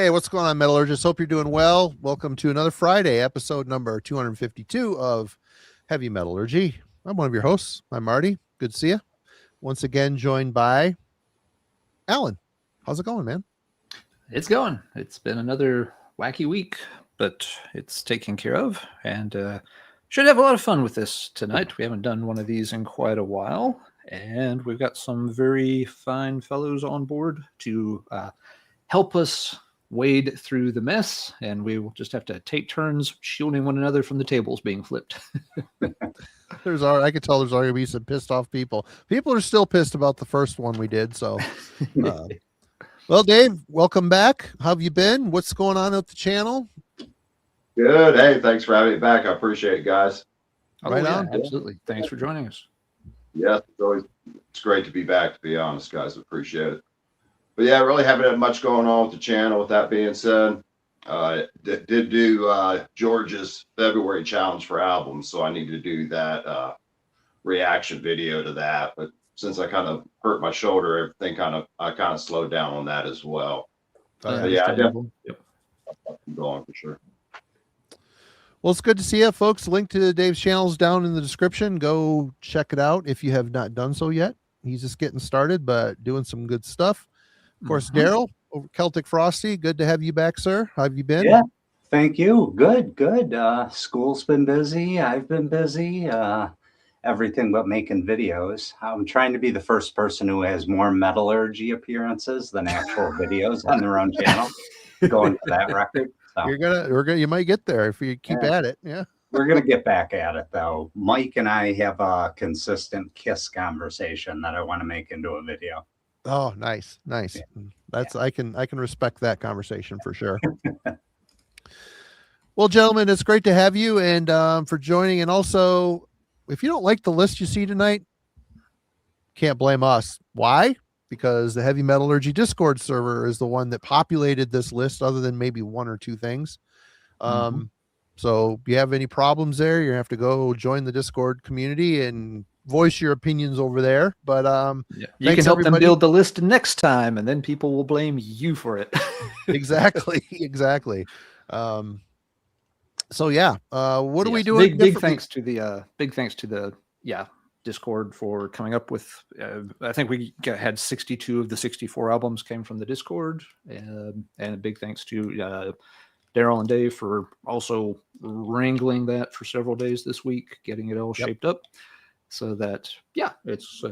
Hey, what's going on, Metallurgists? Hope you're doing well. Welcome to another Friday, episode number 252 of Heavy Metallurgy. I'm one of your hosts. I'm Marty. Good to see you. Once again, joined by Alan. How's it going, man? It's going. It's been another wacky week, but it's taken care of, and should have a lot of fun with this tonight. We haven't done one of these in quite a while, and we've got some very fine fellows on board to help us wade through the mess, and we will just have to take turns shielding one another from the tables being flipped. I could tell there's already be some pissed off people. People are still pissed about the first one we did. So, well, Dave, welcome back. How have you been? What's going on at the channel? Good. Hey, thanks for having me back. I appreciate it, guys. Right on. Absolutely. Thanks for joining us. Yes, it's great to be back, to be honest, guys. Appreciate it. But yeah, really haven't had much going on with the channel. With that being said, did do George's February challenge for albums, so I need to do that reaction video to that. But since I kind of hurt my shoulder, everything I kind of slowed down on that as well. Yeah, I definitely I'm going for sure. Well, it's good to see you, folks. Link to Dave's channel's down in the description. Go check it out if you have not done so yet. He's just getting started, but doing some good stuff. Of course, Daryl over Celtic Frosty. Good to have you back, sir. How have you been? Yeah, thank you. Good. School's been busy. I've been busy. Everything but making videos. I'm trying to be the first person who has more Metallurgy appearances than actual videos on their own channel. Going for that record. So. You might get there if you keep at it. Yeah. We're gonna get back at it though. Mike and I have a consistent kiss conversation that I want to make into a video. Oh, nice. Yeah. I can respect that conversation for sure. Well, gentlemen, it's great to have you and for joining. And also, if you don't like the list you see tonight, can't blame us. Why? Because the Heavy Metallurgy Discord server is the one that populated this list, other than maybe one or two things. So if you have any problems there, you're gonna have to go join the Discord community and voice your opinions over there. But you can help them build the list next time, and then people will blame you for it. exactly. So yeah, what are we doing? Big thanks to the Discord for coming up with. I think we had 62 of the 64 albums came from the Discord, and a big thanks to Daryl and Dave for also wrangling that for several days this week, getting it all shaped up. So that, it's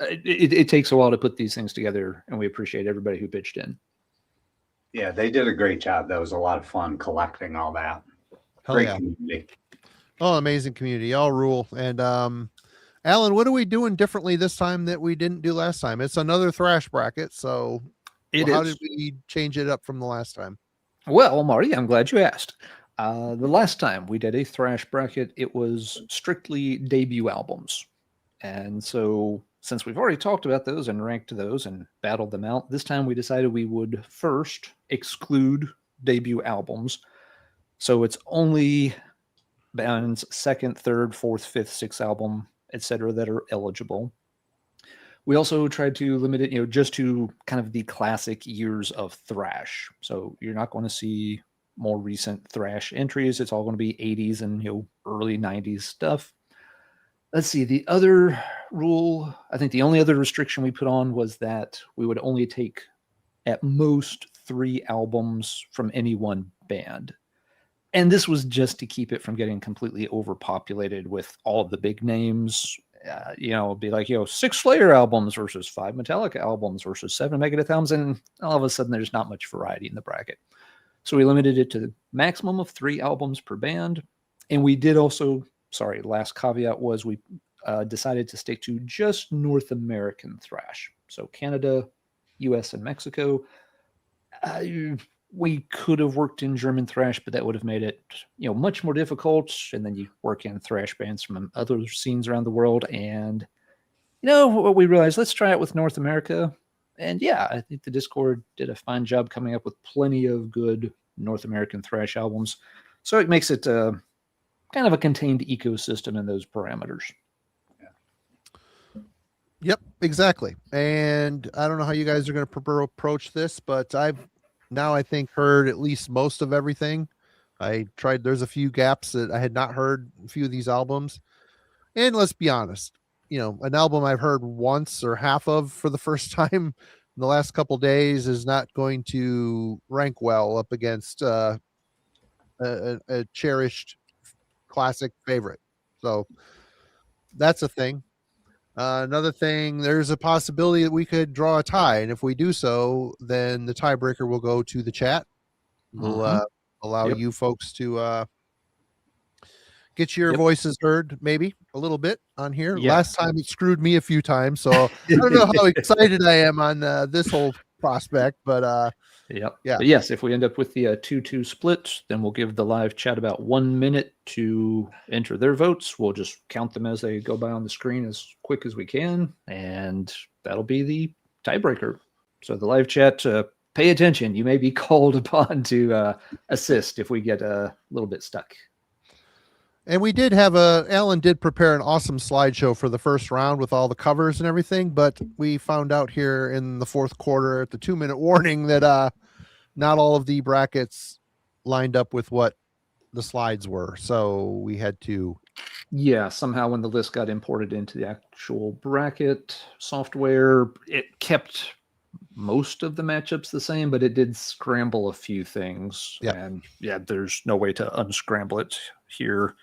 it takes a while to put these things together, and we appreciate everybody who pitched in. Yeah, they did a great job. That was a lot of fun collecting all that. Great community. Oh, amazing community. Y'all rule. And Alan, what are we doing differently this time that we didn't do last time? It's another Thrash bracket. So how did we change it up from the last time? Well, Marty, I'm glad you asked. The last time we did a Thrash bracket, it was strictly debut albums. And so since we've already talked about those and ranked those and battled them out, this time we decided we would first exclude debut albums. So it's only bands' second, third, fourth, fifth, sixth album, etc., that are eligible. We also tried to limit it, just to kind of the classic years of Thrash. So you're not going to see more recent Thrash entries. It's all going to be 80s and early 90s stuff. Let's see. The other rule, I think the only other restriction we put on was that we would only take at most 3 albums from any one band. And this was just to keep it from getting completely overpopulated with all of the big names. Be like, 6 Slayer albums versus 5 Metallica albums versus 7 Megadeth albums. And all of a sudden there's not much variety in the bracket. So we limited it to the maximum of 3 albums per band. And we did also, last caveat was we decided to stick to just North American Thrash. So Canada, US, and Mexico. We could have worked in German Thrash, but that would have made it, much more difficult. And then you work in Thrash bands from other scenes around the world. And, what we realized, let's try it with North America. And I think the Discord did a fine job coming up with plenty of good North American Thrash albums. So it makes it kind of a contained ecosystem in those parameters. Yep, exactly. And I don't know how you guys are going to approach this, but I've now I think heard at least most of everything. I tried, there's a few gaps that I had not heard a few of these albums. And let's be honest, an album I've heard once or half of for the first time in the last couple days is not going to rank well up against a cherished classic favorite. So that's a thing. Another thing, there's a possibility that we could draw a tie, and if we do so, then the tiebreaker will go to the chat. We'll allow Yep. you folks to get your voices heard, maybe a little bit on here. Yeah. Last time it screwed me a few times, so I don't know how excited I am on this whole prospect, but Yep. Yeah. But yes, if we end up with the 2-2 split, then we'll give the live chat about 1 minute to enter their votes. We'll just count them as they go by on the screen as quick as we can, and that'll be the tiebreaker. So the live chat, pay attention. You may be called upon to assist if we get a little bit stuck. And we did have Alan did prepare an awesome slideshow for the first round with all the covers and everything, but we found out here in the fourth quarter at the 2-minute warning that not all of the brackets lined up with what the slides were. So we had to. Yeah, somehow when the list got imported into the actual bracket software, it kept most of the matchups the same, but it did scramble a few things. Yep. And yeah, there's no way to unscramble it here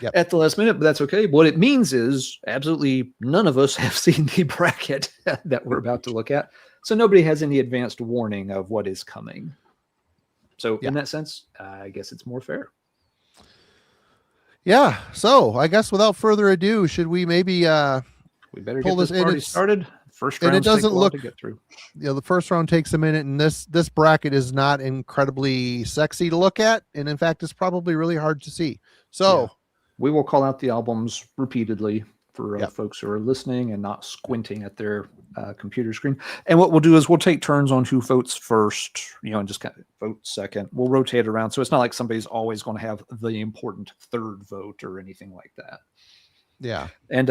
Yep. at the last minute, but that's okay. What it means is absolutely none of us have seen the bracket that we're about to look at. So nobody has any advanced warning of what is coming. So in that sense, I guess it's more fair. Yeah. So I guess without further ado, should we maybe we better pull get this this in? party started. First round, and it doesn't look to get through. The first round takes a minute, and this bracket is not incredibly sexy to look at, and in fact, it's probably really hard to see. So we will call out the albums repeatedly for folks who are listening and not squinting at their computer screen. And what we'll do is we'll take turns on who votes first, and just kind of vote second. We'll rotate around, so it's not like somebody's always going to have the important third vote or anything like that. Yeah. And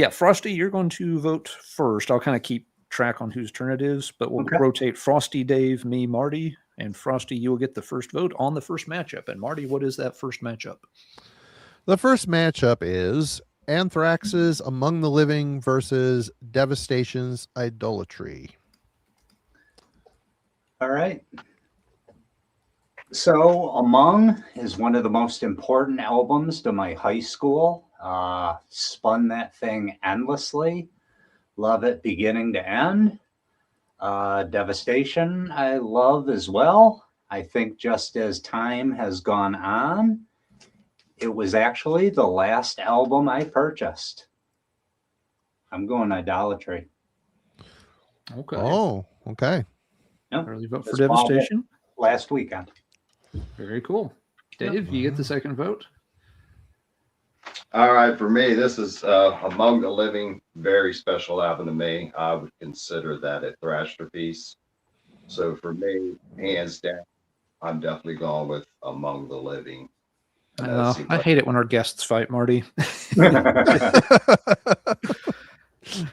Frosty, you're going to vote first. I'll kind of keep track on whose turn it is, but we'll rotate Frosty, Dave, me, Marty, and Frosty, you will get the first vote on the first matchup. And Marty, what is that first matchup? The first matchup is Anthrax's Among the Living versus Devastation's Idolatry. All right. So Among is one of the most important albums to my high school. Spun that thing endlessly. Love it beginning to end. Devastation I love as well. I think just as time has gone on, it was actually the last album I purchased. I'm going Idolatry. Okay. Oh, okay. Yep. Early vote for Devastation. Last weekend. Very cool. Dave, you get the second vote. All right, for me, this is Among the Living, very special album to me. I would consider that a thrash piece. So for me, hands down, I'm definitely going with Among the Living. I hate it when our guests fight, Marty.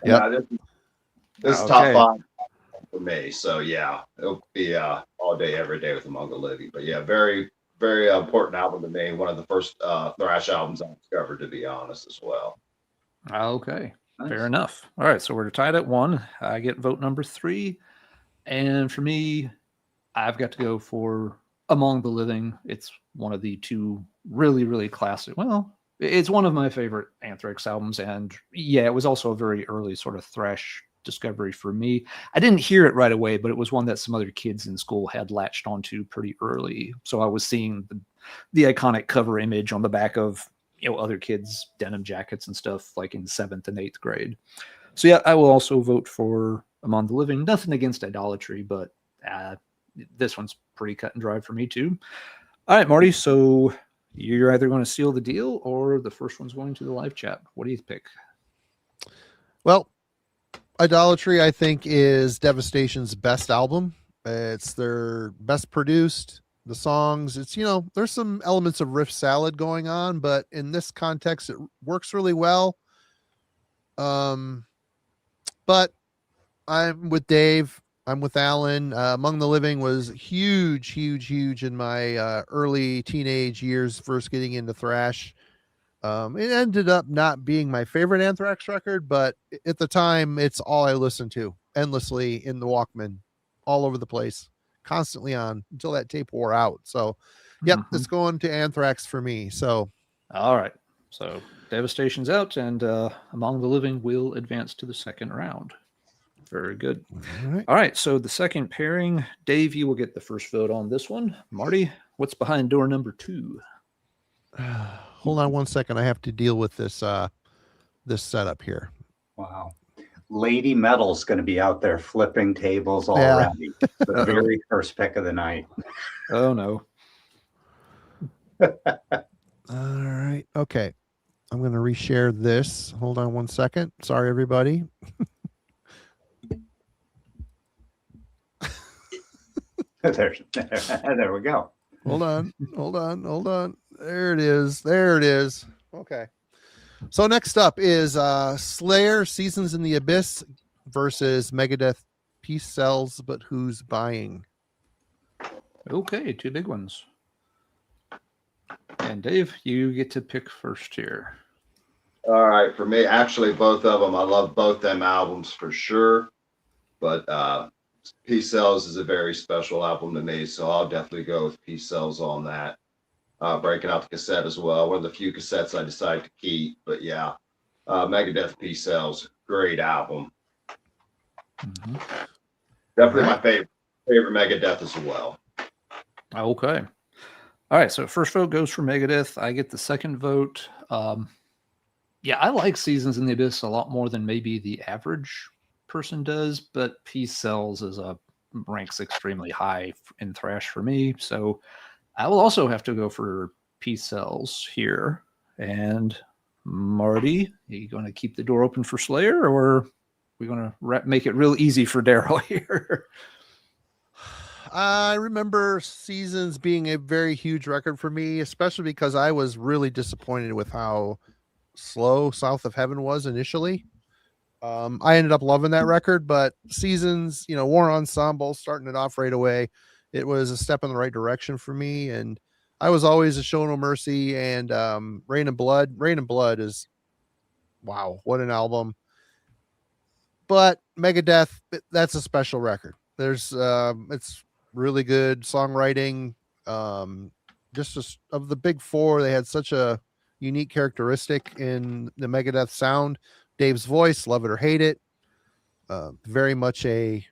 Yeah, this is top 5 for me. So yeah, it'll be all day, every day with Among the Living. But yeah, very, very important album to me. One of the first thrash albums I discovered, to be honest, as well. Okay, Nice. Fair enough. All right, so we're tied at 1. I get vote number 3. And for me, I've got to go for Among the Living. It's one of the 2 really, really classic. Well, it's one of my favorite Anthrax albums. And yeah, it was also a very early sort of thrash discovery for me. I didn't hear it right away, but it was one that some other kids in school had latched onto pretty early. So I was seeing the iconic cover image on the back of other kids' denim jackets and stuff like in 7th and 8th grade. So yeah, I will also vote for Among the Living. Nothing against Idolatry, but this one's pretty cut and dry for me too. All right, Marty. So you're either going to seal the deal or the first one's going to the live chat. What do you pick? Well, Idolatry, I think, is Devastation's best album. It's their best produced. The songs, it's, there's some elements of riff salad going on, but in this context, it works really well. But I'm with Dave. I'm with Alan. Among the Living was huge in my early teenage years, first getting into thrash. It ended up not being my favorite Anthrax record, but at the time, it's all I listened to endlessly in the Walkman, all over the place, constantly on until that tape wore out. So, yep, it's going to Anthrax for me. So, all right. So Devastation's out, and Among the Living will advance to the second round. Very good. All right. So the second pairing, Dave, you will get the first vote on this one. Marty, what's behind door number 2? Hold on one second. I have to deal with this this setup here. Wow. Lady Metal's going to be out there flipping tables already. The very first pick of the night. Oh, no. All right. Okay. I'm going to reshare this. Hold on one second. Sorry, everybody. There we go. Hold on. There it is. Okay. So next up is Slayer Seasons in the Abyss versus Megadeth Peace Sells, but who's buying? Okay, 2 big ones. And Dave, you get to pick first here. All right, for me, actually, both of them. I love both them albums for sure. But Peace Sells is a very special album to me, so I'll definitely go with Peace Sells on that. Breaking out the cassette as well. One of the few cassettes I decided to keep. But yeah, Megadeth Peace Sells, great album. Definitely my favorite Megadeth as well. Okay. All right, so first vote goes for Megadeth. I get the second vote. Yeah, I like Seasons in the Abyss a lot more than maybe the average person does, but Peace Sells ranks extremely high in thrash for me. So I will also have to go for Peace Sells here. And Marty, are you going to keep the door open for Slayer, or are we going to make it real easy for Daryl here? I remember Seasons being a very huge record for me, especially because I was really disappointed with how slow South of Heaven was initially. I ended up loving that record, but Seasons, War Ensemble starting it off right away, it was a step in the right direction for me. And I was always a Show No Mercy and Rain and Blood. Rain and Blood is, wow, what an album. But Megadeth, that's a special record. There's it's really good songwriting. Just of the big four, they had such a unique characteristic in the Megadeth sound. Dave's voice, love it or hate it. Very much a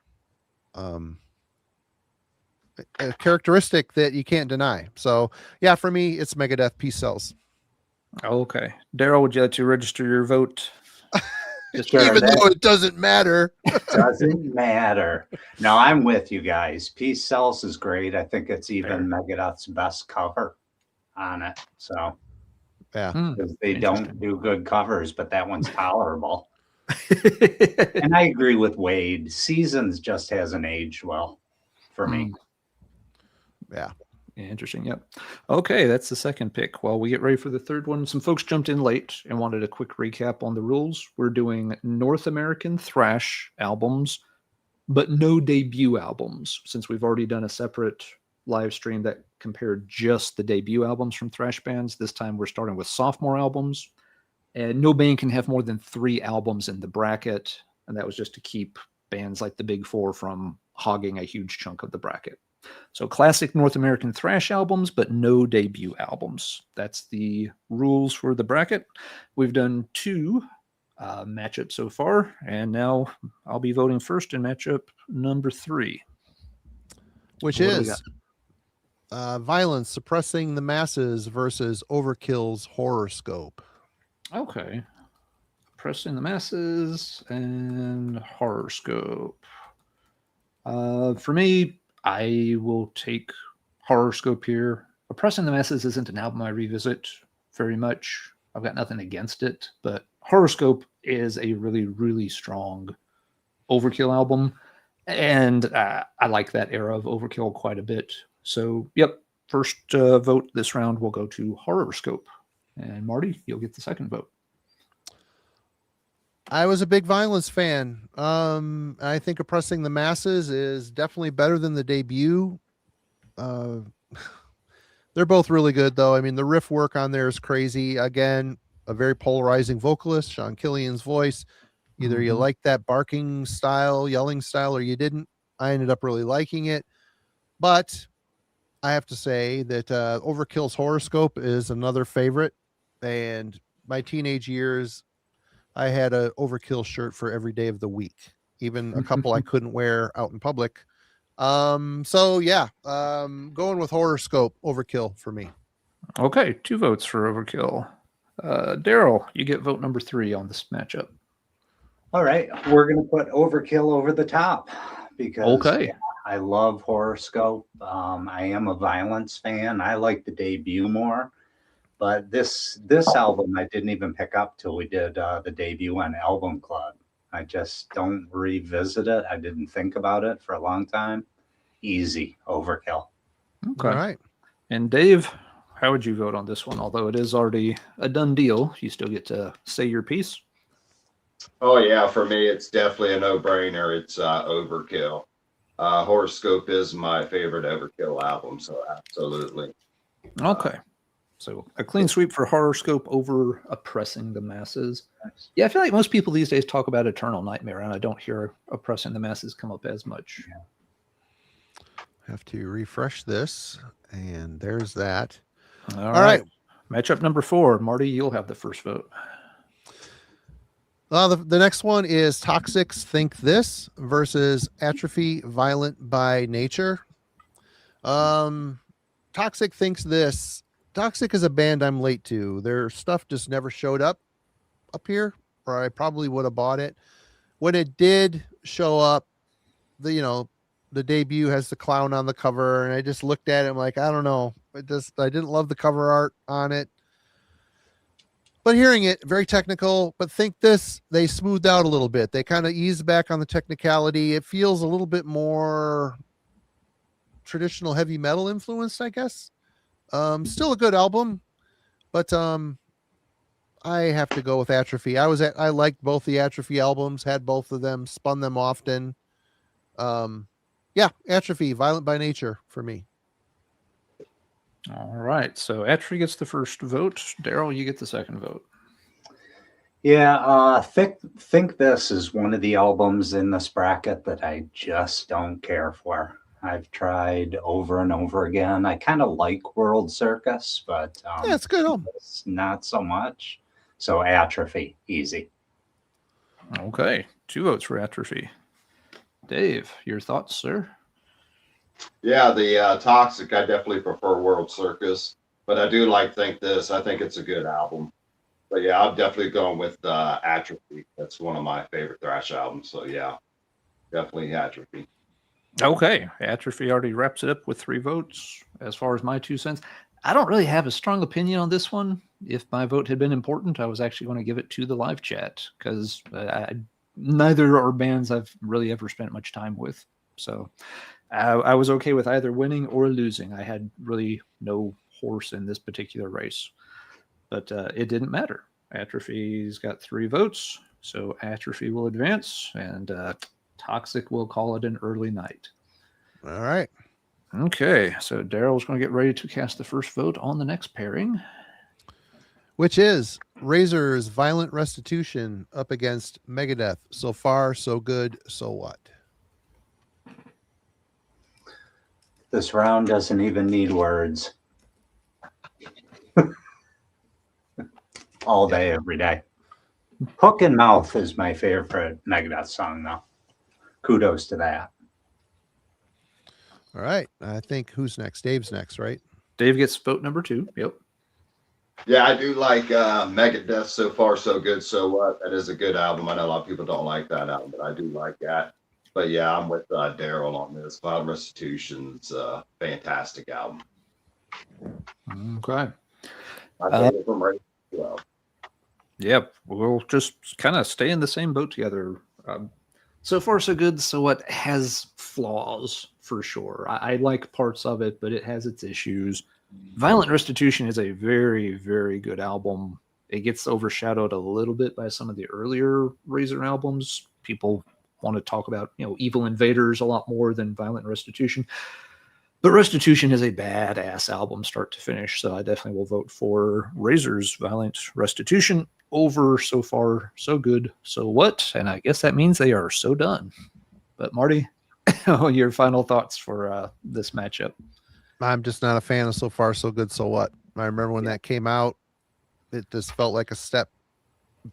characteristic that you can't deny. So yeah, for me, it's Megadeth Peace Sells. Okay. Daryl, would you like to register your vote? Even though it doesn't matter. Doesn't matter. No, I'm with you guys. Peace Sells is great. I think it's even Megadeth's best cover on it. So yeah, because they don't do good covers, but that one's tolerable. And I agree with Wade. Seasons just hasn't aged well for me. Yeah. Interesting. Yep. Okay, that's the second pick. While we get ready for the third one, some folks jumped in late and wanted a quick recap on the rules. We're doing North American thrash albums, but no debut albums, since we've already done a separate live stream that compared just the debut albums from thrash bands. This time we're starting with sophomore albums, and no band can have more than 3 albums in the bracket, and that was just to keep bands like the Big Four from hogging a huge chunk of the bracket. So classic North American thrash albums, but no debut albums. That's the rules for the bracket. We've done 2 matchups so far, and now I'll be voting first in matchup number 3. Which is Violence Suppressing the Masses versus Overkill's Horoscope. Okay. Suppressing the Masses and Horoscope. For me, I will take Horoscope here. Oppressing the Masses isn't an album I revisit very much. I've got nothing against it, but Horoscope is a really, really strong Overkill album, and I like that era of Overkill quite a bit. So, yep, first vote this round will go to Horoscope. And Marty, you'll get the second vote. I was a big Violence fan. I think Oppressing the Masses is definitely better than the debut. Uh, they're both really good, though. I mean, the riff work on there is crazy. Again, a very polarizing vocalist, Sean Killian's voice. Either you like that barking style, yelling style, or you didn't. I ended up really liking it. But I have to say that Overkill's Horoscope is another favorite. And my teenage years, I had a Overkill shirt for every day of the week, even a couple I couldn't wear out in public. So yeah, going with Horoscope Overkill for me. Okay, 2 votes for Overkill. Daryl, you get vote number 3 on this matchup. All right, we're going to put Overkill over the top because Okay. I love Horoscope. I am a Violence fan. I like the debut more, but this album I didn't even pick up till we did the debut on Album Club. I just don't revisit it. I didn't think about it for a long time. Easy Overkill. Okay. All right. And Dave, how would you vote on this one? Although it is already a done deal, you still get to say your piece. Oh yeah, for me, it's definitely a no-brainer. It's Overkill. Horoscope is my favorite Overkill album, so absolutely. Okay. So a clean sweep for Horoscope over Oppressing the Masses. Yeah, I feel like most people these days talk about Eternal Nightmare, and I don't hear Oppressing the Masses come up as much. Have to refresh this, and there's that. All right. Matchup number 4. Marty, you'll have the first vote. The next one is Toxic's Think This versus Atrophy Violent by Nature. Toxic thinks this. Toxic is a band I'm late to. Their stuff just never showed up here, or I probably would have bought it. When it did show up, the debut has the clown on the cover, and I just looked at it. I'm like, I don't know. I didn't love the cover art on it. But hearing it, very technical, but Think This, they smoothed out a little bit. They kind of eased back on the technicality. It feels a little bit more traditional heavy metal influenced, I guess. Still a good album, but I have to go with Atrophy. I liked both the Atrophy albums, had both of them, spun them often. Yeah, Atrophy, Violent by Nature for me. All right. So Atrophy gets the first vote. Daryl, you get the second vote. Yeah, Think This is one of the albums in this bracket that I just don't care for. I've tried over and over again. I kind of like World Circus, but Yeah, it's a good album. it's not so much. So Atrophy, easy. Okay. 2 votes for Atrophy. Dave, your thoughts, sir? Yeah, the Toxic, I definitely prefer World Circus, but I do like Think This. I think it's a good album. But yeah, I'm definitely going with Atrophy. That's one of my favorite thrash albums. So yeah, definitely Atrophy. Okay. Atrophy already wraps it up with 3 votes. As far as my 2 cents, I don't really have a strong opinion on this one. If my vote had been important, I was actually going to give it to the live chat because neither are bands I've really ever spent much time with. So I was okay with either winning or losing. I had really no horse in this particular race. But it didn't matter. Atrophy's got 3 votes, so Atrophy will advance, and Toxic will call it an early night. All right. Okay, so Daryl's going to get ready to cast the first vote on the next pairing. Which is Razor's Violent Restitution up against Megadeth. So far, so good, so what? This round doesn't even need words. All day, every day. Hook and Mouth is my favorite Megadeth song, though. Kudos to that. All right. I think who's next? Dave's next, right? Dave gets vote number 2. Yep. Yeah, I do like Megadeth. So far, so good, so what? That is a good album. I know a lot of people don't like that album, but I do like that. But yeah, I'm with Daryl on this. Violent Restitution's a fantastic album. Okay. I think it's right as well. Yep, we'll just kind of stay in the same boat together. So far, so good. So what has flaws for sure. I like parts of it, but it has its issues. Violent Restitution is a very, very good album. it gets overshadowed a little bit by some of the earlier Razor albums. People want to talk about, Evil Invaders a lot more than Violent Restitution. But Restitution is a badass album start to finish, so I definitely will vote for Razor's Violent Restitution over So Far, So Good, So What? And I guess that means they are so done. But Marty, your final thoughts for this matchup? I'm just not a fan of So Far, So Good, So What? I remember when that came out, it just felt like a step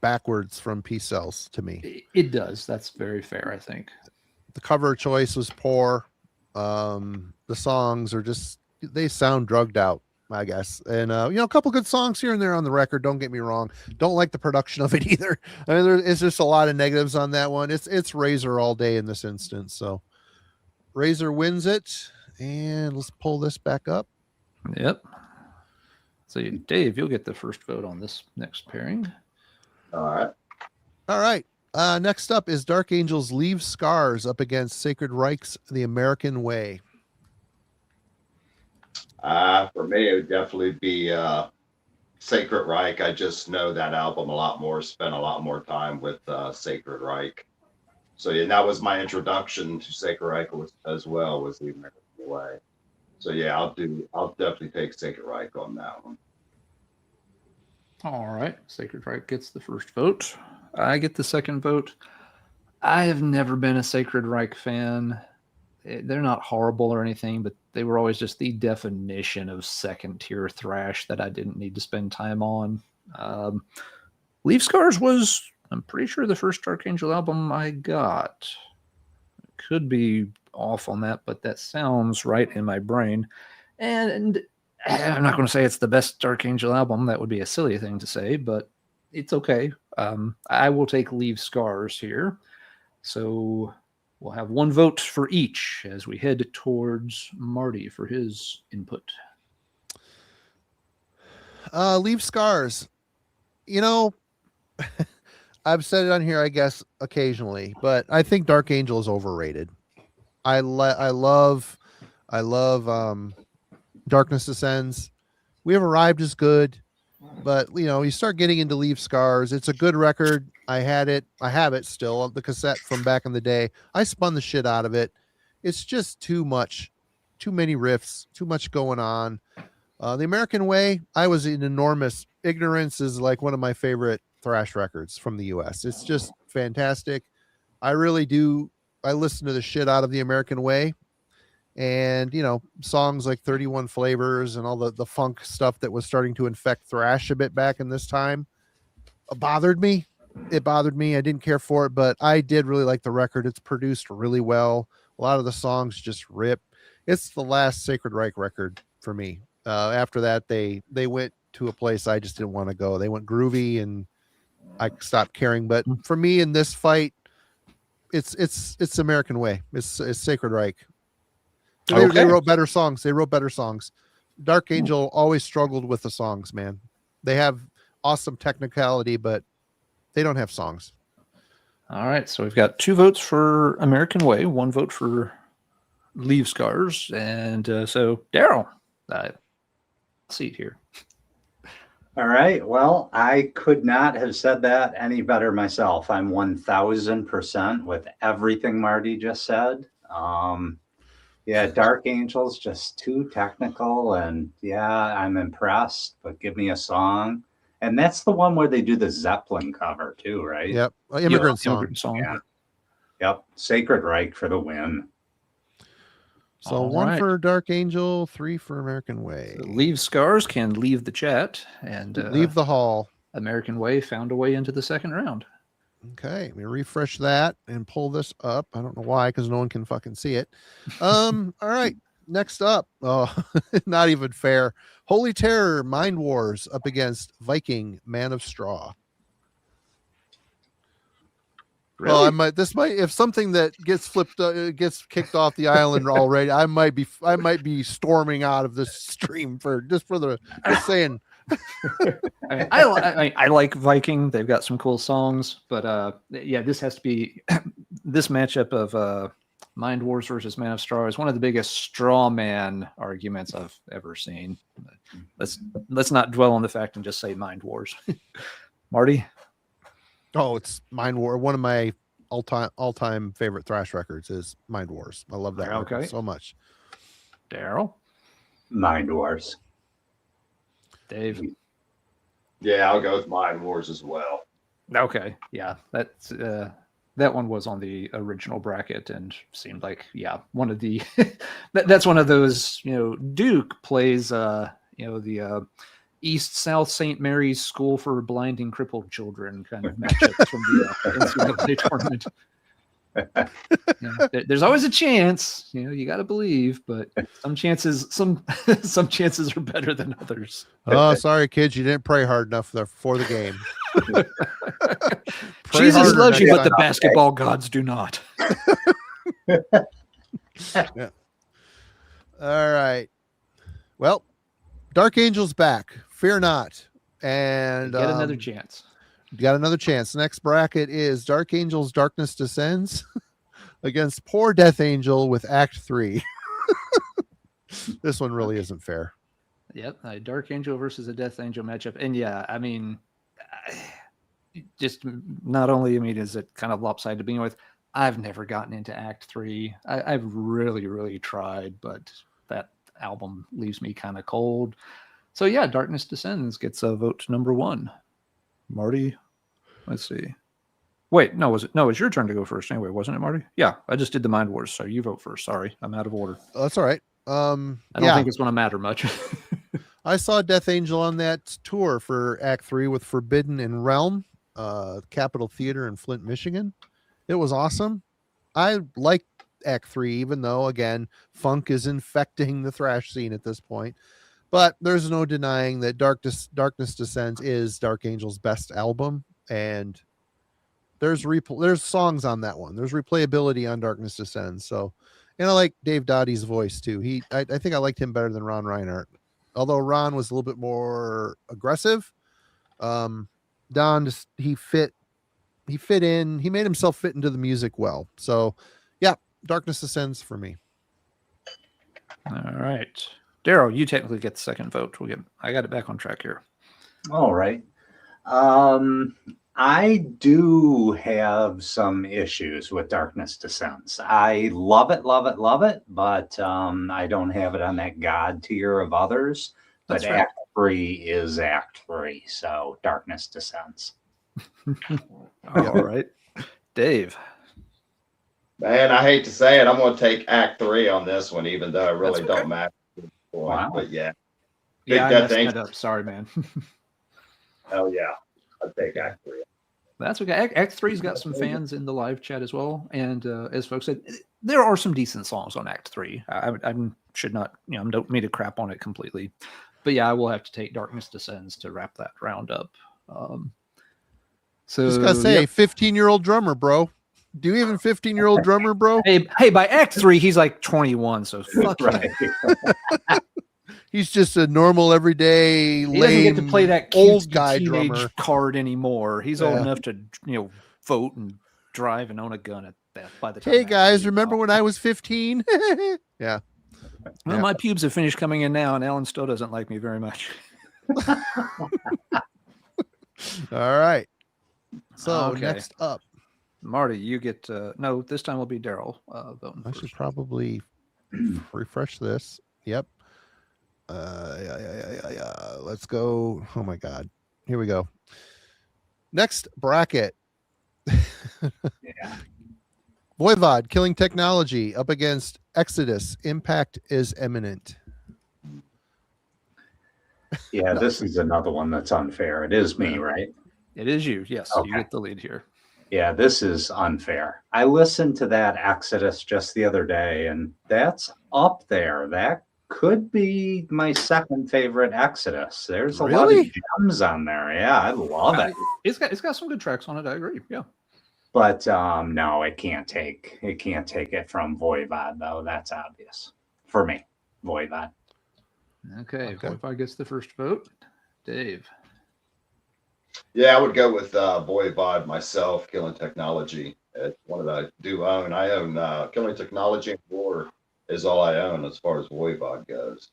backwards from Peace Cells to me. It does. That's very fair, I think. The cover choice was poor. The songs are just, they sound drugged out, I guess. And, a couple good songs here and there on the record. Don't get me wrong. Don't like the production of it either. I mean, there's just a lot of negatives on that one. It's Razor all day in this instance. So Razor wins it. And let's pull this back up. Yep. So Dave, you'll get the first vote on this next pairing. All right. Next up is Dark Angel's Leave Scars up against Sacred Reich's The American Way. For me, it would definitely be Sacred Reich. I just know that album a lot more, spent a lot more time with Sacred Reich. So yeah, that was my introduction to Sacred Reich as well, was The American Way. So yeah, I'll definitely take Sacred Reich on that one. All right. Sacred Reich gets the first vote. I get the second vote. I have never been a Sacred Reich fan. They're not horrible or anything, but they were always just the definition of second tier thrash that I didn't need to spend time on. Leave Scars was, I'm pretty sure, the first Dark Angel album I got. Could be off on that, but that sounds right in my brain. And I'm not going to say it's the best Dark Angel album. That would be a silly thing to say, but it's okay. I will take Leave Scars here. So we'll have one vote for each as we head towards Marty for his input. Leave Scars. I've said it on here, I guess, occasionally, but I think Dark Angel is overrated. I love Darkness Descends. We Have Arrived is good, but you start getting into Leave Scars. It's a good record. I have it still, the cassette from back in the day. I spun the shit out of it. It's just too much, too many riffs, too much going on. The American Way, I was in enormous ignorance, is like one of my favorite thrash records from the US. It's just fantastic. I really do. I listen to the shit out of The American Way. And, songs like 31 Flavors and all the funk stuff that was starting to infect thrash a bit back in this time bothered me. It bothered me. I didn't care for it, but I did really like the record. It's produced really well. A lot of the songs just rip. It's the last Sacred Reich record for me. After that, they went to a place I just didn't want to go. They went groovy and I stopped caring. But for me in this fight, it's American Way. It's Sacred Reich. They wrote better songs. Dark Angel always struggled with the songs, man. They have awesome technicality, but they don't have songs. All right. So we've got 2 votes for American Way, 1 vote for Leave Scars. And so Daryl, seat here. All right. Well, I could not have said that any better myself. I'm 1000% with everything Marty just said. Yeah, Dark Angel's just too technical, and yeah, I'm impressed, but give me a song. And that's the one where they do the Zeppelin cover too, right? Yep. Immigrant song. Yeah. Yep. Sacred Reich for the win. So all 1 for Dark Angel, 3 for American Way. So Leave Scars can leave the chat and leave the hall. American Way found a way into the second round. Okay, let me refresh that and pull this up. I don't know why, because no one can fucking see it. All right, next up. Oh, not even fair. Holy Terror, Mind Wars up against Viking, Man of Straw. Really? Well, if something that gets flipped, gets kicked off the island already, I might be storming out of this stream just saying. I like Viking. They've got some cool songs, but yeah, this has to be this matchup of Mind Wars versus Man of Straw is one of the biggest straw man arguments I've ever seen. let's not dwell on the fact and just say Mind Wars. Marty? Oh, it's Mind War. One of my all-time favorite thrash records is Mind Wars. I love that record so much. Daryl? Mind Wars. Dave? Yeah, I'll go with Mind Wars as well. Okay, yeah, that's that one was on the original bracket and seemed like one of the that's one of those, Duke plays the East South St. Mary's School for Blind and Crippled Children kind of matchups from the NCAA tournament. There's always a chance, you got to believe, but some chances are better than others. Oh, sorry, kids, you didn't pray hard enough before the game. Jesus loves you, but the basketball gods do not. Yeah. All right. Well, Dark Angel's back. Fear not. And get another chance. Got another chance. Next bracket is Dark Angel's Darkness Descends against Poor Death Angel with Act 3. This one really isn't fair. Yep, a Dark Angel versus a Death Angel matchup. And I mean, just not only, is it kind of lopsided to begin with, I've never gotten into Act 3. I've really, really tried, but that album leaves me kind of cold. So Darkness Descends gets a vote to number 1. Marty, let's see. Wait, no, it's your turn to go first anyway, wasn't it, Marty? Yeah, I just did the Mind Wars, so you vote first. Sorry, I'm out of order. Oh, that's all right. I don't think it's going to matter much. I saw Death Angel on that tour for Act 3 with Forbidden and Realm, Capitol Theater in Flint, Michigan. It was awesome. I like Act 3, even though, again, funk is infecting the thrash scene at this point. But there's no denying that Darkness Descends is Dark Angel's best album, and there's songs on that one. There's replayability on Darkness Descends. So, and I like Dave Dottie's voice too. I think I liked him better than Ron Reinhardt, although Ron was a little bit more aggressive. Don he fit in. He made himself fit into the music well. So, Darkness Descends for me. All right. Daryl, you technically get the second vote. I got it back on track here. All right. I do have some issues with Darkness Descends. I love it, but I don't have it on that God tier of others. But That's right. Act 3 is Act 3, so Darkness Descends. All right. Dave. Man, I hate to say it, I'm going to take Act 3 on this one, even though it really don't matter. Wow. But I Death messed that Angel. up. Sorry, man. Hell yeah, I'll take Act 3. That's okay. Act 3's got some fans in the live chat as well, and as folks said, there are some decent songs on Act 3. I should not, don't mean to crap on it completely, but I will have to take Darkness Descends to wrap that round up. So Just gotta say, 15-year-old drummer, bro. Do you even 15-year-old drummer, bro? Hey, by Act 3, he's like 21, so fuck Right. him. He's just a normal, everyday, He doesn't get to lame, play that old cutesy guy teenage drummer. card anymore. He's old Yeah. enough to, vote and drive and own a gun at that by the time. Hey Act guys, 3 remember is when I was 15? Yeah. Well, my pubes have finished coming in now, and Alan still doesn't like me very much. All right. So Okay. next up, Marty, you get no. This time will be Daryl voting I first. should probably refresh this. Yep. Yeah. Let's go. Oh my God. Here we go. Next bracket. Yeah. Voivod, Killing Technology up against Exodus. Impact is imminent. Yeah, this is another one that's unfair. It is me, right? It is you. Yes, Okay. you get the lead here. Yeah, this is unfair. I listened to that Exodus just the other day, and that's up there. That could be my second favorite Exodus. There's a lot Really? of gems on there. Yeah, I love it. It's got some good tracks on it. I agree. Yeah. But no, it can't take it from Voivod, though. That's obvious for me. Voivod. Okay. Voivod gets the first vote. Dave. Yeah, I would go with Voivod myself, Killing Technology. It's one that I do own. I own Killing Technology and War is all I own as far as Voivod goes.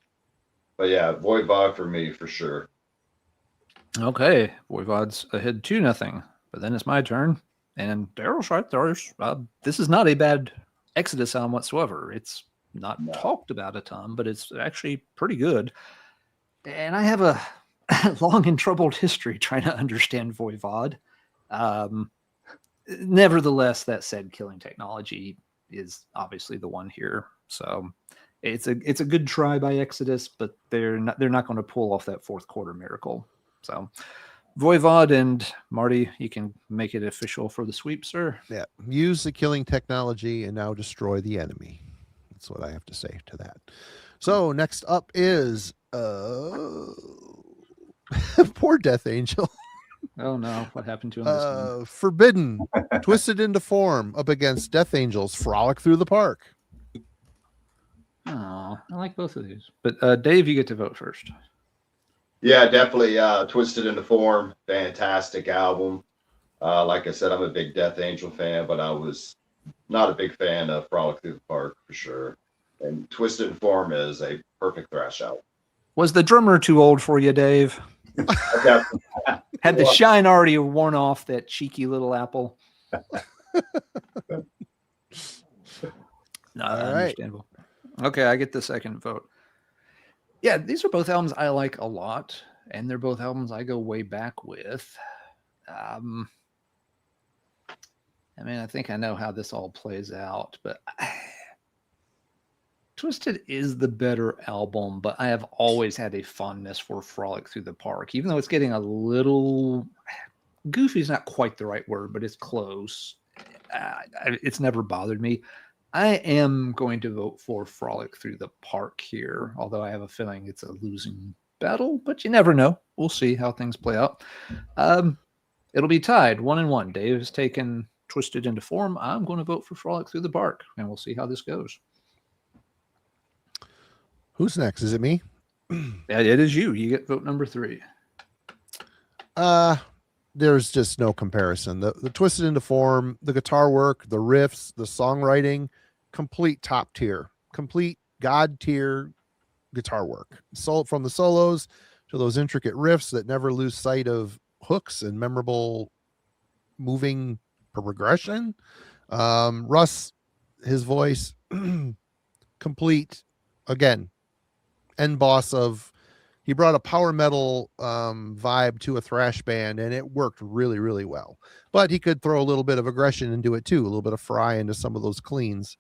But yeah, Voivod for me for sure. Okay, Voivod's ahead 2-0, but then it's my turn, and Daryl's right. This is not a bad Exodus album whatsoever. It's not talked about a ton, but it's actually pretty good. And I have a long and troubled history trying to understand Voivod. Nevertheless, that said, Killing Technology is obviously the one here. So it's a good try by Exodus, but they're not going to pull off that fourth quarter miracle. So Voivod and Marty, you can make it official for the sweep, sir. Yeah. Use the Killing Technology and now destroy the enemy. That's what I have to say to that. So next up is poor Death Angel. Oh no, what happened to him this time? Forbidden, Twisted into Form up against Death Angel's Frolic Through the Park. Oh, I like both of these. But Dave, you get to vote first. Yeah, definitely Twisted into Form. Fantastic album. Like I said, I'm a big Death Angel fan, but I was not a big fan of Frolic Through the Park for sure. And Twisted in Form is a perfect thrash album. Was the drummer too old for you, Dave? Had the shine already worn off that cheeky little apple? No, understandable. Okay, I get the second vote. Yeah, these are both albums I like a lot, and they're both albums I go way back with. I mean, I think I know how this all plays out, but Twisted is the better album, but I have always had a fondness for Frolic Through the Park, even though it's getting a little goofy is not quite the right word, but it's close. It's never bothered me. I am going to vote for Frolic Through the Park here, although I have a feeling it's a losing battle, but you never know. We'll see how things play out. It'll be tied 1-1. Dave has taken Twisted into Form. I'm going to vote for Frolic Through the Park, and we'll see how this goes. Who's next? Is it me? Yeah, it is you. You get vote number 3. There's just no comparison. The Twisted into Form, the guitar work, the riffs, the songwriting, complete top tier, complete god tier guitar work. So from the solos to those intricate riffs that never lose sight of hooks and memorable moving progression. Russ, his voice, complete again, end boss of. He brought a power metal vibe to a thrash band, and it worked really, really well. But he could throw a little bit of aggression into it too, a little bit of fry into some of those cleans.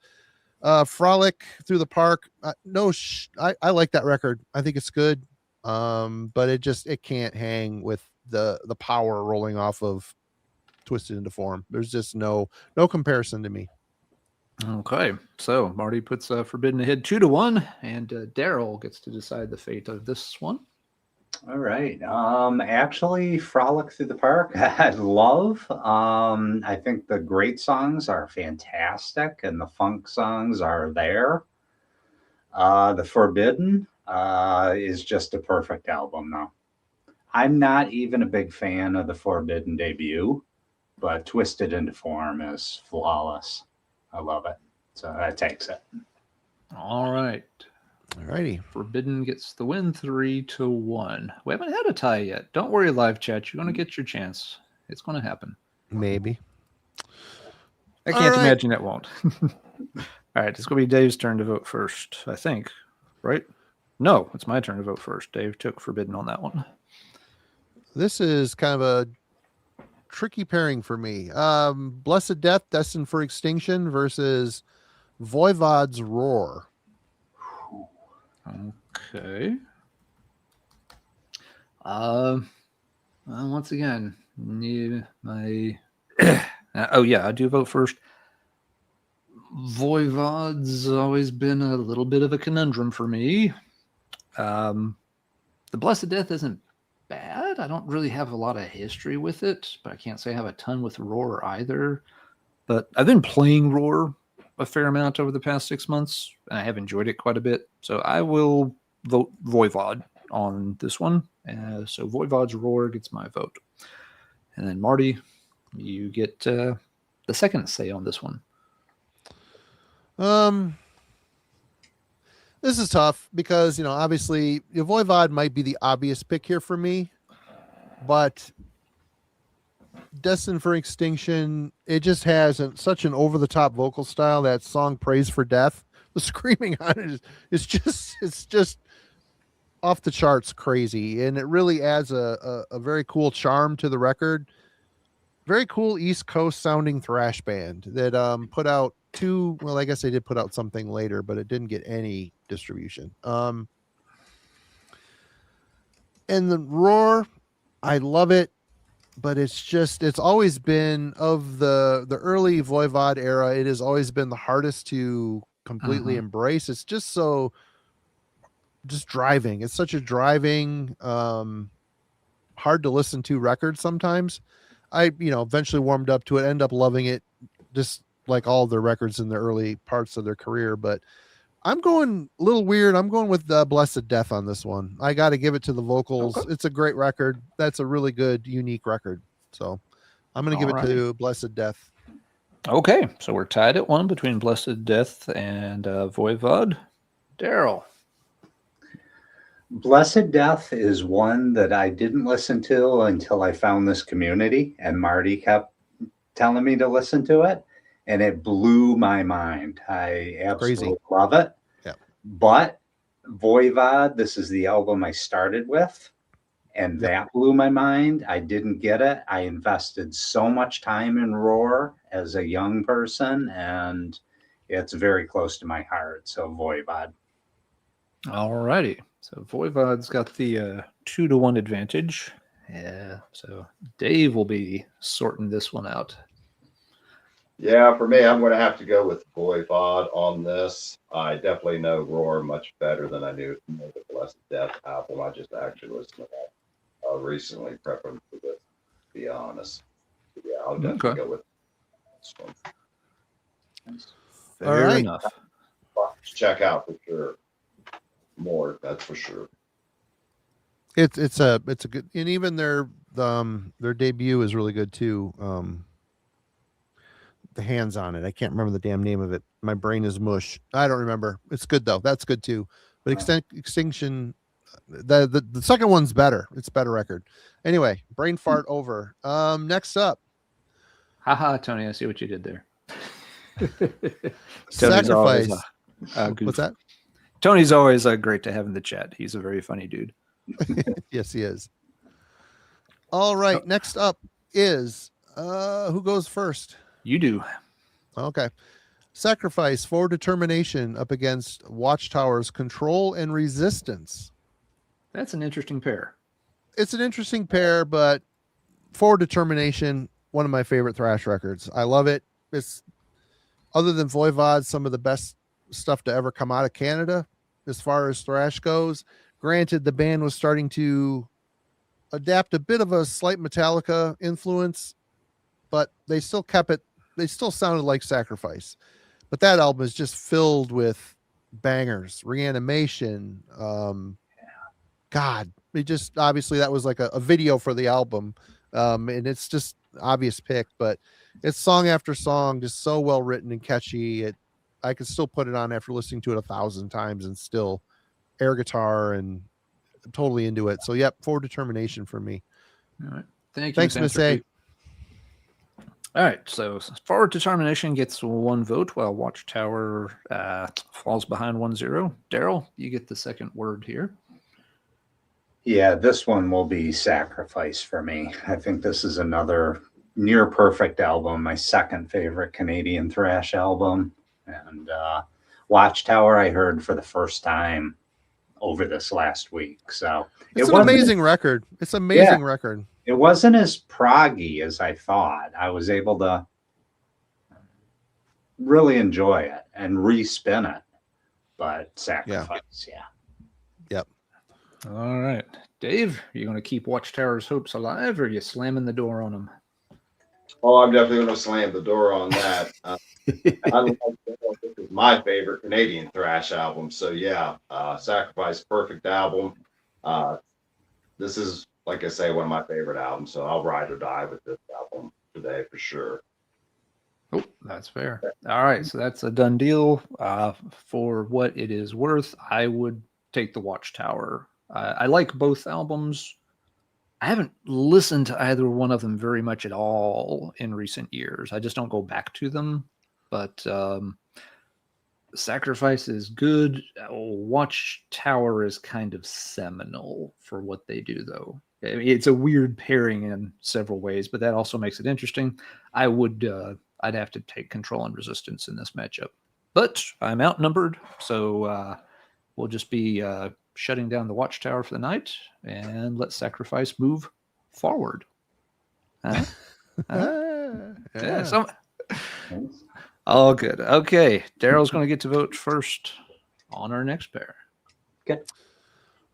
Frolic Through the Park. I like that record. I think it's good, but it can't hang with the power rolling off of Twisted into Form. There's just no comparison to me. Okay, so Marty puts Forbidden ahead 2-1, and Daryl gets to decide the fate of this one. All right. Actually, Frolic Through the Park, I love. I think the great songs are fantastic, and the funk songs are there. The Forbidden is just a perfect album, though. I'm not even a big fan of the Forbidden debut, but Twisted into Form is flawless. I love it. So that takes it. All right. All righty. Forbidden gets the win 3-1. We haven't had a tie yet. Don't worry, live chat. You're going to get your chance. It's going to happen. Maybe. I can't imagine it won't. All right. It's going to be Dave's turn to vote first, I think. Right? No, it's my turn to vote first. Dave took Forbidden on that one. This is kind of a tricky pairing for me. Blessed Death, Destined for Extinction versus Voivod's Roar. Okay. Once again, I do vote first. Voivod's always been a little bit of a conundrum for me. The Blessed Death isn't bad. I don't really have a lot of history with it, but I can't say I have a ton with Roar either. But I've been playing Roar a fair amount over the past 6 months, and I have enjoyed it quite a bit. So I will vote Voivod on this one. So Voivod's Roar gets my vote. And then Marty, you get the second say on this one. This is tough because, obviously, Voivod might be the obvious pick here for me, but Destined for Extinction, it just has such an over-the-top vocal style. That song "Praise for Death," the screaming on it is just off the charts crazy, and it really adds a very cool charm to the record. Very cool East Coast sounding thrash band that put out well, I guess they did put out something later, but it didn't get any distribution. And the Roar, I love it, but it's always been, of the early Voivod era, it has always been the hardest to completely embrace. It's just driving. It's such a driving, hard to listen to record sometimes. I, eventually warmed up to it, end up loving it, just like all their records in the early parts of their career. But I'm going a little weird. I'm going with Blessed Death on this one. I got to give it to the vocals. Okay. It's a great record. That's a really good, unique record. So I'm going to give it to Blessed Death. Okay, so we're tied at 1 between Blessed Death and Voivod. Daryl. Blessed Death is one that I didn't listen to until I found this community, and Marty kept telling me to listen to it, and it blew my mind. I absolutely love it. Yeah. But Voivod, this is the album I started with, and that blew my mind. I didn't get it. I invested so much time in Roar as a young person, and it's very close to my heart. So Voivod. All righty. So Voivod's got the 2-to-1 advantage. Yeah. So Dave will be sorting this one out. Yeah, for me, I'm going to have to go with Voivod on this. I definitely know Roar much better than I knew the Blessed Death album. I just actually listened to that recently, prepping for this, to be honest. But yeah, I'll definitely go with this one. Fair enough. Check out for sure. More, that's for sure. It's a good, and even their debut is really good too. The Hands on It, I can't remember the damn name of it. My brain is mush. I don't remember. It's good though. That's good too. But Extinction, the second one's better. It's a better record. Anyway, brain fart over. Next up, Haha, Tony, I see what you did there. Sacrifice. What's that? Tony's always great to have in the chat. He's a very funny dude. Yes, he is. All right. Next up is who goes first? You do. Okay. Sacrifice for Determination up against Watchtower's Control and Resistance. That's an interesting pair. It's an interesting pair, but For Determination, one of my favorite thrash records. I love it. It's, other than Voivod, some of the best stuff to ever come out of Canada as far as thrash goes. Granted, the band was starting to adapt a bit of a slight Metallica influence, but they still kept it. They still sounded like Sacrifice. But that album is just filled with bangers. Reanimation. God, it just, obviously that was like a video for the album. And it's just obvious pick, but it's song after song, just so well written and catchy. I could still put it on after listening to it 1,000 times and still air guitar and totally into it. So yep, For Determination for me. All right. Thanks, Miss A. All right, so For Determination gets 1 vote while Watchtower falls behind 1-0. Daryl, you get the second word here. Yeah, this one will be Sacrifice for me. I think this is another near perfect album, my second favorite Canadian thrash album. And Watchtower I heard for the first time over this last week. So it's an amazing record. It's an amazing record. It wasn't as proggy as I thought. I was able to really enjoy it and respin it. But Sacrifice, Yep. All right. Dave, are you going to keep Watchtower's hopes alive, or are you slamming the door on them? Oh, I'm definitely going to slam the door on that. This is my favorite Canadian thrash album. So yeah, Sacrifice, perfect album. This is, like I say, one of my favorite albums. So I'll ride or die with this album today for sure. Oh, that's fair. All right, so that's a done deal. For what it is worth, I would take the Watchtower. I like both albums. I haven't listened to either one of them very much at all in recent years. I just don't go back to them. But Sacrifice is good. Watchtower is kind of seminal for what they do, though. I mean, it's a weird pairing in several ways, but that also makes it interesting. I'd have to take Control and Resistance in this matchup, but I'm outnumbered, so we'll just be shutting down the Watchtower for the night and let Sacrifice move forward. Huh? Yeah. All good. Okay, Daryl's going to get to vote first on our next pair. Okay.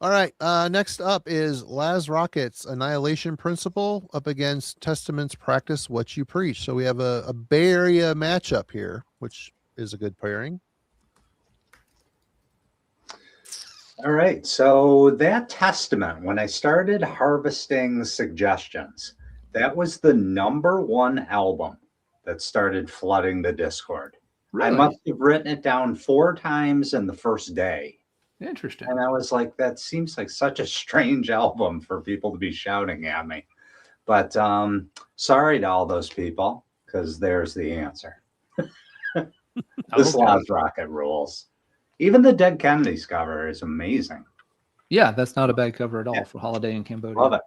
All right. Next up is Laz Rocket's Annihilation Principle up against Testament's Practice What You Preach. So we have a Bay Area matchup here, which is a good pairing. All right. So that Testament, when I started harvesting suggestions, that was the #1 album that started flooding the Discord. Really? I must have written it down 4 times in the first day. Interesting. And I was like, that seems like such a strange album for people to be shouting at me. But sorry to all those people, because there's the answer. This Laz Rocket rules. Even the Dead Kennedys cover is amazing. Yeah, that's not a bad cover at all for Holiday in Cambodia. Love it.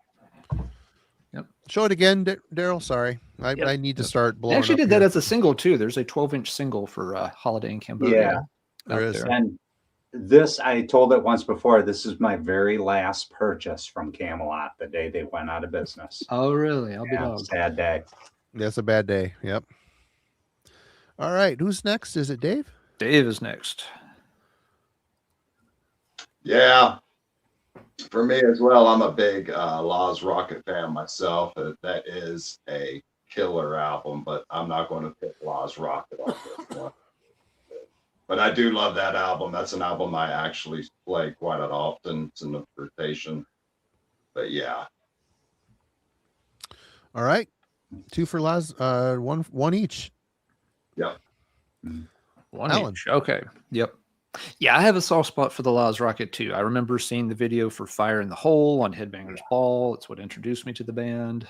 Yep. Show it again, Daryl. Sorry. I need to start blowing. They actually up did that here. as a single, too. There's a 12-inch single for Holiday in Cambodia. Yeah, there is. And this, I told it once before, this is my very last purchase from Camelot the day they went out of business. Oh, really? I'll be dogged. Sad day. That's a bad day. Yep. All right. Who's next? Is it Dave? Dave is next. Yeah, for me as well. I'm a big Laz Rocket fan myself. That is a killer album, but I'm not going to pick Laz Rocket on this one. But I do love that album. That's an album I actually play quite often. It's in the rotation. But yeah. All right. 2 for Laz. One each. Yep. One Alan. each. Okay. Yep. Yeah, I have a soft spot for the Laz Rocket too. I remember seeing the video for Fire in the Hole on Headbangers Ball. It's what introduced me to the band.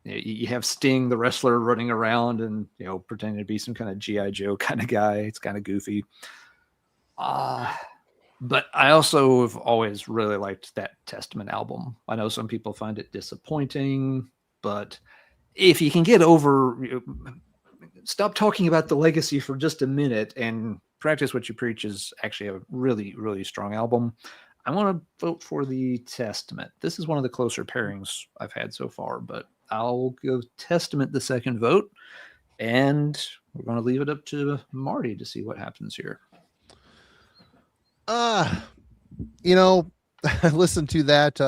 You have Sting, the wrestler, running around and pretending to be some kind of G.I. Joe kind of guy. It's kind of goofy. But I also have always really liked that Testament album. I know some people find it disappointing, but if you can get over, stop talking about the legacy for just a minute and Practice What You Preach is actually a really, really strong album. I want to vote for the Testament. This is one of the closer pairings I've had so far, but I'll go Testament the second vote, and we're going to leave it up to Marty to see what happens here. I listened to that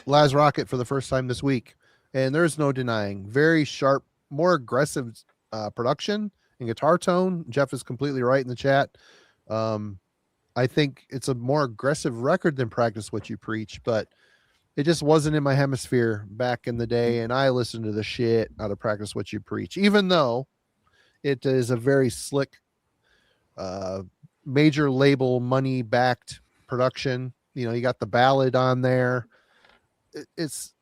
Laz Rocket for the first time this week, and there's no denying very sharp, more aggressive production and guitar tone. Jeff is completely right in the chat. I think it's a more aggressive record than Practice What You Preach, but it just wasn't in my hemisphere back in the day, and I listened to the shit out of Practice What You Preach, even though it is a very slick, major label money backed production. You got the ballad on there.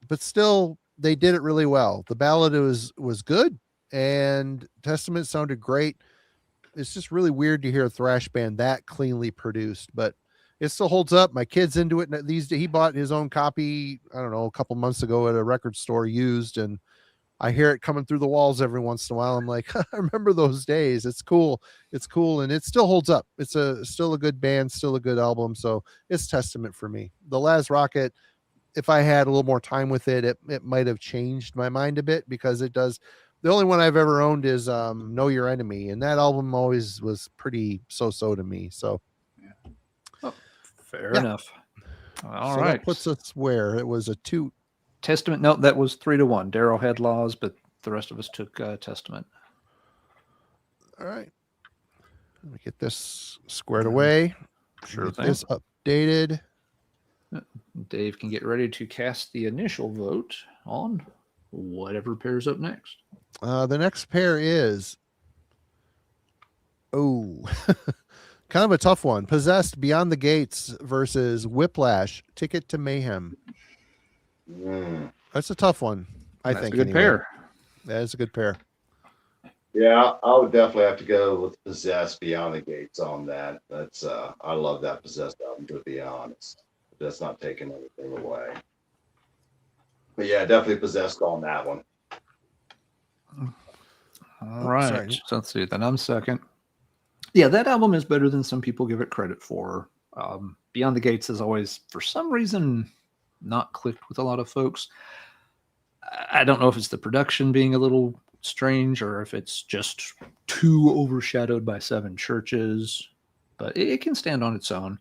But still they did it really well. The ballad was good, and Testament sounded great. It's just really weird to hear a thrash band that cleanly produced, but it still holds up. My kid's into it these days. He bought his own copy, I don't know, a couple months ago at a record store used, and I hear it coming through the walls every once in a while. I'm like, I remember those days. It's cool. It's cool. And it still holds up. It's still a good band, still a good album. So it's Testament for me. The Laz Rocket, if I had a little more time with it, it might have changed my mind a bit, because it does. The only one I've ever owned is Know Your Enemy. And that album always was pretty so-so to me. So fair enough. All so right. That puts us where it was a 2. Testament. No, that was 3-1. Daryl had Laz, but the rest of us took Testament. All right. Let me get this squared away. Sure Get thing. this updated. Dave can get ready to cast the initial vote on whatever pairs up next. The next pair is kind of a tough one. Possessed Beyond the Gates versus Whiplash Ticket to Mayhem. That's a tough one. That's think a good anyway. pair. That is a good pair. Yeah, I would definitely have to go with Possessed Beyond the Gates on that. That's I love that Possessed album, to be honest. That's not taking anything away. But yeah, definitely Possessed on that one. All right. sorry. So let's see. Then I'm second. Yeah, that album is better than some people give it credit for. Beyond the Gates has always, for some reason, not clicked with a lot of folks. I don't know if it's the production being a little strange or if it's just too overshadowed by Seven Churches, but it can stand on its own.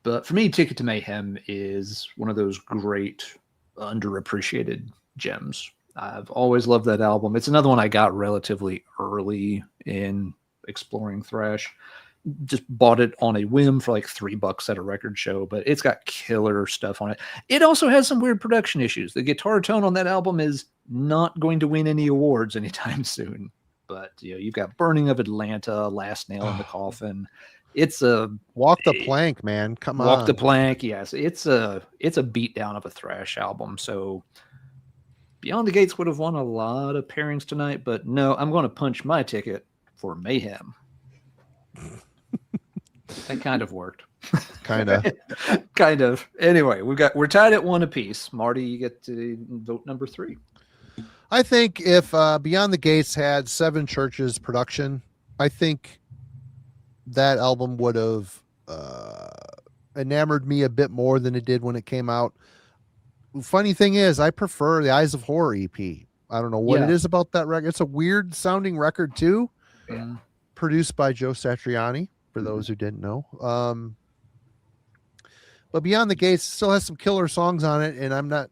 But for me, Ticket to Mayhem is one of those great underappreciated gems. I've always loved that album. It's another one I got relatively early in exploring thrash. Just bought it on a whim for like $3 at a record show, but it's got killer stuff on it. It also has some weird production issues. The guitar tone on that album is not going to win any awards anytime soon. But you've got Burning of Atlanta, Last Nail in the Coffin. It's a Walk the Plank, man. Come on. Walk the Plank. Yes, it's a beatdown of a thrash album. So Beyond the Gates would have won a lot of pairings tonight, but no, I'm going to punch my ticket for Mayhem. That kind of worked. Kind of. Kind of. Anyway, we're tied at 1 apiece. Marty, you get to vote number 3. I think if Beyond the Gates had Seven Churches production, I think that album would have enamored me a bit more than it did when it came out. Funny thing is, I prefer the Eyes of Horror EP. I don't know what it is about that record. It's a weird sounding record too. Yeah. Produced by Joe Satriani, for those who didn't know. But Beyond the Gates still has some killer songs on it, and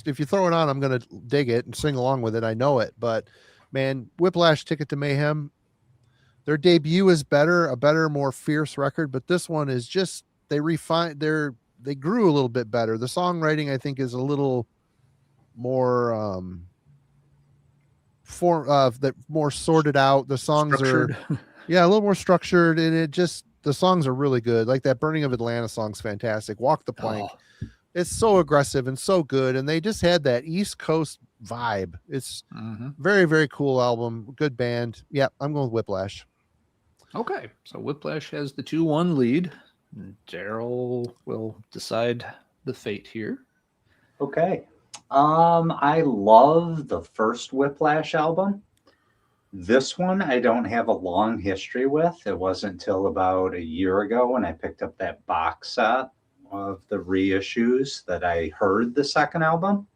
if you throw it on, I'm gonna dig it and sing along with it. I know it, but man, Whiplash Ticket to Mayhem, their debut is a better, more fierce record, but this one is just they grew a little bit better. The songwriting, I think, is a little more more sorted out. The songs Structured. are a little more structured, and the songs are really good. Like that Burning of Atlanta song's fantastic. Walk the Plank. It's so aggressive and so good, and they just had that East Coast vibe. It's very, very cool album. Good band. Yeah, I'm going with Whiplash. Okay, so Whiplash has the 2-1 lead. Daryl will decide the fate here. Okay. I love the first Whiplash album. This one I don't have a long history with. It wasn't until about a year ago when I picked up that box set of the reissues that I heard the second album.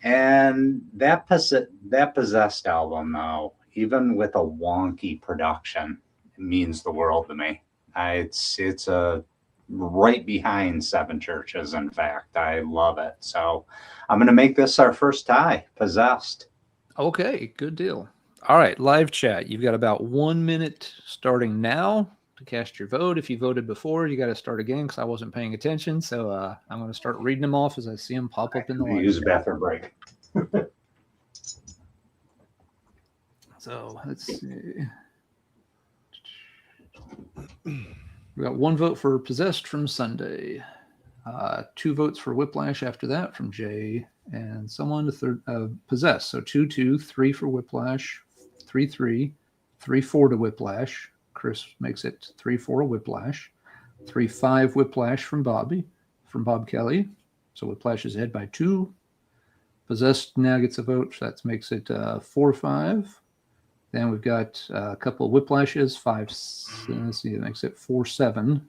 And that Possessed album, though, even with a wonky production, it means the world to me. It's a right behind Seven Churches. In fact, I love it. So I'm going to make this our first tie, Possessed. Okay, good deal. All right, live chat. You've got about 1 minute starting now to cast your vote. If you voted before, you got to start again because I wasn't paying attention. So I'm going to start reading them off as I see them pop up in the live Use a chat. bathroom break. So let's see. We got 1 vote for Possessed from Sunday. 2 votes for Whiplash after that from Jay, and someone to Possessed. So 2-2, 3 for Whiplash, 3-3, 3-4 to Whiplash. Chris makes it 3-4 Whiplash, 3-5 Whiplash from Bob Kelly. So Whiplash is ahead by 2. Possessed now gets a vote. So that makes it 4-5. Then we've got a couple of Whiplashes, 5. Let's see, that makes it 4-7.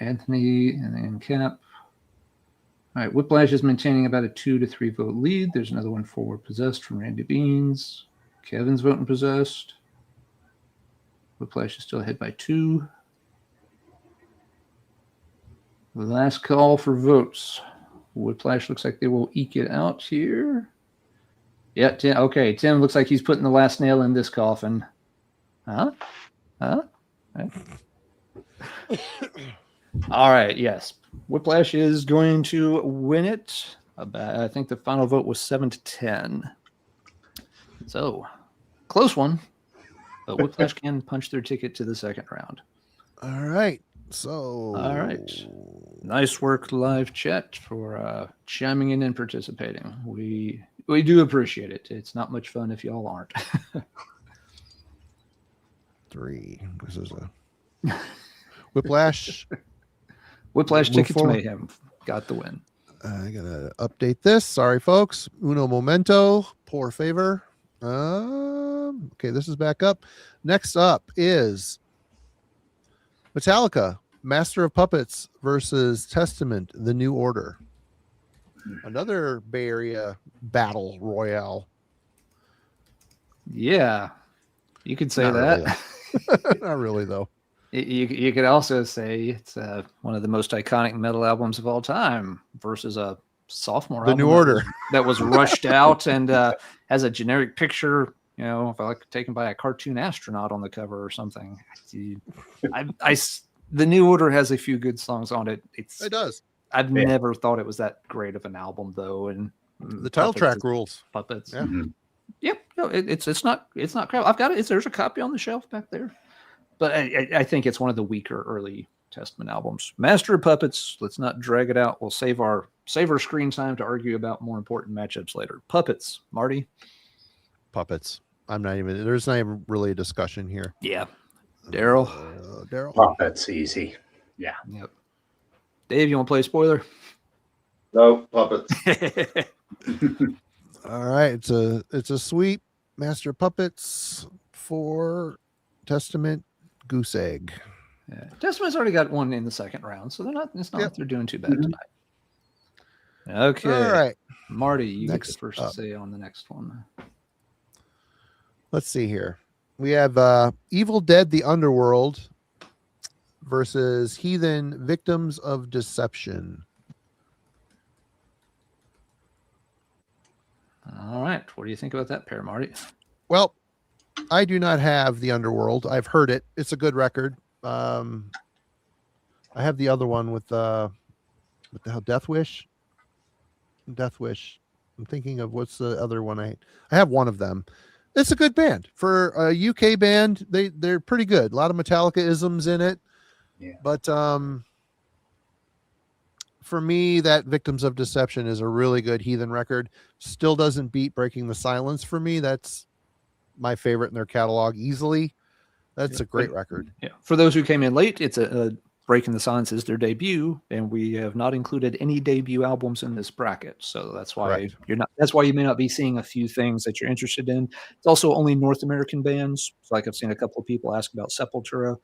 Anthony and then Cap. All right, Whiplash is maintaining about a 2 to 3 vote lead. There's another one for Possessed from Randy Beans. Kevin's voting Possessed. Whiplash is still ahead by 2. The last call for votes. Whiplash looks like they will eke it out here. Yeah, Tim. Okay, Tim looks like he's putting the last nail in this coffin. Huh? All right, yes. Whiplash is going to win it. I think the final vote was 7-10. So, close one. But Whiplash can punch their ticket to the second round. All right. So. All right. Nice work, live chat, for chiming in and participating. We do appreciate it. It's not much fun if y'all aren't. 3. This is a Whiplash. Whiplash Move tickets forward. mayhem got the win. I gotta update this. Sorry, folks. Uno momento. Poor favor. Okay, this is back up. Next up is Metallica, Master of Puppets versus Testament, The New Order. Another Bay Area battle royale. Yeah, you could say Not that. really, Not really, though. You could also say it's one of the most iconic metal albums of all time versus a sophomore The album New Order. that was rushed out and has a generic picture, like taken by a cartoon astronaut on the cover or something. The New Order has a few good songs on it. It does. I've never thought it was that great of an album though, and The title track rules. Puppets. Yeah. Mm-hmm. Yep. No, it's not crap. I've got it. There's a copy on the shelf back there. But I think it's one of the weaker early Testament albums. Master of Puppets, let's not drag it out. We'll save our screen time to argue about more important matchups later. Puppets, Marty? Puppets. There's not even really a discussion here. Yeah. Daryl? Daryl? Puppets, easy. Yeah. Yep. Dave, you want to play a spoiler? No, Puppets. All right. It's a sweep. Master of Puppets for Testament. Goose egg. Yeah. Testament's already got one in the second round, so it's not like they're doing too bad tonight. Okay. All right. Marty, you Next get the first up. say on the next one. Let's see here. We have Evil Dead, The Underworld versus Heathen, Victims of Deception. All right. What do you think about that pair, Marty? Well, I do not have The Underworld. I've heard it. It's a good record. I have the other one with what the hell, Death Wish. I'm thinking of what's the other one. I have one of them. It's a good band for a UK band. They're pretty good. A lot of Metallica isms in it. Yeah. But for me, that Victims of Deception is a really good Heathen record. Still doesn't beat Breaking the Silence for me. That's my favorite in their catalog easily. That's a great record. Yeah. For those who came in late, it's a Breaking the Silence is their debut, and we have not included any debut albums in this bracket. So that's why that's why you may not be seeing a few things that you're interested in. It's also only North American bands. So like I've seen a couple of people ask about Sepultura.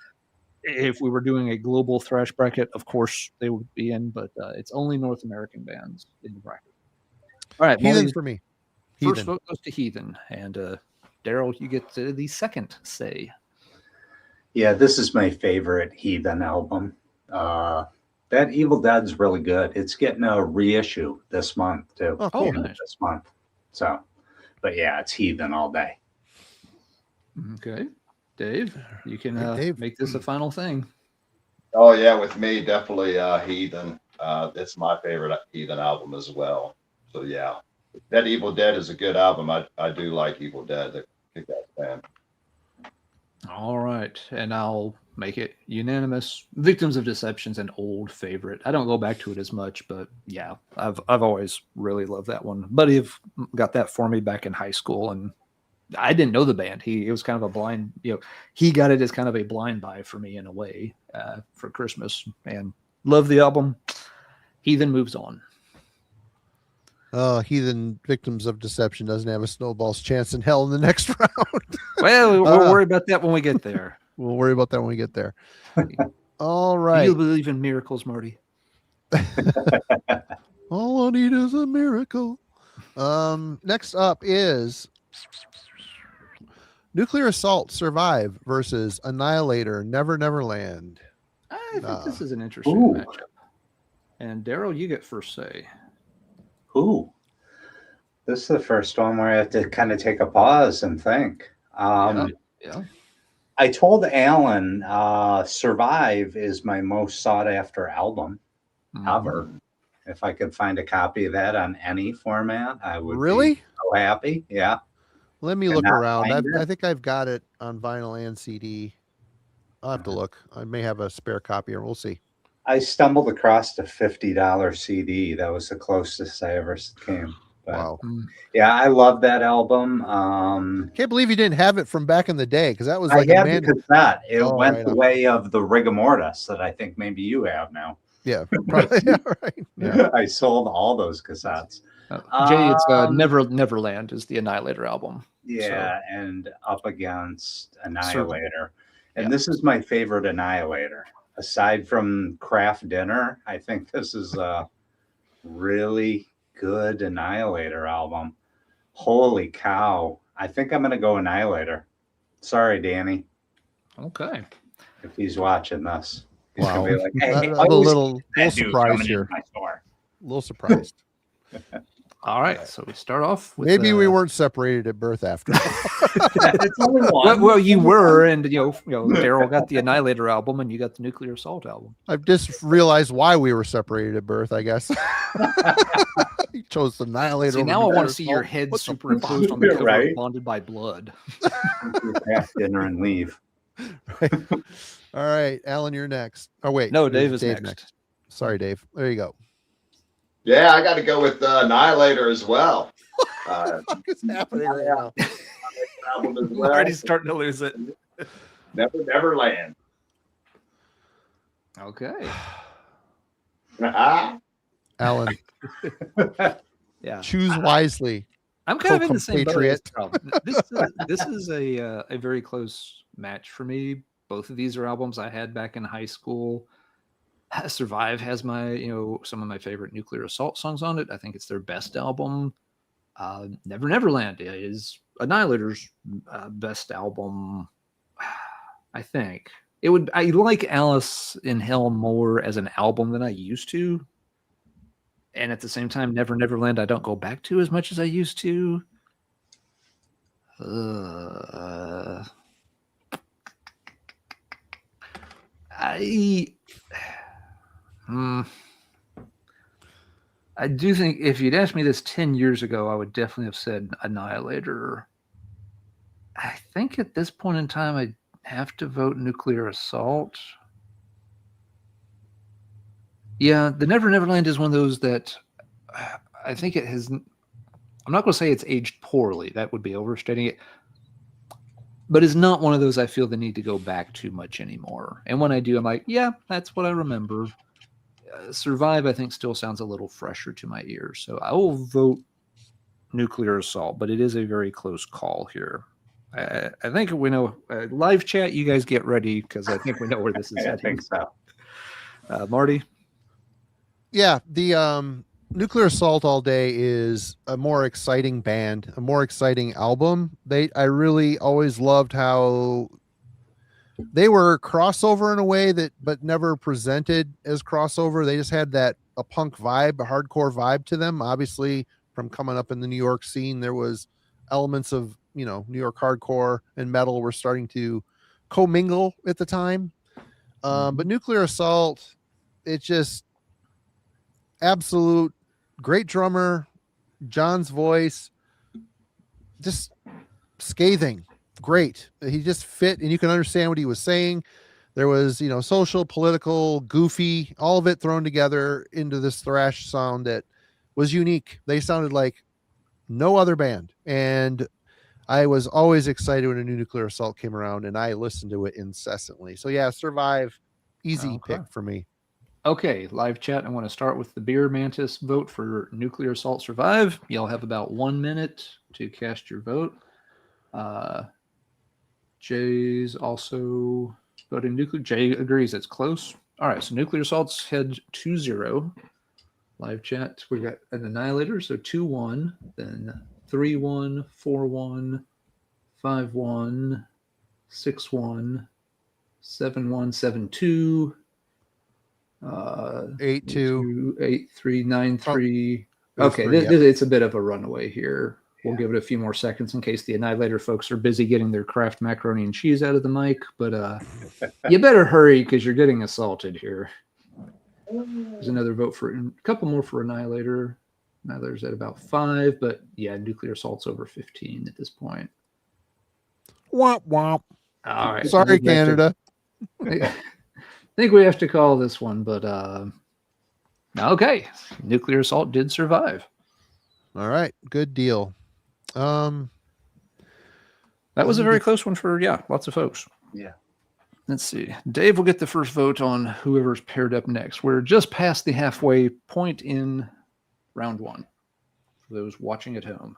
If we were doing a global thrash bracket, of course they would be in, but it's only North American bands in the bracket. All right, Heathen for me. First Heathen. vote goes to Heathen, and Daryl, you get the second say. Yeah, this is my favorite Heathen album. That Evil Dead's really good. It's getting a reissue this month too. Oh, cool. Nice. This month. So, but yeah, it's Heathen all day. Okay, Dave, you can Dave. make this a final thing. Oh yeah, with me definitely Heathen. It's my favorite Heathen album as well. So yeah, that Evil Dead is a good album. I do like Evil Dead. The kick-ass band. All right, and I'll make it unanimous. Victims of Deception's an old favorite. I don't go back to it as much, but yeah, I've always really loved that one. Buddy got that for me back in high school, and I didn't know the band. It was kind of a blind, he got it as kind of a blind buy for me in a way for Christmas, and love the album. Heathen moves on. Heathen, Victims of Deception doesn't have a snowball's chance in hell in the next round. Well, we'll worry about that when we get there. We'll worry about that when we get there. All right. You believe in miracles, Marty? All I need is a miracle. Next up is Nuclear Assault Survive versus Annihilator Never Neverland. I think this is an interesting matchup. And Daryl, you get first say. Ooh, this is the first one where I have to kind of take a pause and think. Yeah. I told Alan Survive is my most sought after album ever. If I could find a copy of that on any format, I would Really? be so happy. Yeah. Let me Can look not around. find it? I think I've got it on vinyl and CD. I'll have to look. I may have a spare copy, or we'll see. I stumbled across a $50 CD. That was the closest I ever came. But Wow. yeah, I love that album. Can't believe you didn't have it from back in the day, because that was I like a had man. the cassette. It Oh, went right the on. way of the rigor mortis that I think maybe you have now. Yeah, probably. Yeah, right. Yeah. I sold all those cassettes. Jay, it's Neverland is the Annihilator album. Yeah, and Up Against Annihilator. And Yeah. this is my favorite Annihilator. Aside from Craft Dinner, I think this is a really good Annihilator album. Holy cow. I think I'm going to go Annihilator. Sorry, Danny, Okay. if he's watching this. He's Wow. going to be like, hey, I'm a little that dude surprised coming here. into my store. A little surprised. All right. So we start off with Maybe we weren't separated at birth after all. It's only one. Well, you were, and Daryl got the Annihilator album, and you got the Nuclear Assault album. I've just realized why we were separated at birth, I guess. He chose the Annihilator. See, over now I want Nuclear to see your Assault. head What the superimposed on the cover Right. of Bonded by Blood. Craft Dinner and leave. Right. All right, Alan, you're next. Oh wait, No, it Dave was is next. Sorry, Dave. There you go. Yeah, I got to go with Annihilator as well. What's happening right now? Album as I'm well. already starting to lose it. Neverland. Okay. Alan, Yeah. choose wisely. I'm kind of in the same boat. as Co-compatriot. Daryl. This is a very close match for me. Both of these are albums I had back in high school. Survive has my, some of my favorite Nuclear Assault songs on it. I think it's their best album. Neverland is Annihilator's best album. I think I like Alice in Hell more as an album than I used to. And at the same time, Neverland, I don't go back to as much as I used to. I do think if you'd asked me this 10 years ago, I would definitely have said Annihilator. I think at this point in time, I'd have to vote Nuclear Assault. Yeah, the Neverland is one of those that I think it has. I'm not going to say it's aged poorly. That would be overstating it. But it's not one of those I feel the need to go back too much anymore. And when I do, I'm like, yeah, that's what I remember. Survive, I think, still sounds a little fresher to my ears. So I will vote Nuclear Assault, but it is a very close call here. I think we know. Live chat, you guys get ready because I think we know where this is I heading. think so. Marty? Yeah, the Nuclear Assault all day is a more exciting band, a more exciting album. I really always loved how they were crossover in a way but never presented as crossover. They just had a punk vibe, a hardcore vibe to them. Obviously, from coming up in the New York scene, there was elements of, New York hardcore and metal were starting to commingle at the time. But Nuclear Assault, it's just absolute great drummer, John's voice, just scathing. Great. He just fit and you can understand what he was saying. There was, social, political, goofy, all of it thrown together into this thrash sound that was unique. They sounded like no other band. And I was always excited when a new Nuclear Assault came around and I listened to it incessantly. So yeah, Survive, easy pick for me. Okay, live chat. I want to start with the Beer Mantis vote for Nuclear Assault Survive. Y'all have about 1 minute to cast your vote. Jay's also voting Nuclear. Jay agrees it's close. All right, so Nuclear Assault's head 2-0. Live chat. We got an Annihilator, so 2-1, then 3-1, 4-1, 5-1, 6-1, 7-1, 7-2. 8-2, 8-3, 9-3. Oh, Okay, it's a bit of a runaway here. We'll give it a few more seconds in case the Annihilator folks are busy getting their Kraft macaroni and cheese out of the mic. But you better hurry because you're getting assaulted here. There's another vote for a couple more for Annihilator. Annihilator's at about 5, but yeah, Nuclear Assault's over 15 at this point. Womp womp. All right. Sorry, Canada. I think we have to call this one, but okay. Nuclear Assault did survive. All right, good deal. That was a very close one for lots of folks. Yeah. Let's see. Dave will get the first vote on whoever's paired up next. We're just past the halfway point in round 1 for those watching at home.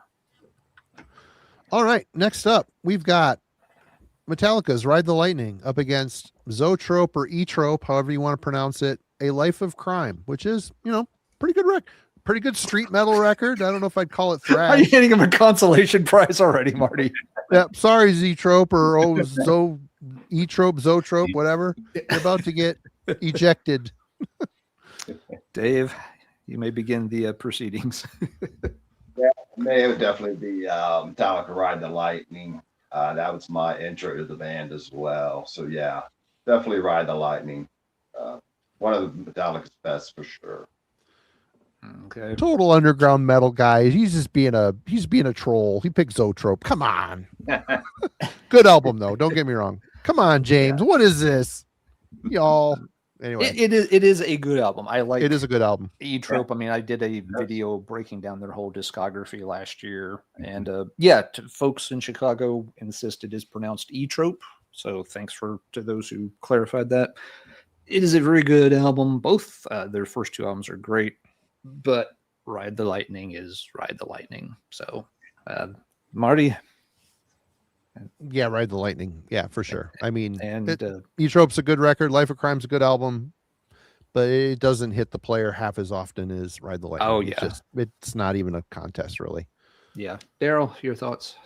All right, next up, we've got Metallica's Ride the Lightning up against Zoetrope or E-Trope, however you want to pronounce it, A Life of Crime, which is, pretty good street metal record. I don't know if I'd call it thrash. Are you getting him a consolation prize already, Marty? Yeah, sorry, Z-Trope or E-Trope, Zoetrope, whatever. You're about to get ejected. Dave, you may begin the proceedings. It would definitely be Metallica Ride the Lightning. That was my intro to the band as well. So yeah, definitely Ride the Lightning. One of the Metallica's best for sure. Okay. Total underground metal guy. He's just being a troll. He picked Zoetrope. Come on. Good album though. Don't get me wrong. Come on, James. What is this? Y'all. Anyway. It is a good album. I like It is a good album. E-Trope. I mean, I did a video breaking down their whole discography last year. And folks in Chicago insist it is pronounced E-Trope. So thanks to those who clarified that. It is a very good album. Both their first 2 albums are great, but Ride the Lightning is Ride the Lightning. So Marty. Yeah, Ride the Lightning. Yeah, for sure. I mean, and E-Trope's a good record. Life of Crime's a good album, but it doesn't hit the player half as often as Ride the Lightning. Oh, yeah. It's not even a contest, really. Yeah. Daryl, your thoughts?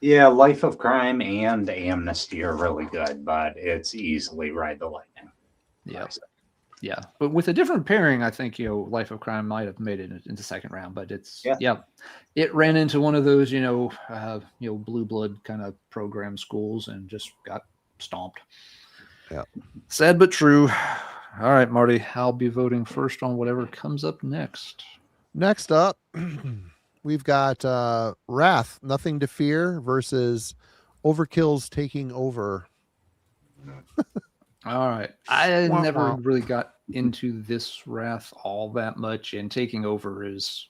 Yeah, Life of Crime and Amnesty are really good, but it's easily Ride the Lightning. Yeah. Yeah. But with a different pairing, I think, Life of Crime might have made it into second round, but it ran into one of those, blue blood kind of program schools and just got stomped. Yeah. Sad but true. All right, Marty, I'll be voting first on whatever comes up next. Next up, we've got Wrath, Nothing to Fear versus Overkill's Taking Over. All right. I never really got into this Wrath all that much, and Taking Over is,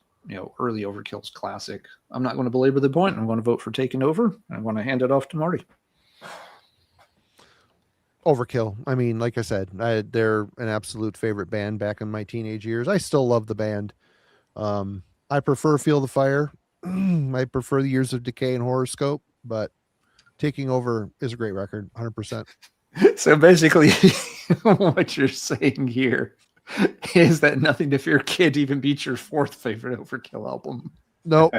early Overkill's classic. I'm not going to belabor the point. I'm going to vote for Taking Over. I'm going to hand it off to Marty. Overkill. I mean, like I said, they're an absolute favorite band back in my teenage years. I still love the band. I prefer Feel the Fire. I prefer the Years of Decay and Horoscope, but Taking Over is a great record, 100%. So basically, what you're saying here is that Nothing to Fear can't even beat your 4th favorite Overkill album. No,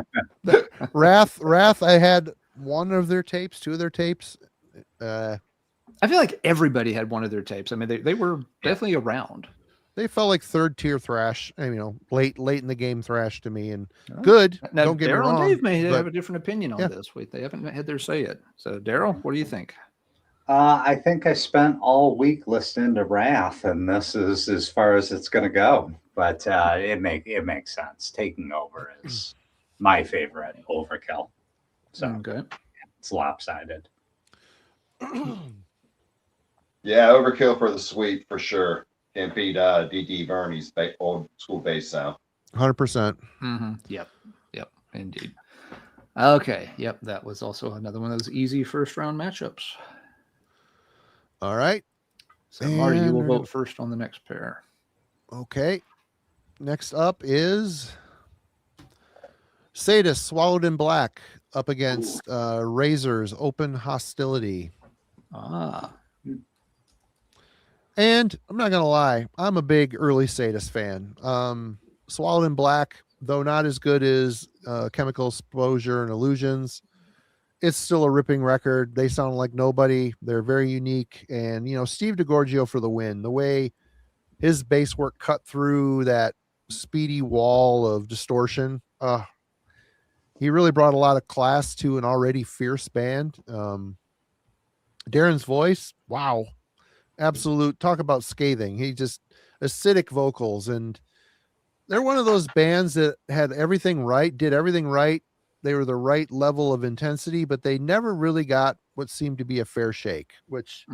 Wrath. I had 1 of their tapes, 2 of their tapes. I feel like everybody had one of their tapes. I mean, they were definitely around. They felt like 3rd tier thrash, late in the game thrash to me, and good. Now, don't get me Daryl wrong. and Dave may have a different opinion on this. They haven't had their say yet. So, Daryl, what do you think? I think I spent all week listening to Wrath, and this is as far as it's going to go. But it makes sense. Taking Over is my favorite Overkill. So okay. It's lopsided. Yeah, Overkill for the sweep for sure. Can't beat D.D. Burney's old school bass sound. 100%. Mm-hmm. Yep, indeed. Okay, yep, that was also another one of those easy first round matchups. All right. So, Marty, you will vote first on the next pair. Okay. Next up is Sadist, Swallowed in Black, up against Razor's Open Hostility. And I'm not going to lie, I'm a big early Sadist fan. Swallowed in Black, though not as good as Chemical Exposure and Illusions, it's still a ripping record. They sound like nobody. They're very unique. And, Steve DiGiorgio for the win. The way his bass work cut through that speedy wall of distortion. He really brought a lot of class to an already fierce band. Darren's voice, wow. absolute talk about scathing. He just acidic vocals, and they're one of those bands that had everything right, did everything right. They were the right level of intensity, but they never really got what seemed to be a fair shake, which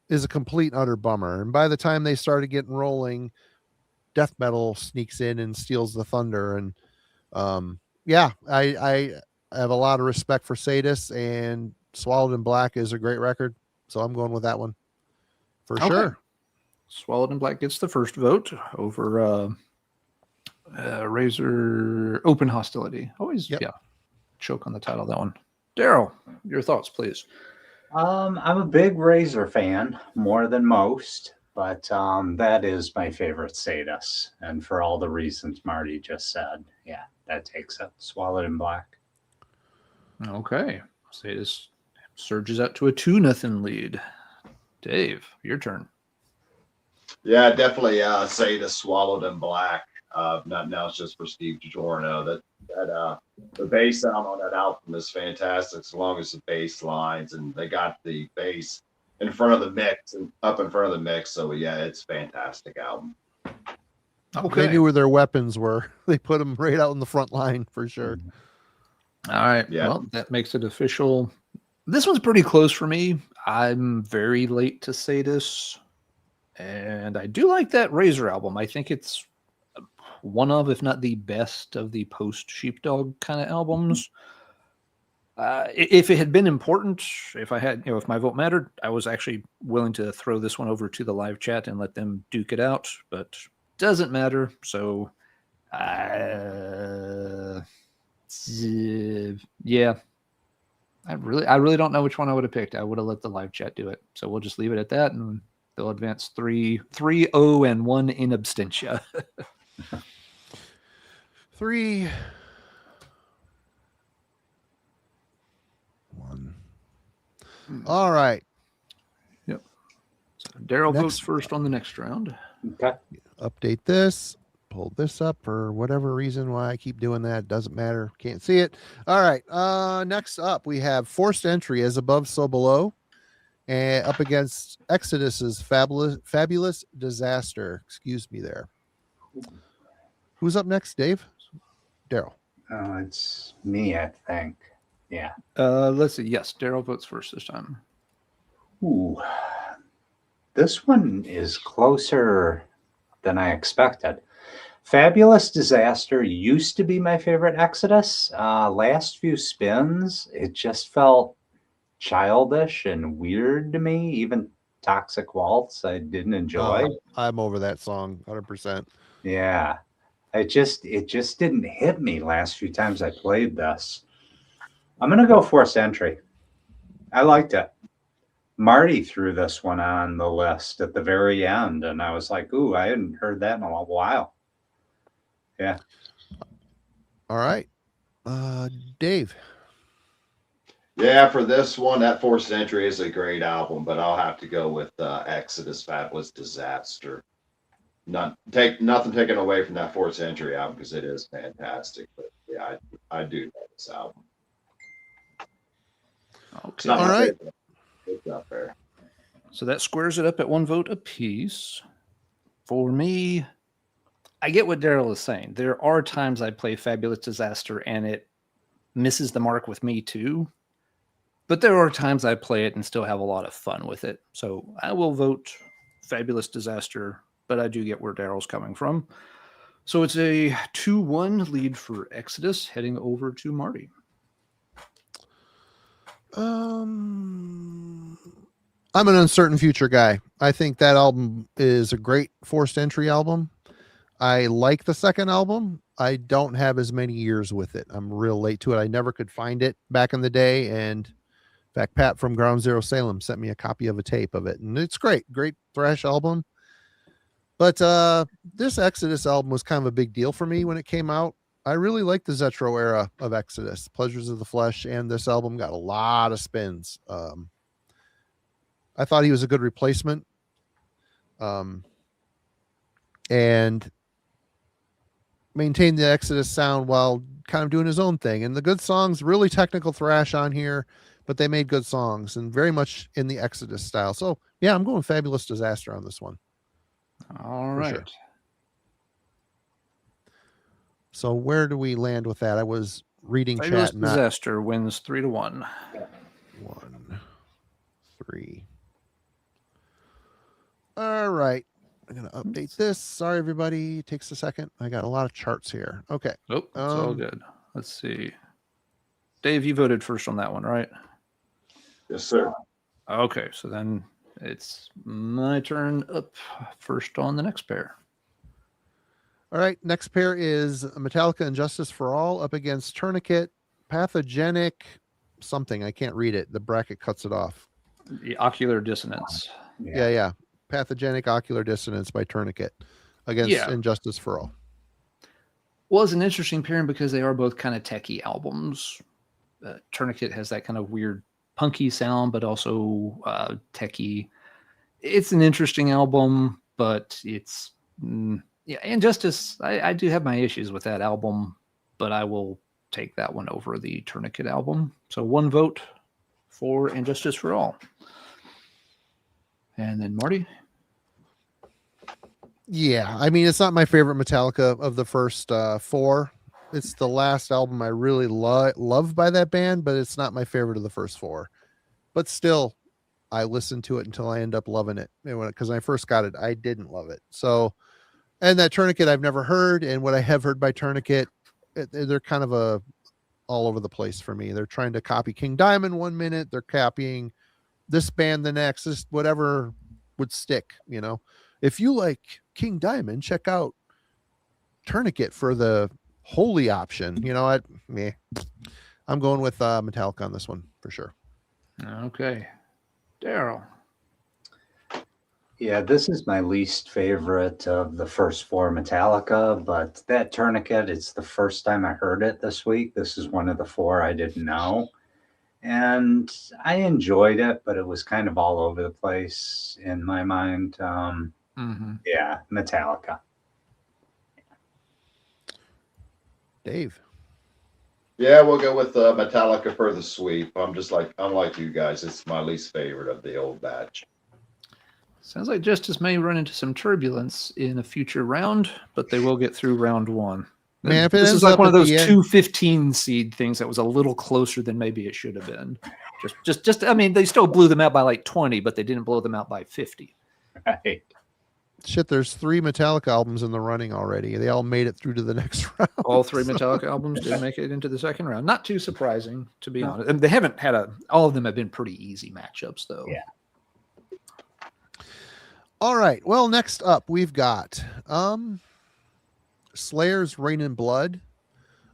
is a complete and utter bummer. And by the time they started getting rolling, death metal sneaks in and steals the thunder. And yeah, I have a lot of respect for Sadus, and Swallowed in Black is a great record. So I'm going with that one for sure. Swallowed in Black gets the first vote over Razor Open Hostility. Always, Yep. yeah, choke on the title of that one. Daryl, your thoughts, please. I'm a big Razor fan, more than most, but that is my favorite Sadus, and for all the reasons Marty just said, yeah, that takes it. Swallowed in Black. Okay, Sadus surges out to a 2-0 lead. Dave, your turn. Yeah, definitely say to Swallowed in Black. Not now, it's just for Steve DiGiorno. That the bass sound on that album is fantastic, as long as the bass lines, and they got the bass in front of the mix and up in front of the mix. So yeah, it's a fantastic album. They knew where their weapons were. They put them right out in the front line for sure. All right. Yeah. Well, that makes it official. This one's pretty close for me. I'm very late to say this, and I do like that Razor album. I think it's one of, if not the best of the post Sheepdog kind of albums. If it had been important, if I had, if my vote mattered, I was actually willing to throw this one over to the live chat and let them duke it out, but doesn't matter. So, yeah, I really don't know which one I would have picked. I would have let the live chat do it. So we'll just leave it at that, and they'll advance 3-0 and 1 in abstention. 3-1. All right. Yep. So Daryl Next- votes first on the next round. Okay. Update this. Pull this up for whatever reason why I keep doing that. Doesn't matter. Can't see it. All right. Next up, we have Forced Entry as Above, So Below, and up against Exodus's Fabulous Disaster. Excuse me there. Who's up next, Dave? Daryl. It's me, I think. Yeah. Let's see. Yes, Daryl votes first this time. Ooh. This one is closer than I expected. Fabulous Disaster used to be my favorite Exodus. Last few spins, it just felt childish and weird to me. Even Toxic Waltz, I didn't enjoy. I'm over that song 100%. Yeah. It just didn't hit me last few times I played this. I'm gonna go Forced Entry. I liked it. Marty threw this one on the list at the very end, and I was like, ooh, I hadn't heard that in a while. Yeah. All right. Dave. Yeah, for this one, that Forced Entry is a great album, but I'll have to go with Exodus Fabulous Disaster. Nothing taken away from that Forced Entry album, because it is fantastic. But yeah, I do know this album. Okay. Not All my right. favorite. It's up there. So that squares it up at 1 vote apiece. For me, I get what Daryl is saying. There are times I play Fabulous Disaster and it misses the mark with me too. But there are times I play it and still have a lot of fun with it. So I will vote Fabulous Disaster, but I do get where Daryl's coming from. So it's a 2-1 lead for Exodus, heading over to Marty. I'm an Uncertain Future guy. I think that album is a great Forced Entry album. I like the second album. I don't have as many years with it. I'm real late to it. I never could find it back in the day. And in fact, Pat from Ground Zero Salem sent me a copy of a tape of it. And it's great thrash album. But this Exodus album was kind of a big deal for me when it came out. I really like the Zetro era of Exodus, Pleasures of the Flesh, and this album got a lot of spins. I thought he was a good replacement. And maintained the Exodus sound while kind of doing his own thing. And the good songs, really technical thrash on here, but they made good songs and very much in the Exodus style. So yeah, I'm going Fabulous Disaster on this one. All For right. sure. So where do we land with that? I was reading Fabulous chat. Not Disaster wins 3-1. 1, 3. All right. I'm going to update this. Sorry, everybody. It takes a second. I got a lot of charts here. Okay. Oh, it's all good. Let's see. Dave, you voted first on that one, right? Yes, sir. Okay, so then it's my turn up first on the next pair. All right. Next pair is Metallica and Justice for All up against Tourniquet, Pathogenic something. I can't read it. The bracket cuts it off. The Ocular Dissonance. Yeah. Pathogenic Ocular Dissonance by Tourniquet against Injustice for All. Was an interesting pairing because they are both kind of techie albums. Tourniquet has that kind of weird punky sound, but also techie. It's an interesting album, but it's Injustice. I do have my issues with that album, but I will take that one over the Tourniquet album. So 1 vote for Injustice for All. And then Marty. Yeah, I mean, it's not my favorite Metallica of the first 4. It's the last album I really love by that band, but it's not my favorite of the first 4. But still, I listened to it until I end up loving it. Because when I first got it, I didn't love it. So, and that Tourniquet I've never heard, and what I have heard by Tourniquet, they're kind of all over the place for me. They're trying to copy King Diamond 1 minute, they're copying this band the next, just whatever would stick, If you like King Diamond, check out Tourniquet for the holy option. I'm going with Metallica on this one for sure. Okay. Daryl. Yeah, this is my least favorite of the first 4 Metallica, but that Tourniquet, it's the first time I heard it this week. This is one of the 4 I didn't know. And I enjoyed it, but it was kind of all over the place in my mind. Yeah, Metallica. Dave. Yeah, we'll go with Metallica for the sweep. Unlike you guys, it's my least favorite of the old batch. Sounds like Justice may run into some turbulence in a future round, but they will get through round 1. Man, if this is ends like up one of at those the end- 215 seed things that was a little closer than maybe it should have been. I mean, they still blew them out by like 20, but they didn't blow them out by 50. Right. Shit, there's 3 Metallica albums in the running already. They all made it through to the next round. All 3 Metallica albums did make it into the second round. Not too surprising, to be honest. And they haven't had all of them have been pretty easy matchups, though. Yeah. All right. Well, next up, we've got Slayer's Rain and Blood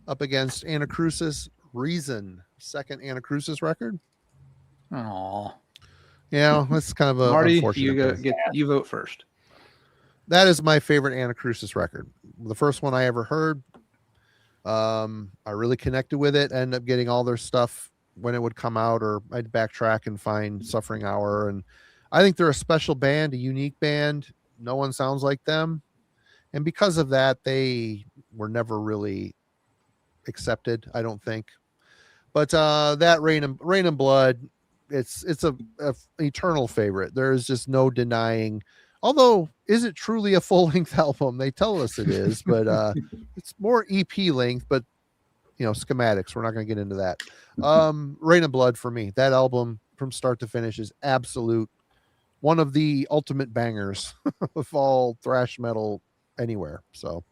up against Anacrusis Reason, second Anacrusis record. Aw. Yeah, that's kind of a Marty, unfortunate. you vote first. That is my favorite Anacrusis record. The first one I ever heard. I really connected with it. Ended up getting all their stuff when it would come out, or I'd backtrack and find Suffering Hour. And I think they're a special band, a unique band. No one sounds like them. And because of that, they were never really accepted, I don't think. But that Rain and Blood, it's a eternal favorite. There is just no denying. Although, is it truly a full-length album? They tell us it is, but it's more EP length, but schematics. We're not going to get into that. Rain and Blood for me, that album from start to finish is absolute. One of the ultimate bangers of all thrash metal anywhere. So,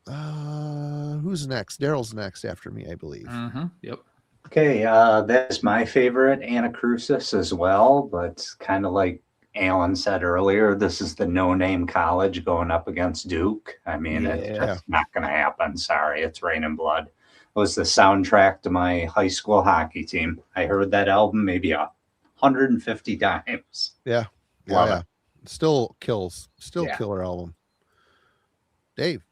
who's next? Daryl's next after me, I believe. Mm-hmm. Yep. Okay, that's my favorite Anacrusis as well, but kind of like Alan said earlier, this is the no-name college going up against Duke. I mean, it's just not going to happen. Sorry, it's Rain and Blood. It was the soundtrack to my high school hockey team. I heard that album maybe 150 times. Yeah. Love it. Still kills. Killer album. Dave.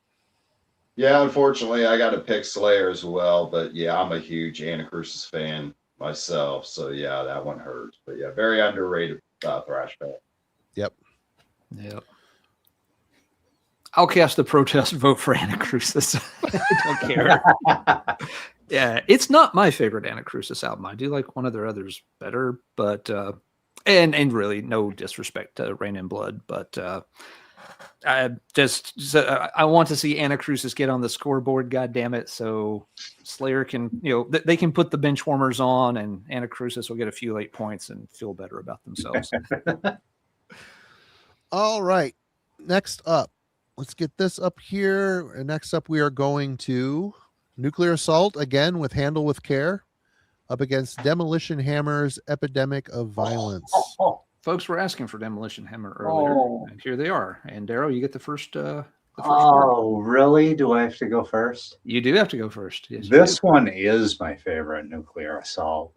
Yeah, unfortunately, I got to pick Slayer as well. But yeah, I'm a huge Anacrusis fan myself. So yeah, that one hurts. But yeah, very underrated thrash band. Yep. I'll cast the protest vote for Anacrusis. I don't care. Yeah, it's not my favorite Anacrusis album. I do like one of their others better, but and really no disrespect to Rain in Blood, but I want to see Anacrusis get on the scoreboard. God damn it! So Slayer can, they can put the bench warmers on, and Anacrusis will get a few late points and feel better about themselves. All right. Next up, let's get this up here. And next up, we are going to Nuclear Assault again with Handle with Care up against Demolition Hammer's Epidemic of Violence. Folks were asking for Demolition Hammer earlier, and here they are. And Daryl, you get the first. Word. Really? Do I have to go first? You do have to go first. Yes, this one is my favorite Nuclear Assault.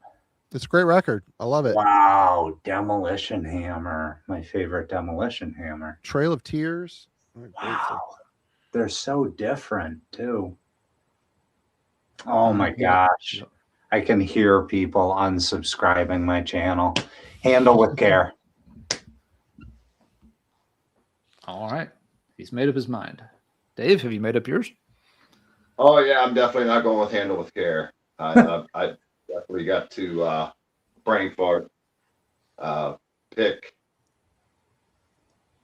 It's a great record. I love it. Wow. Demolition Hammer. My favorite Demolition Hammer. Trail of Tears. Wow. They're so different, too. Oh, my gosh. Yep. I can hear people unsubscribing my channel. Handle with Care. All right. He's made up his mind. Dave, have you made up yours? Oh yeah, I'm definitely not going with Handle with Care. I definitely got to brain fart. Pick.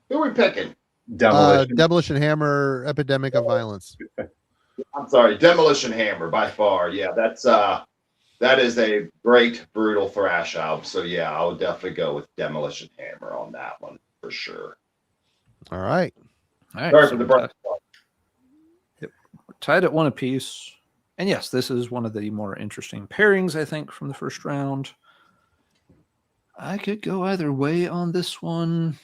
Who are we picking? Demolition. Hammer, Epidemic of Violence. I'm sorry, Demolition Hammer by far. Yeah, that is a great brutal thrash album. So yeah, I would definitely go with Demolition Hammer on that one for sure. All right. Sorry for the brain fart. Yep. We're tied at one apiece. And yes, this is one of the more interesting pairings, I think, from the first round. I could go either way on this one.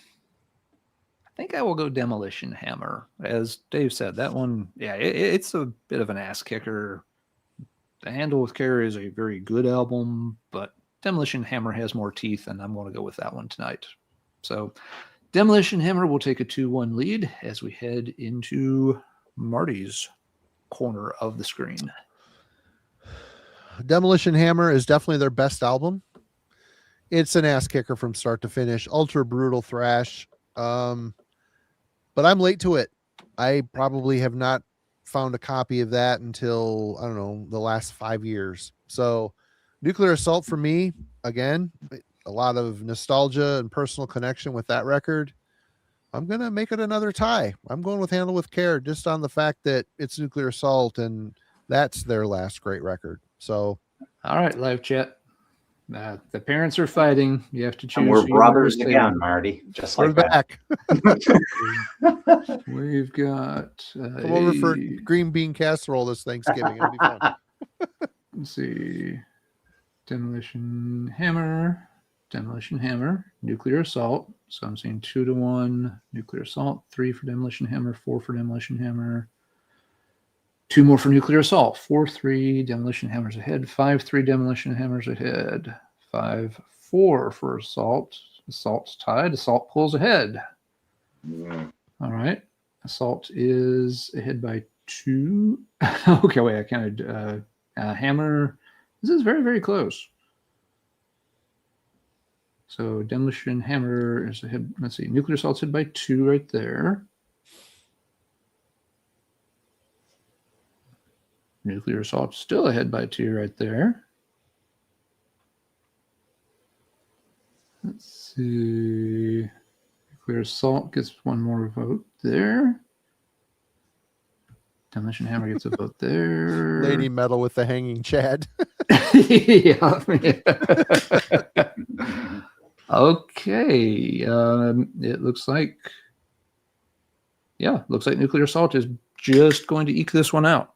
I think I will go Demolition Hammer. As Dave said, that one, yeah, it's a bit of an ass kicker. The Handle with Care is a very good album, but Demolition Hammer has more teeth, and I'm going to go with that one tonight. So Demolition Hammer will take a 2-1 lead as we head into Marty's corner of the screen. Demolition Hammer is definitely their best album. It's an ass kicker from start to finish. Ultra brutal thrash. But I'm late to it. I probably have not found a copy of that until, I don't know, the last 5 years. So Nuclear Assault for me, again, a lot of nostalgia and personal connection with that record. I'm going to make it another tie. I'm going with Handle with Care just on the fact that it's Nuclear Assault and that's their last great record. So, all right, live chat. The parents are fighting. You have to choose. And we're brothers again, Marty. Just like we're back. We've got. Come over for green bean casserole this Thanksgiving. It'll be fun. Let's see. Demolition Hammer, Nuclear Assault. So I'm seeing 2-1 Nuclear Assault, 3 for Demolition Hammer, 4 for Demolition Hammer. 2 more for Nuclear Assault. 4-3 Demolition Hammers ahead. 5-3 Demolition Hammers ahead. 5-4 for Assault. Assault's tied. Assault pulls ahead. Yeah. All right. Assault is ahead by 2. Okay, wait. I counted Hammer. This is very, very close. So Demolition Hammer is ahead. Let's see. Nuclear Assault's ahead by 2 right there. Nuclear Assault still ahead by 2 right there. Let's see. Nuclear Assault gets 1 more vote there. Demolition Hammer gets a vote there. Lady Metal with the hanging Chad. Yeah. Okay. It looks like, Nuclear Assault is just going to eke this one out.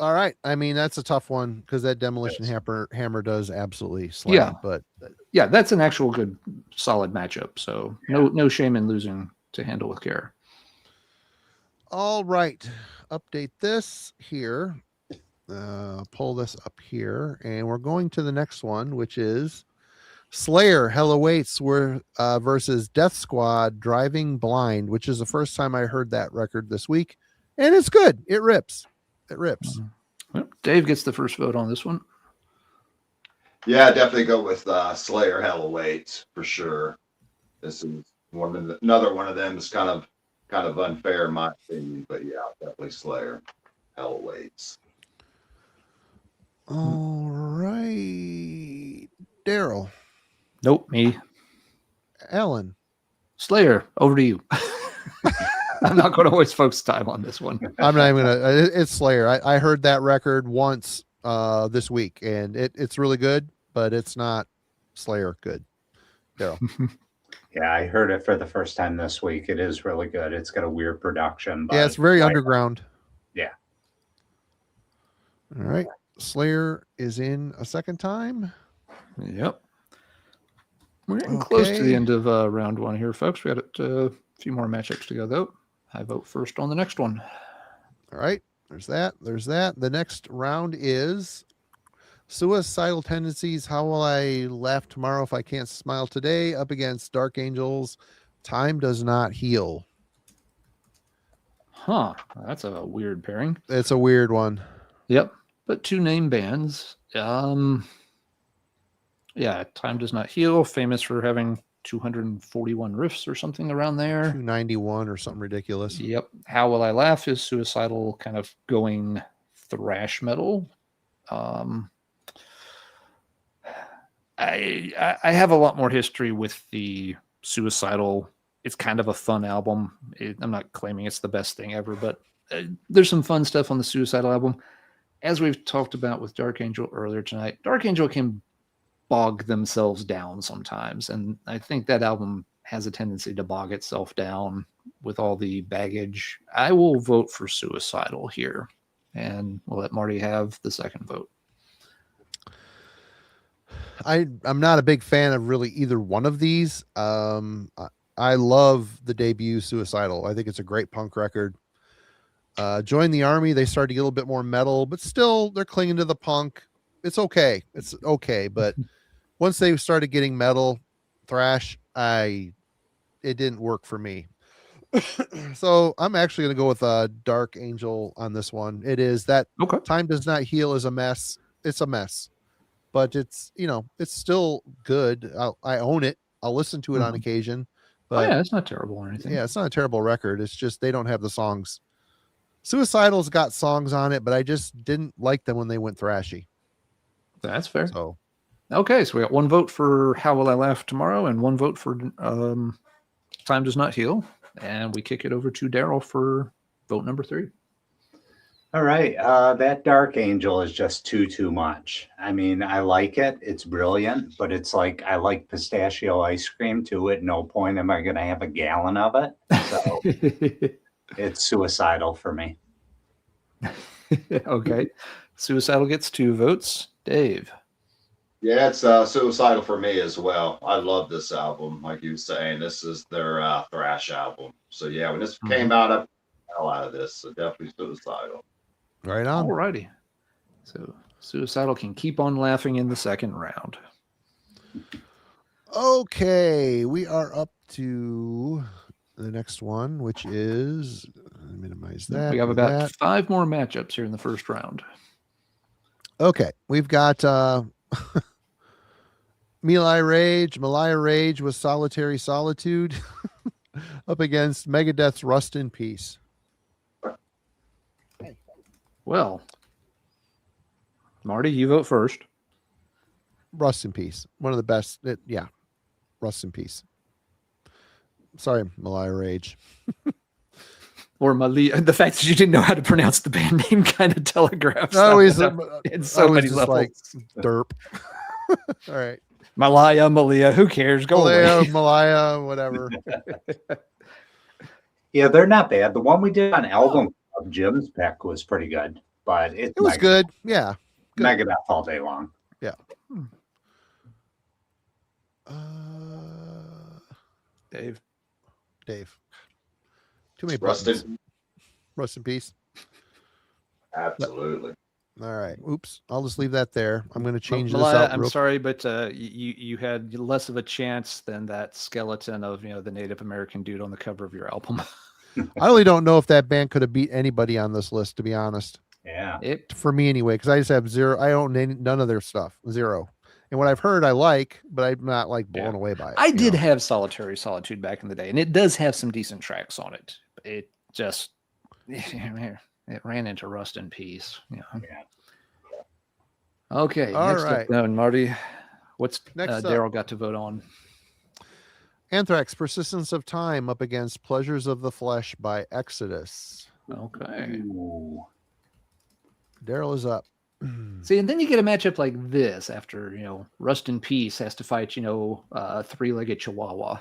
All right. I mean, that's a tough one because that Demolition Hammer does absolutely slap. Yeah. But yeah, that's an actual good, solid matchup. So no shame in losing to Handle with Care. all right. Update this here. Pull this up here. And we're going to the next one, which is Slayer, Hell Awaits versus Death Squad, Driving Blind, which is the first time I heard that record this week. And it's good. It rips. It rips. Well, Dave gets the first vote on this one. Yeah, definitely go with Slayer, Hell Awaits for sure. This is another one of them is kind of unfair in my opinion, but yeah, definitely Slayer. hell awaits. All right. Daryl, Nope, me. Alan. Slayer, over to you. I'm not going to waste folks' time on this one. I'm not even gonna. It's Slayer. I heard that record once this week, and it's really good, but it's not Slayer good. Daryl. Yeah, I heard it for the first time this week. It is really good. It's got a weird production. But Yeah, it's very underground. Yeah. All right. Slayer is in a second time. Yep. We're getting close to Okay. the end of round one here, folks. We got a few more matchups to go, though. I vote first on the next one. All right. There's that. There's that. The next round is Suicidal Tendencies. How will I laugh tomorrow if I can't smile today? Up against Dark Angels. Time Does Not Heal. Huh. That's a weird pairing. It's a weird one. Yep. But two name bands. Yeah, Time Does Not Heal, famous for having 241 riffs or something around there. 291 or something ridiculous. Yep. How Will I Laugh is Suicidal, kind of going thrash metal. I have a lot more history with the Suicidal. It's kind of a fun album. I'm not claiming it's the best thing ever, but there's some fun stuff on the Suicidal album. As we've talked about with Dark Angel earlier tonight, Dark Angel can bog themselves down sometimes, and I think that album has a tendency to bog itself down with all the baggage. I will vote for Suicidal here, and we'll let Marty have the second vote. I'm not a big fan of really either one of these. I love the debut Suicidal. I think it's a great punk record. Join the Army, they started to get a little bit more metal, but still they're clinging to the punk. It's okay. It's okay, but once they started getting metal, thrash, it didn't work for me. So I'm actually going to go with Dark Angel on this one. It is that Okay. Time Does Not Heal is a mess. It's a mess, but it's still good. I own it. I'll listen to it on occasion. But yeah, it's not terrible or anything. yeah, it's not a terrible record. It's just they don't have the songs. Suicidal's got songs on it, but I just didn't like them when they went thrashy. That's fair. So Okay, so we got one vote for How Will I Laugh Tomorrow and one vote for Time Does Not Heal. And we kick it over to Daryl for vote number 3. All right. That Dark Angel is just too much. I mean, I like it. It's brilliant, but it's like I like pistachio ice cream too. At no point am I going to have a gallon of it. So it's Suicidal for me. Okay. Suicidal gets 2 votes. Dave. Yeah, it's Suicidal for me as well. I love this album. Like you were saying, this is their thrash album. So yeah, when this came out, I fell out of this. So definitely Suicidal. right on. Alrighty. So Suicidal can keep on laughing in the second round. Okay, we are up to the next one, which is minimize that. We have about 5 more matchups here in the first round. Okay, we've got Malaya Rage with Solitary Solitude up against Megadeth's Rust in Peace. Well, Marty, you vote first. Rust in Peace, one of the best. Rust in Peace. Sorry, Malaya Rage. Or Malia. The fact that you didn't know how to pronounce the band name kind of telegraphs. Always, in so many levels. like derp. All right, Malia. Who cares? Go away. Malaya, whatever. Yeah, they're not bad. The one we did on album of Jim's pick was pretty good, but It was good. Yeah, good. Megadeth all day long. Yeah. Dave. Too many Rust buttons. in, Rust in Peace. absolutely. All right. Oops. I'll just leave that there. I'm going to change this Malaya, out. I'm real- sorry, but you had less of a chance than that skeleton of the Native American dude on the cover of your album. I really don't know if that band could have beat anybody on this list, to be honest. Yeah. For me, anyway, because I just have zero. I own none of their stuff. Zero. And what I've heard, I like, but I'm not like blown away by it. I you did know? have Solitary Solitude back in the day, and it does have some decent tracks on it. It just It ran into Rust in Peace. Yeah. Yeah. Okay. All next right. up then, Marty. What's Next up. Daryl got to vote on? Anthrax, Persistence of Time up against Pleasures of the Flesh by Exodus. Okay. Ooh. Daryl is up. See, and then you get a matchup like this after, Rust in Peace has to fight, a three-legged Chihuahua.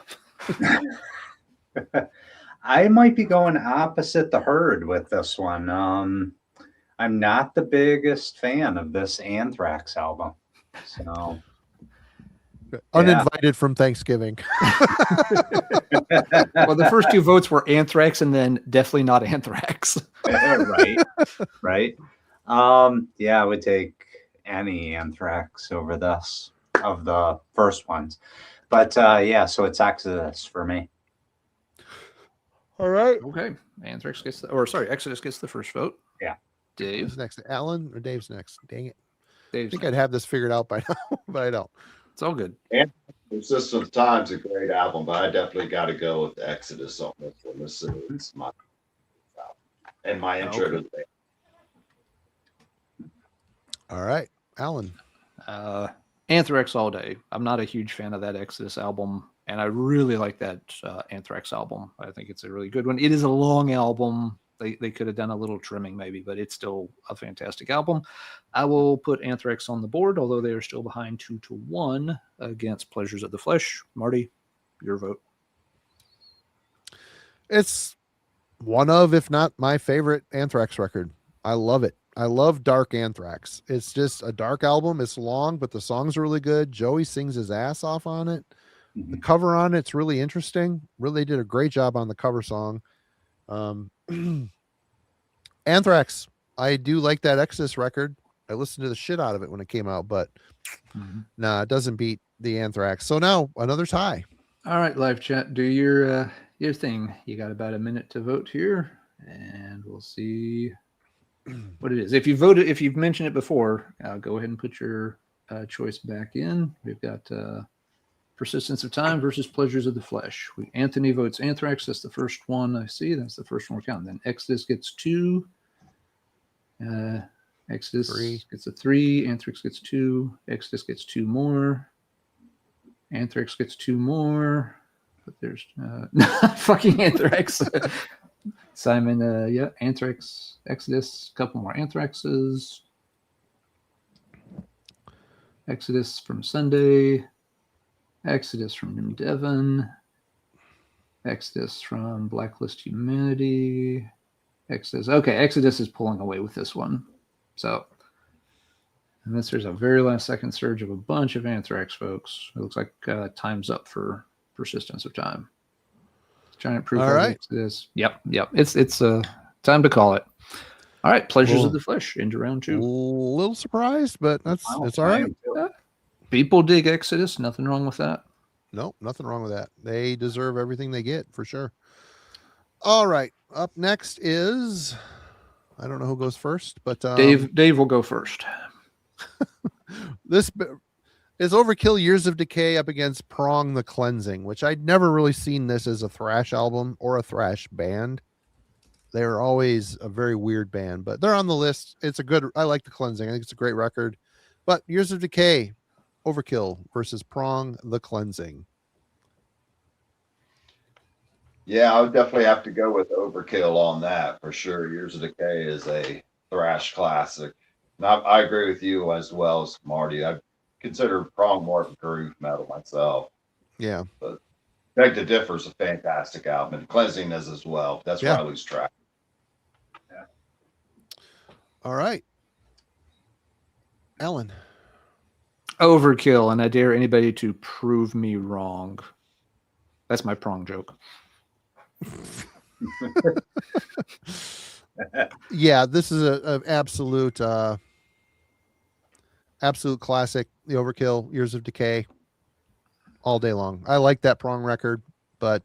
I might be going opposite the herd with this one. I'm not the biggest fan of this Anthrax album. So Uninvited from Thanksgiving. Well, the first two votes were Anthrax and then definitely not Anthrax. right. Yeah, I would take any Anthrax over this of the first ones. But yeah, so it's Exodus for me. All right. Okay. Exodus gets the first vote. Yeah. Dave. Who's next? Alan or Dave's next? Dang it. I Dave's think I'd have this figured out by now, but I don't. It's all good. Persistence of Time's a great album, but I definitely got to go with Exodus on this one. This is my and my intro to the band. All right. Alan. Anthrax all day. I'm not a huge fan of that Exodus album, and I really like that Anthrax album. I think it's a really good one. It is a long album. They could have done a little trimming maybe, but it's still a fantastic album. I will put Anthrax on the board, although they are still behind 2-1 against Pleasures of the Flesh. Marty, your vote. It's one of, if not my favorite Anthrax record. I love it. I love Dark Anthrax. It's just a dark album. It's long, but the songs are really good. Joey sings his ass off on it. The cover on it's really interesting. Really did a great job on the cover song. Anthrax, I do like that Exodus record. I listened to the shit out of it when it came out, but nah, it doesn't beat the Anthrax. So now another tie. All right, live chat, do your thing. You got about a minute to vote here, and we'll see what it is. If you've mentioned it before, go ahead and put your choice back in. We've got Persistence of Time versus Pleasures of the Flesh. Anthony votes Anthrax. That's the first one I see. That's the first one we're counting. Then Exodus gets 2. Exodus 3. Gets a 3. Anthrax gets 2. Exodus gets 2 more. Anthrax gets 2 more. But there's fucking Anthrax. Simon, Anthrax, Exodus, a couple more Anthraxes. Exodus from Sunday. Exodus from New Devon. Exodus from Blacklist Humanity. Exodus. Okay, Exodus is pulling away with this one. So, unless there's a very last second surge of a bunch of Anthrax folks, it looks like time's up for Persistence of Time. Giant proof. All right. Exodus. Yep. It's time to call it. All right, Pleasures of the Flesh into round 2. A little surprised, but it's all right. People dig Exodus. Nothing wrong with that. No, nothing wrong with that. They deserve everything they get for sure. All right. Up next is, I don't know who goes first, but Dave will go first. This is Overkill Years of Decay up against Prong the Cleansing, which I'd never really seen this as a thrash album or a thrash band. They were always a very weird band, but they're on the list. I like the Cleansing. I think it's a great record. But Years of Decay, Overkill versus Prong the Cleansing. Yeah, I would definitely have to go with Overkill on that for sure. Years of Decay is a thrash classic. I agree with you as well as Marty. I consider Prong more of a groove metal myself. Yeah. But Beg to Differ is a fantastic album, and Cleansing is as well. That's where I lose track. Yeah. All right. Ellen. Overkill, and I dare anybody to prove me wrong. That's my Prong joke. Yeah, this is an absolute classic. The Overkill, Years of Decay, all day long. I like that Prong record, but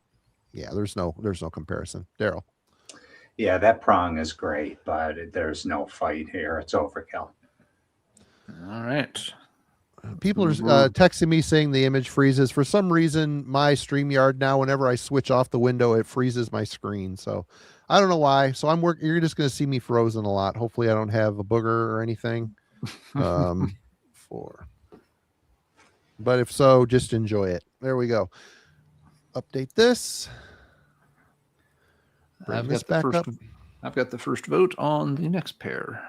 yeah, there's no comparison. Daryl. Yeah, that Prong is great, but there's no fight here. It's Overkill. All right. People are texting me saying the image freezes. For some reason, my StreamYard now, whenever I switch off the window, it freezes my screen. So I don't know why. So I'm working. You're just going to see me frozen a lot. Hopefully, I don't have a booger or anything. But if so, just enjoy it. There we go. Update this. Bring this back up. I've got the first vote on the next pair.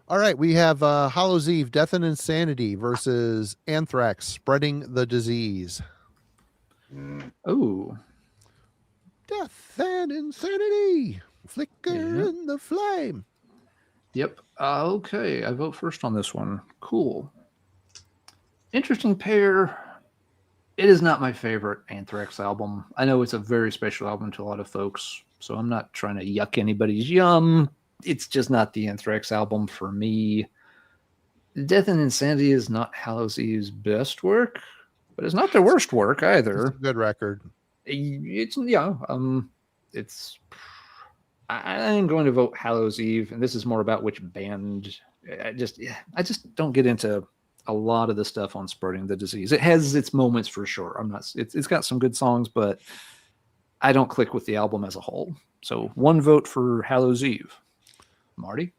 All right, we have Hallows Eve, Death and Insanity versus Anthrax, Spreading the Disease. Oh. Death and Insanity, flicker in the flame. Yep. Okay, I vote first on this one. Cool. Interesting pair. It is not my favorite Anthrax album. I know it's a very special album to a lot of folks, so I'm not trying to yuck anybody's yum. It's just not the Anthrax album for me. Death and Insanity is not Hallows Eve's best work, but it's not their worst work either. It's a good record. It's I'm going to vote Hallows Eve, and this is more about which band. I just don't get into a lot of the stuff on Spreading the Disease. It has its moments for sure. It's got some good songs, but I don't click with the album as a whole. So one vote for Hallows Eve. Marty?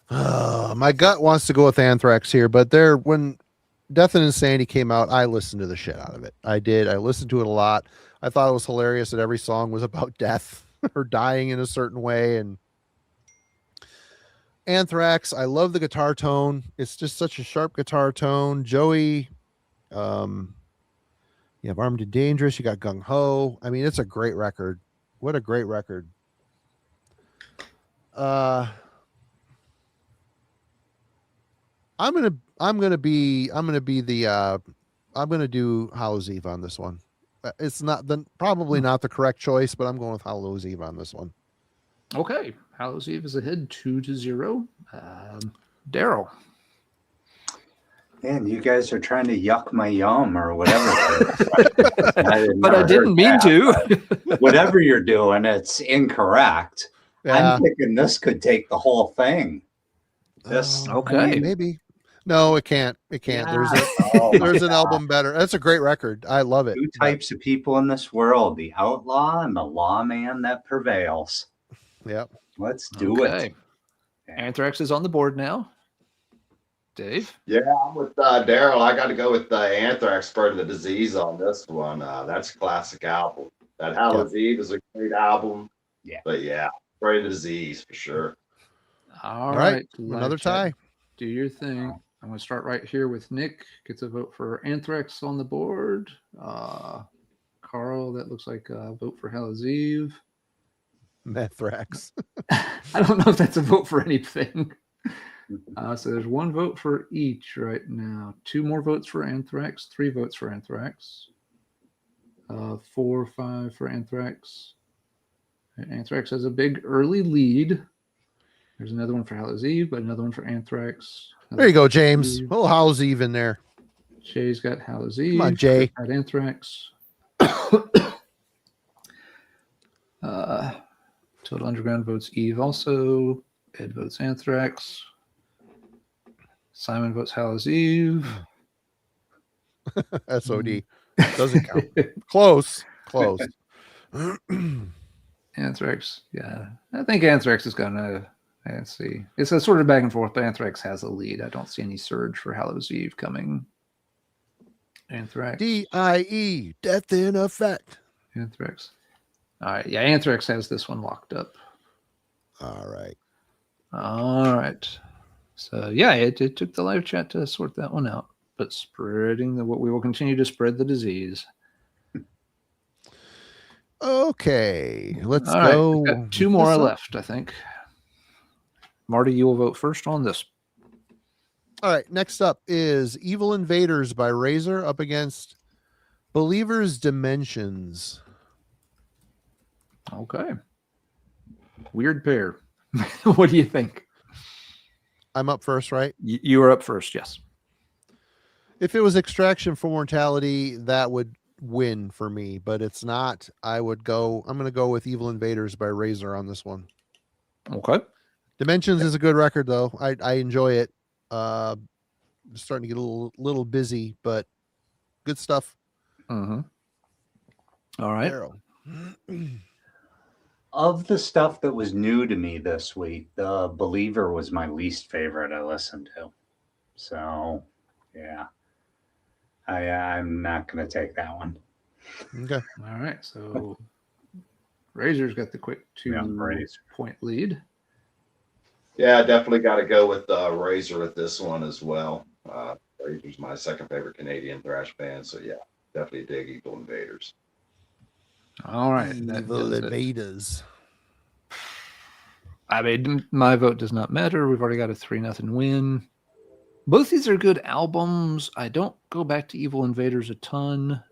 My gut wants to go with Anthrax here, but when Death and Insanity came out, I listened to the shit out of it. I did. I listened to it a lot. I thought it was hilarious that every song was about death or dying in a certain way. And Anthrax, I love the guitar tone. It's just such a sharp guitar tone. Joey, you have Armed and Dangerous. You got Gung Ho. I mean, it's a great record. What a great record. I'm gonna do Hallows Eve on this one. It's probably not the correct choice, but I'm going with Hallows Eve on this one. Okay, Hallows Eve is ahead 2-0. Daryl. Man, you guys are trying to yuck my yum or whatever. But I didn't mean to. Whatever you're doing, it's incorrect. Yeah. I'm thinking this could take the whole thing. This Okay. Maybe. No, it can't. It can't. Yeah. There's an album better. That's a great record. I love it. Two types of people in this world: the outlaw and the lawman that prevails. Yep. Let's do it. Anthrax is on the board now. Dave? Yeah, I'm with Daryl. I got to go with Anthrax, Spreading the Disease on this one. That's a classic album. That Hallows Eve is a great album. Yeah. But yeah, Spreading the Disease for sure. All right. Another tie. Do your thing. I'm going to start right here with Nick. Gets a vote for Anthrax on the board. Carl, that looks like a vote for Hallows Eve. Anthrax. I don't know if that's a vote for anything. So there's one vote for each right now. 2 more votes for Anthrax. 3 votes for Anthrax. 4, 5 for Anthrax. Anthrax has a big early lead. There's another one for Hallows Eve, but another one for Anthrax. There you go, James. A little Hallows Eve in there. Jay's got Hallows Eve. Come on, Jay. Got Anthrax. Total Underground votes Eve also. Ed votes Anthrax. Simon votes Hallows Eve. SOD. Doesn't count. Close. Anthrax. Yeah. I think Anthrax is going to... Let's see. It's a sort of back and forth, but Anthrax has a lead. I don't see any surge for Hallows Eve coming. Anthrax. DIE. Death in Effect. Anthrax. All right. Yeah, Anthrax has this one locked up. All right. So, yeah, it took the live chat to sort that one out. But we will continue to spread the disease. Okay. Let's All right, go. we've got 2 more left, I think. Marty, you will vote first on this. All right. Next up is Evil Invaders by Razor up against Believers Dimensions. Okay. Weird pair. What do you think? I'm up first, right? You are up first, yes. If it was Extraction for Mortality, that would win for me, but it's not. I'm going to go with Evil Invaders by Razor on this one. Okay. Dimensions is a good record, though. I enjoy it. Starting to get a little busy, but good stuff. Mm-hmm. All right. Daryl. Of the stuff that was new to me this week, The Believer was my least favorite I listened to. So, yeah, I'm not going to take that one. Okay. All right. So Razor's got the quick 2-point lead. Yeah, definitely got to go with Razor with this one as well. Razor's my second favorite Canadian thrash band, so yeah, definitely dig Evil Invaders. All right. Evil Invaders. I mean, my vote does not matter. We've already got a 3-0 win. Both these are good albums. I don't go back to Evil Invaders a ton.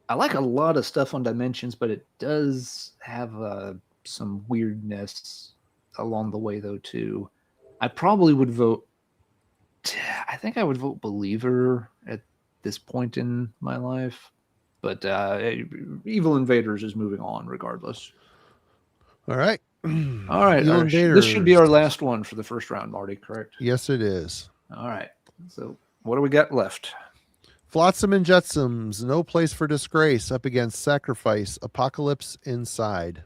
I like a lot of stuff on Dimensions, but it does have some weirdness along the way, though, too. I probably would vote. I think I would vote Believer at this point in my life. But Evil Invaders is moving on regardless. All right. All right. Evil This should be our Invaders. last one for the first round, Marty, correct? Yes, it is. All right. So what do we got left? Flotsam and Jetsams, No Place for Disgrace up against Sacrifice, Apocalypse Inside.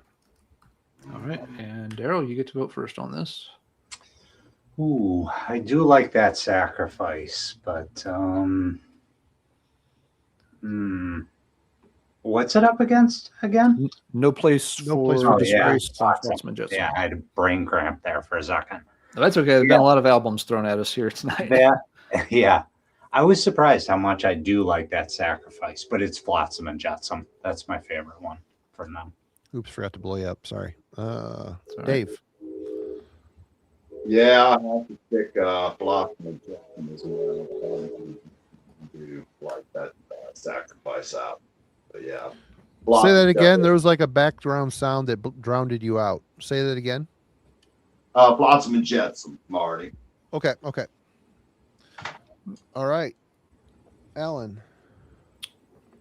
All right. And Daryl, you get to vote first on this. Ooh, I do like that Sacrifice, but what's it up against again? No Place No for Place for Disgrace. Disgrace. by Flotsam and Jetsam. Yeah, I had a brain cramp there for a second. No, that's okay. There's been a lot of albums thrown at us here tonight. Yeah. I was surprised how much I do like that Sacrifice, but it's Flotsam and Jetsam. That's my favorite one from them. Oops, forgot to blow you up. Sorry. All right. Dave. Yeah, I have to pick Flotsam and Jetsam as well. I do like that Sacrifice out. But yeah. Say that again. Definitely. There was like a background sound that drowned you out. Say that again. Flotsam and Jetsam, Marty. Okay. All right. Alan.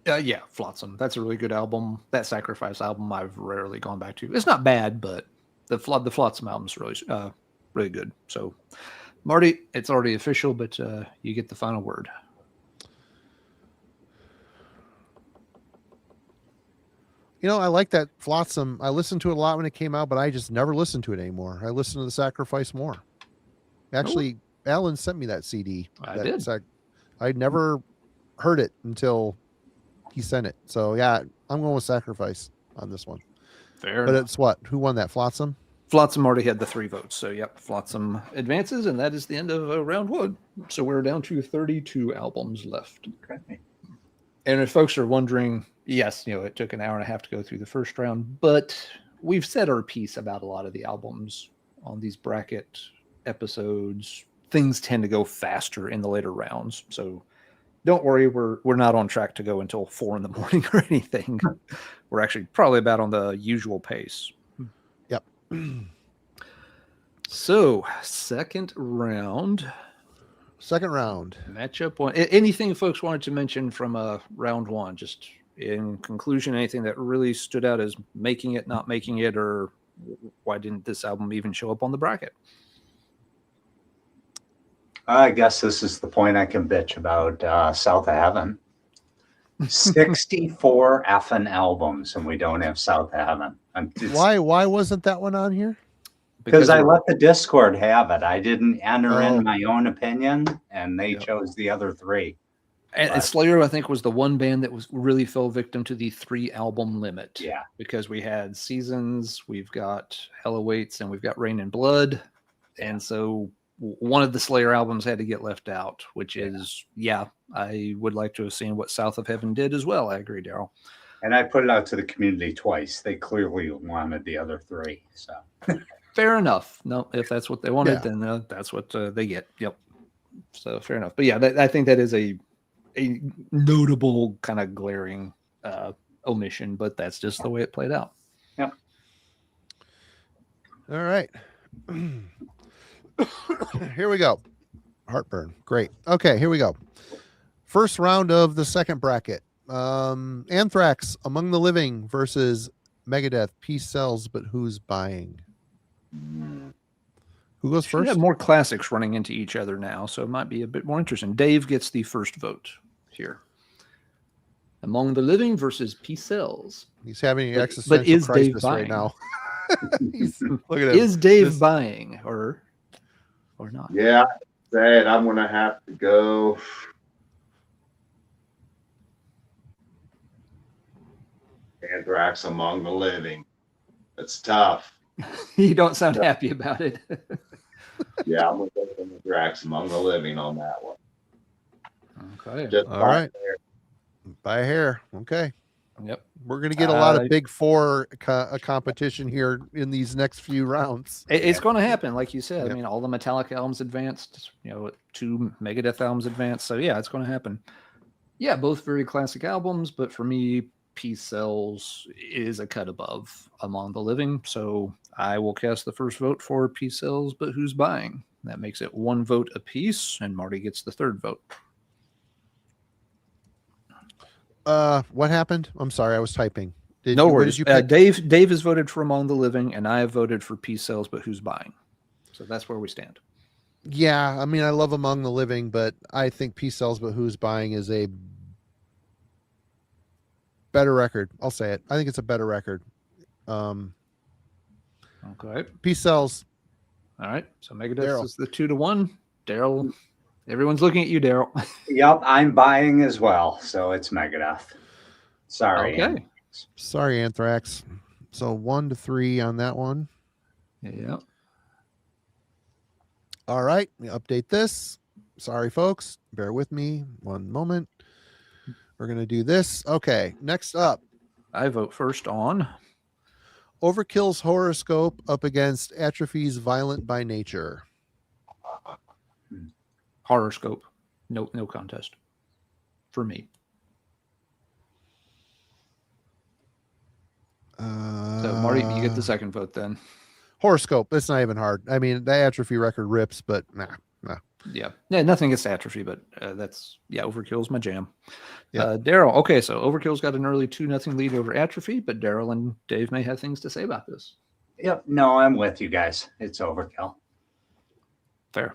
Yeah, Flotsam. That's a really good album. That Sacrifice album I've rarely gone back to. It's not bad, but the Flotsam album's really good. So, Marty, it's already official, but you get the final word. You know, I like that Flotsam. I listened to it a lot when it came out, but I just never listened to it anymore. I listen to the Sacrifice more. Actually, Alan sent me that CD. I did. I never heard it until he sent it. So yeah, I'm going with Sacrifice on this one. Fair But enough. it's what? Who won that? Flotsam? Flotsam already had the 3 votes. So, yep, Flotsam advances, and that is the end of round 1. So we're down to 32 albums left. Okay. And if folks are wondering, yes, it took an hour and a half to go through the first round, but we've said our piece about a lot of the albums on these bracket episodes. Things tend to go faster in the later rounds. So don't worry, we're not on track to go until 4 in the morning or anything. We're actually probably about on the usual pace. Yep. So, second round. Matchup one. Anything folks wanted to mention from round 1? Just in conclusion, anything that really stood out as making it, not making it, or why didn't this album even show up on the bracket? I guess this is the point I can bitch about South of Heaven. 64 effing albums, and we don't have South of Heaven. Why wasn't that one on here? Because I let the Discord have it. I didn't enter in my own opinion, and they chose the other 3. And Slayer, I think, was the one band that really fell victim to the 3-album limit. Yeah. Because we had Seasons, we've got Hell Awaits, and we've got Rain and Blood. And so one of the Slayer albums had to get left out, which is, I would like to have seen what South of Heaven did as well. I agree, Daryl. And I put it out to the community twice. They clearly wanted the other 3. So fair enough. No, if that's what they wanted, then that's what they get. Yep. So fair enough. But yeah, I think that is a notable kind of glaring omission, but that's just the way it played out. Yep. All right. Here we go. Heartburn. Great. Okay, here we go. First round of the second bracket. Anthrax, Among the Living versus Megadeth, Peace Sells, but who's buying? Who goes We first? have more classics running into each other now, so it might be a bit more interesting. Dave gets the first vote here. Among the Living versus P-Cells. He's having an But existential is Dave crisis right buying? now. Look at him. Is Dave This- buying or not? Yeah, sad. I'm gonna have to go. Anthrax Among the Living. It's tough. You don't sound happy about it. Yeah, I'm gonna go with Anthrax Among the Living on that one. Okay. Just All right. By a hair. Okay. Yep. We're going to get a lot Uh, of big four competition here in these next few rounds. It's going to happen, like you said. Yep. I mean, all the Metallica albums advanced, 2 Megadeth albums advanced. So yeah, it's going to happen. Yeah, both very classic albums, but for me, P-Cells is a cut above Among the Living. So I will cast the first vote for P-Cells, but who's buying? That makes it 1 vote apiece, and Marty gets the 3rd vote. What happened? I'm sorry, I was typing. No what worries. Did you pick? Dave has voted for Among the Living, and I have voted for P-Cells, but who's buying? So that's where we stand. Yeah, I mean, I love Among the Living, but I think P-Cells, but who's buying is a better record. I'll say it. I think it's a better record. Okay. P-Cells. All right. So Megadeth Daryl. is the 2-1. Daryl, everyone's looking at you, Daryl. Yep, I'm buying as well. So it's Megadeth. Sorry. Okay. Sorry, Anthrax. So 1-3 on that one. Yeah. All right, we update this. Sorry, folks. Bear with me 1 moment. We're going to do this. Okay, next up, I vote first on. Overkill's horoscope up against Atrophy's Violent by Nature. Horoscope. No contest. For me. So Marty, you get the second vote then. Horoscope. That's not even hard. I mean, the Atrophy record rips, but nah. Yeah. Yeah, nothing against Atrophy, but Overkill's my jam. Yeah. Daryl, okay, so Overkill's got an early 2-0 lead over Atrophy, but Daryl and Dave may have things to say about this. Yep. No, I'm with you guys. It's Overkill. Fair.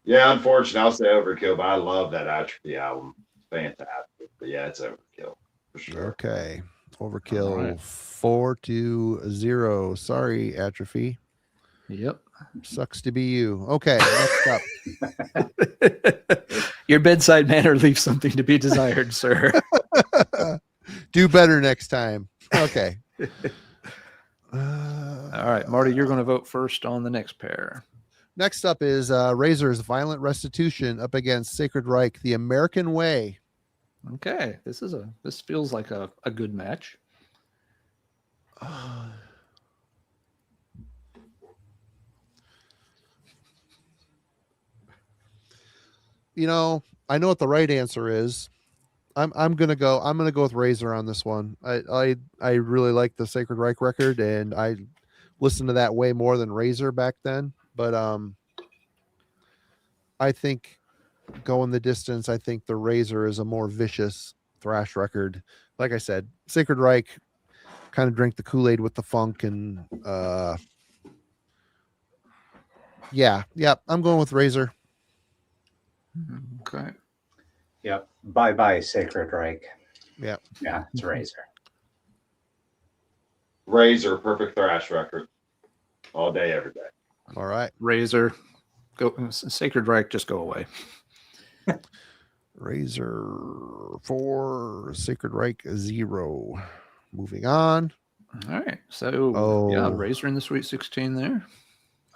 Yeah, unfortunately, I'll say Overkill, but I love that Atrophy album. Fantastic. But yeah, it's Overkill for sure. Okay. Overkill All right. 4-0. Sorry, Atrophy. Yep. Sucks to be you. Okay, next up. Your bedside manner leaves something to be desired, sir. Do better next time. Okay. All right, Marty, you're going to vote first on the next pair. Next up is Razor's Violent Restitution up against Sacred Reich, The American Way. Okay, this feels like a good match. You know, I know what the right answer is. I'm gonna go with Razor on this one. I really like the Sacred Reich record, and I listened to that way more than Razor back then. But I think going the distance, I think the Razor is a more vicious thrash record. Like I said, Sacred Reich kind of drank the Kool-Aid with the funk, and yeah, I'm going with Razor. Okay. Yep. Bye Sacred Reich. Yeah. Yeah, it's Razor. Razor, perfect thrash record. All day, every day. All right. Razor, go. Sacred Reich, just go away. Razor 4, Sacred Reich 0. Moving on. All right. So, yeah, Oh. Razor in the Sweet 16 there.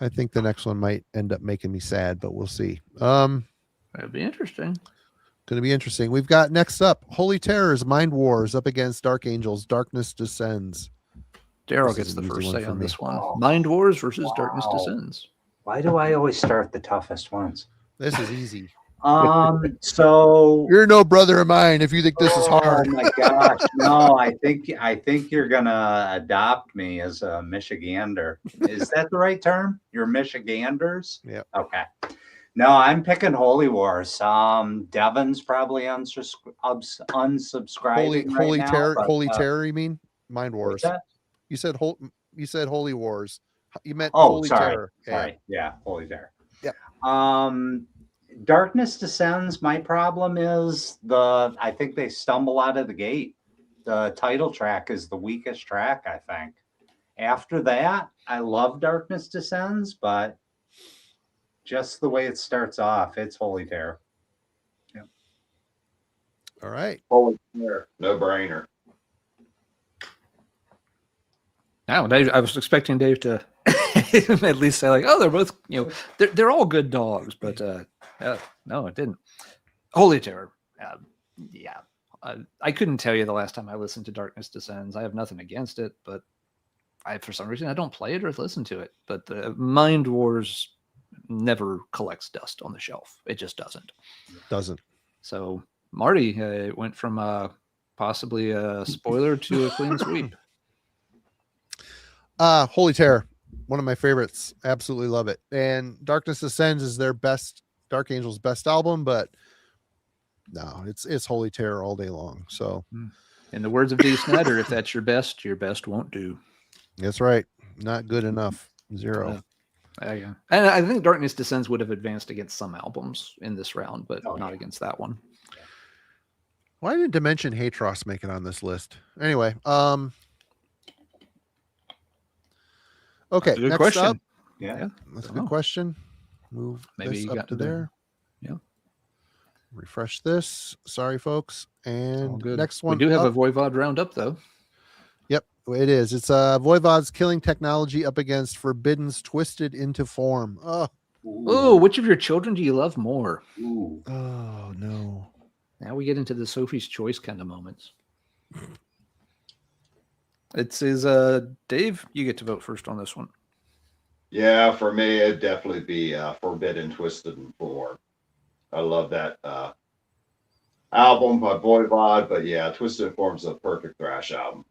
I think the next one might end up making me sad, but we'll see. That'd be interesting. Going to be interesting. We've got next up Holy Terrors Mind Wars up against Dark Angels Darkness Descends. Daryl This gets is the an easy first one say for on me. this one. Oh. Mind Wars versus Darkness Wow. Descends. Why do I always start the toughest ones? This is easy. So You're no brother of mine if you think this is hard. Oh my gosh. No, I think you're gonna adopt me as a Michigander. Is that the right term? You're Michiganders? Yeah. Okay. No, I'm picking Holy Wars. Devin's probably unsubscribing Holy right Terror, now, but, Holy Terror, you mean? Mind what's Wars. that? You said Holy Wars. You meant Oh, Holy sorry. Terror. Yeah. Sorry. Yeah, Holy Terror. Yeah. Darkness Descends. My problem is I think they stumble out of the gate. The title track is the weakest track, I think. After that, I love Darkness Descends, but just the way it starts off, it's Holy Terror. Yep. All right. Holy Terror, no brainer. Now, Dave, I was expecting Dave to at least say like, "Oh, they're both, they're all good dogs," but no, it didn't. Holy Terror, yeah. I couldn't tell you the last time I listened to Darkness Descends. I have nothing against it, but for some reason I don't play it or listen to it. But the Mind Wars never collects dust on the shelf. It just doesn't. Doesn't. So Marty, it went from possibly a spoiler to a clean sweep. Holy Terror, one of my favorites. Absolutely love it. And Darkness Descends is their best, Dark Angel's best album, but no, it's Holy Terror all day long. So, in the words of Dee Snider, if that's your best won't do. That's right. Not good enough. Zero. And I think Darkness Descends would have advanced against some albums in this round, but not against that one. Why didn't Dimension Hatros make it on this list? Anyway, okay, Good next question. up. Yeah. That's a good question. Move Maybe this you up got to there. Yeah. Refresh this. Sorry, folks. And next one. We do have a Voivod roundup, though. Yep, it is. It's Voivod's Killing Technology up against Forbidden's Twisted into Form. Oh, which of your children do you love more? Ooh. Oh, no. Now we get into the Sophie's Choice kind of moments. It says, Dave, you get to vote first on this one. Yeah, for me, it'd definitely be Forbidden, Twisted, and Form. I love that album by Voivod, but yeah, Twisted and Form's a perfect thrash album.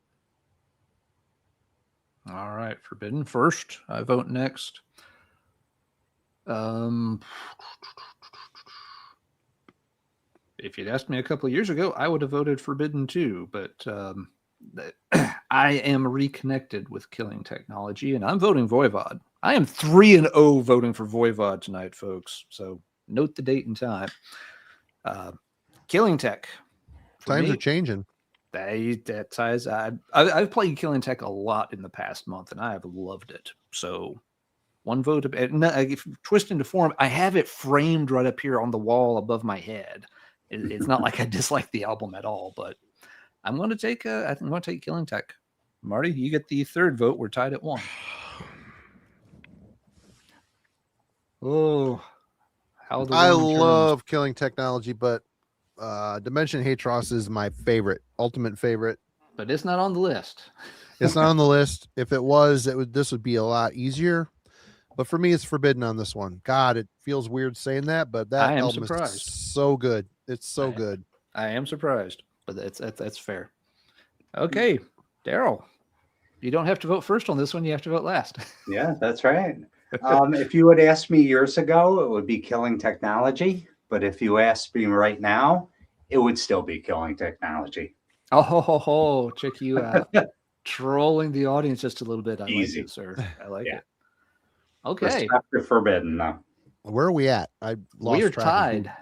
All right, Forbidden first. I vote next. If you'd asked me a couple of years ago, I would have voted Forbidden too, but I am reconnected with Killing Technology, and I'm voting Voivod. I am 3-0 voting for Voivod tonight, folks. So note the date and time. Killing Tech. Times are changing. That ties. I've played Killing Tech a lot in the past month, and I have loved it. So one vote. If Twist into Form, I have it framed right up here on the wall above my head. It's not like I dislike the album at all, but I'm going to take. I think I'm going to take Killing Tech. Marty, you get the third vote. We're tied at 1. Oh, how the I worm turns. love Killing Technology, but Dimension Hatros is my favorite, ultimate favorite. But it's not on the list. It's not on the list. If it was, this would be a lot easier. But for me, it's Forbidden on this one. God, it feels weird saying that, but that I am album surprised. is so good. It's so good. I am surprised, but that's fair. Okay, Daryl, you don't have to vote first on this one. You have to vote last. Yeah, that's right. If you had asked me years ago, it would be Killing Technology. But if you asked me right now, it would still be Killing Technology. Oh, check you out. Trolling the audience just a little bit. I Easy. like it, sir. I like Yeah. it. Okay. Respect to Forbidden, though. Where are we at? I lost We're track. tied.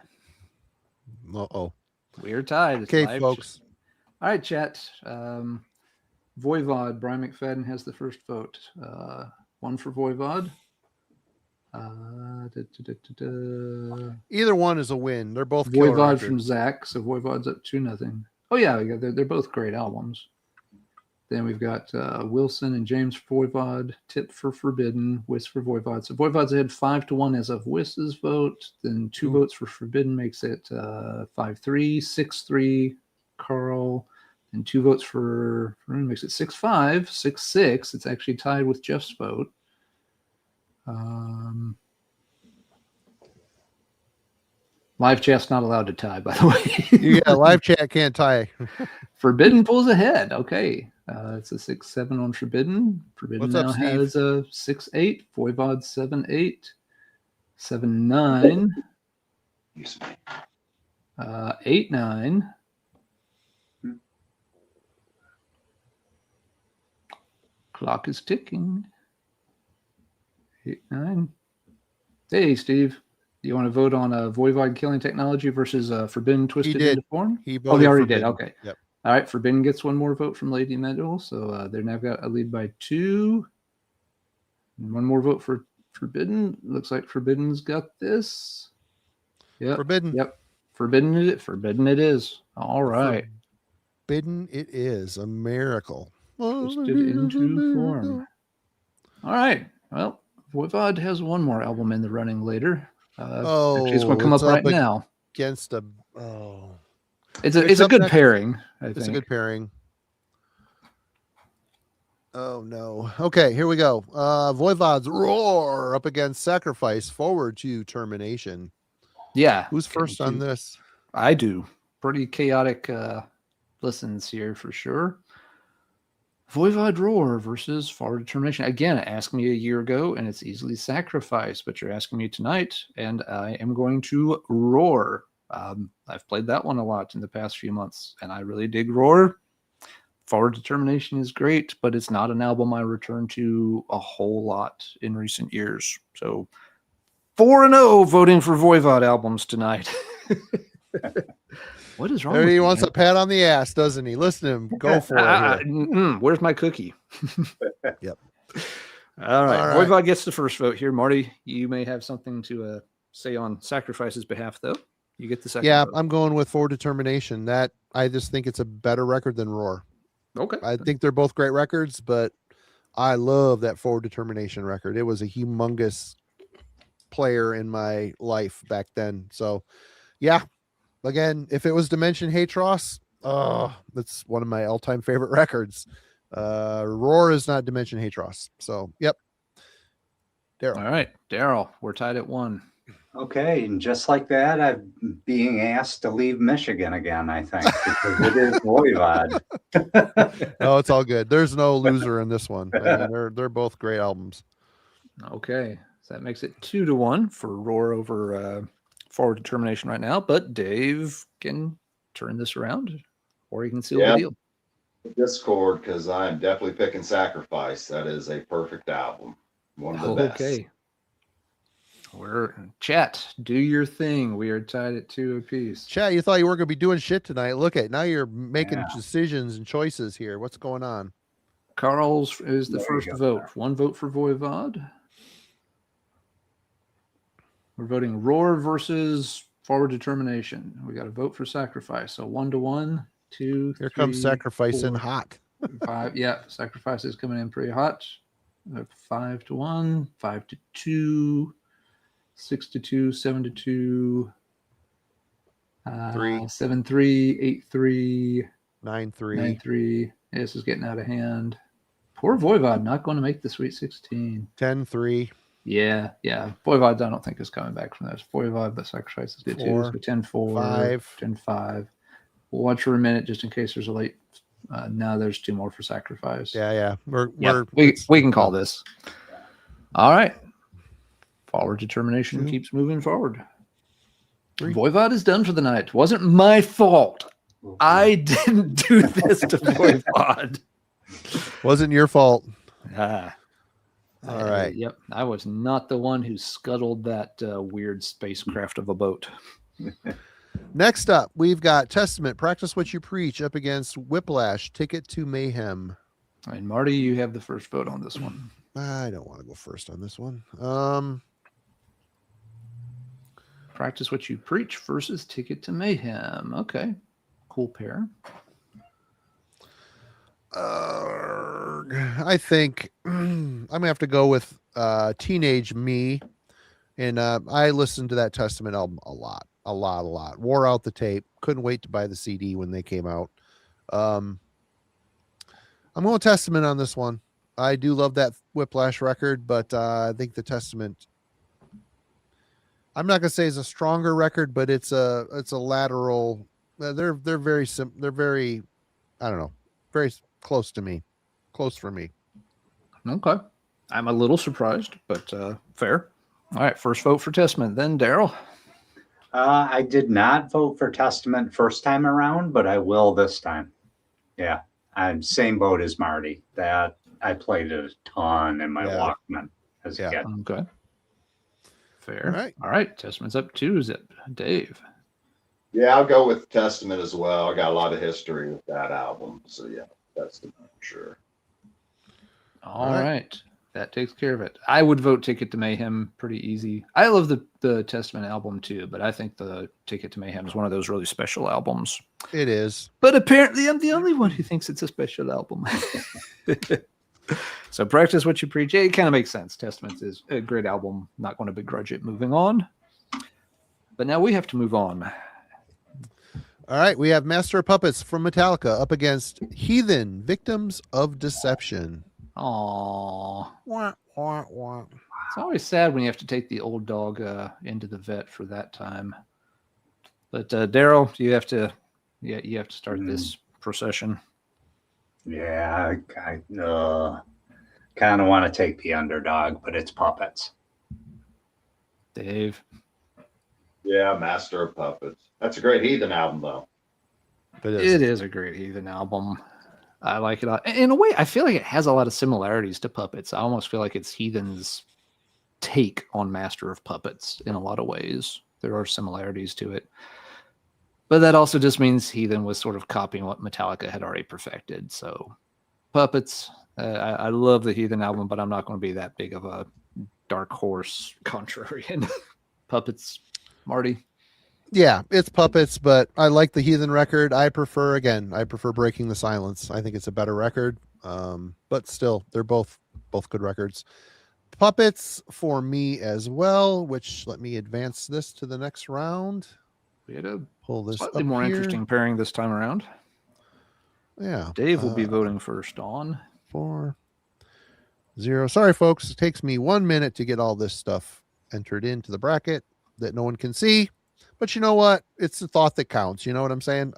Uh-oh. We're tied. It's Okay, live. folks. All right, chat. Voivod, Brian McFadden has the first vote. One for Voivod. Either one is a win. They're both killer Voivod records. from Zach, so Voivod's up 2-0. Oh yeah, they're both great albums. Then we've got Wilson and James for Voivod, Tip for Forbidden, Wiss for Voivod. So Voivod's ahead 5-1 as of Wiss's vote. Then 2 votes for Forbidden makes it 5-3, 6-3. Carl, and 2 votes for Maroon makes it 6-5, 6-6. It's actually tied with Jeff's vote. Live chat's not allowed to tie, by the way. Yeah, live chat can't tie. Forbidden pulls ahead. Okay. It's a 6-7 on Forbidden. Forbidden What's up, now Steve? has a 6-8. Voivod 7-8. 7-9. 8-9. Clock is ticking. 8-9. Hey, Steve. Do you want to vote on Voivod killing technology versus Forbidden twisted did. into form? He Oh, voted he already Forbidden. did. Okay. Yep. All right. Forbidden gets one more vote from Lady Metal, so they're now got a lead by 2. And one more vote for Forbidden. Looks like Forbidden's got this. Yep. Forbidden. Yep. Forbidden it is. All right. Forbidden it is. A miracle. Twisted into form. All right. Well, Voivod has one more album in the running later. Actually, it's going to come up right now. Against a It's a good next. pairing. I It's think. a good pairing. Oh no. Okay, here we go. Voivod's Roar up against Sacrifice, forward to termination. Yeah. Who's first on this? I do. Pretty chaotic listens here for sure. Voivod Roar versus Forward Determination. Again, ask me a year ago, and it's easily Sacrifice, but you're asking me tonight, and I am going to Roar. I've played that one a lot in the past few months, and I really dig Roar. Forward Determination is great, but it's not an album I return to a whole lot in recent years. So 4-0 voting for Voivod albums tonight. What is wrong? He wants a pat on the ass, doesn't he? Listen to him. Go for it. Where's my cookie? Yep. All right. All right. Voivod gets the first vote here. Marty, you may have something to say on Sacrifice's behalf, though. You get the second vote. I'm going with Forward Determination. That I just think it's a better record than Roar. Okay. I think they're both great records, but I love that Forward Determination record. It was a humongous player in my life back then. So, yeah. Again, if it was Dimension Hatros, that's one of my all-time favorite records. Roar is not Dimension Hatros. So, yep. Daryl. All right. Daryl, we're tied at 1. Okay, and just like that, I'm being asked to leave Michigan again, I think, because it is Voivod. No, it's all good. There's no loser in this one. I mean, they're both great albums. Okay. So that makes it 2-1 for Roar over Forward Determination right now, but Dave can turn this around, or he can seal the deal. Discord, because I'm definitely picking Sacrifice. That is a perfect album. One of the best. Okay. We're chat. Do your thing. We are tied at 2 apiece. Chat, you thought you weren't going to be doing shit tonight. Look at now you're making decisions and choices here. What's going on? Carl's is the first vote. 1 vote for Voivod. We're voting Roar versus Forward Determination. We got a vote for Sacrifice. So 1-1, 2. Here 3, comes Sacrifice 4, in hot. 5. Yeah, Sacrifice is coming in pretty hot. 5-1, 5-2. 6-2, 7-2, 3, 7-3, 8-3, 9-3, 9-3. This is getting out of hand. Poor Voivod, not going to make the Sweet 16. 10-3. Yeah. Voivod, I don't think is coming back from this. Voivod, but Sacrifice is good too. So 10-4, 5. 10-5. We'll watch for a minute just in case there's a late. Now there's 2 more for Sacrifice. Yeah. We can call this. All right. Forward Determination keeps moving forward. 3. Voivod is done for the night. Wasn't my fault. I didn't do this to Voivod. Wasn't your fault. All right. Yep. I was not the one who scuttled that weird spacecraft of a boat. Next up, we've got Testament, Practice What You Preach, up against Whiplash, Ticket to Mayhem. And Marty, you have the first vote on this one. I don't want to go first on this one. Practice What You Preach versus Ticket to Mayhem. Okay. Cool pair. I think I'm gonna have to go with Teenage Me, and I listened to that Testament album a lot. Wore out the tape. Couldn't wait to buy the CD when they came out. I'm going Testament on this one. I do love that Whiplash record, but I think the Testament, I'm not gonna say is a stronger record, but it's a lateral. They're very I don't know, very close to me, close for me. Okay, I'm a little surprised, but fair. All right, first vote for Testament. Then Daryl. I did not vote for Testament first time around, but I will this time. Yeah, I'm same boat as Marty. That I played it a ton in my Walkman as a kid. Okay. Fair. All right. Testament's up 2-zip. Dave. Yeah, I'll go with Testament as well. I got a lot of history with that album. So yeah, Testament for sure. All right. That takes care of it. I would vote Ticket to Mayhem pretty easy. I love the Testament album too, but I think the Ticket to Mayhem is one of those really special albums. It is. But apparently I'm the only one who thinks it's a special album. So practice what you preach. It kind of makes sense. Testament is a great album. Not going to begrudge it. Moving on. But now we have to move on. All right. We have Master of Puppets from Metallica up against Heathen, Victims of Deception. Aww. Wah, wah, wah. It's always sad when you have to take the old dog into the vet for that time. But Daryl, you have to start this procession. Yeah, I kind of want to take the underdog, but it's Puppets. Dave. Yeah, Master of Puppets. That's a great Heathen album, though. It is a great Heathen album. I like it. In a way, I feel like it has a lot of similarities to Puppets. I almost feel like it's Heathen's take on Master of Puppets in a lot of ways. There are similarities to it. But that also just means Heathen was sort of copying what Metallica had already perfected. So Puppets, I love the Heathen album, but I'm not going to be that big of a dark horse contrarian. Puppets, Marty. Yeah, it's Puppets, but I like the Heathen record. I prefer Breaking the Silence. I think it's a better record. But still, they're both good records. Puppets for me as well, which let me advance this to the next round. We had a pull this slightly up more here. interesting pairing this time around. Yeah. Dave will be voting first on 4-0. Sorry, folks. It takes me 1 minute to get all this stuff entered into the bracket that no one can see. But you know what? It's the thought that counts. You know what I'm saying?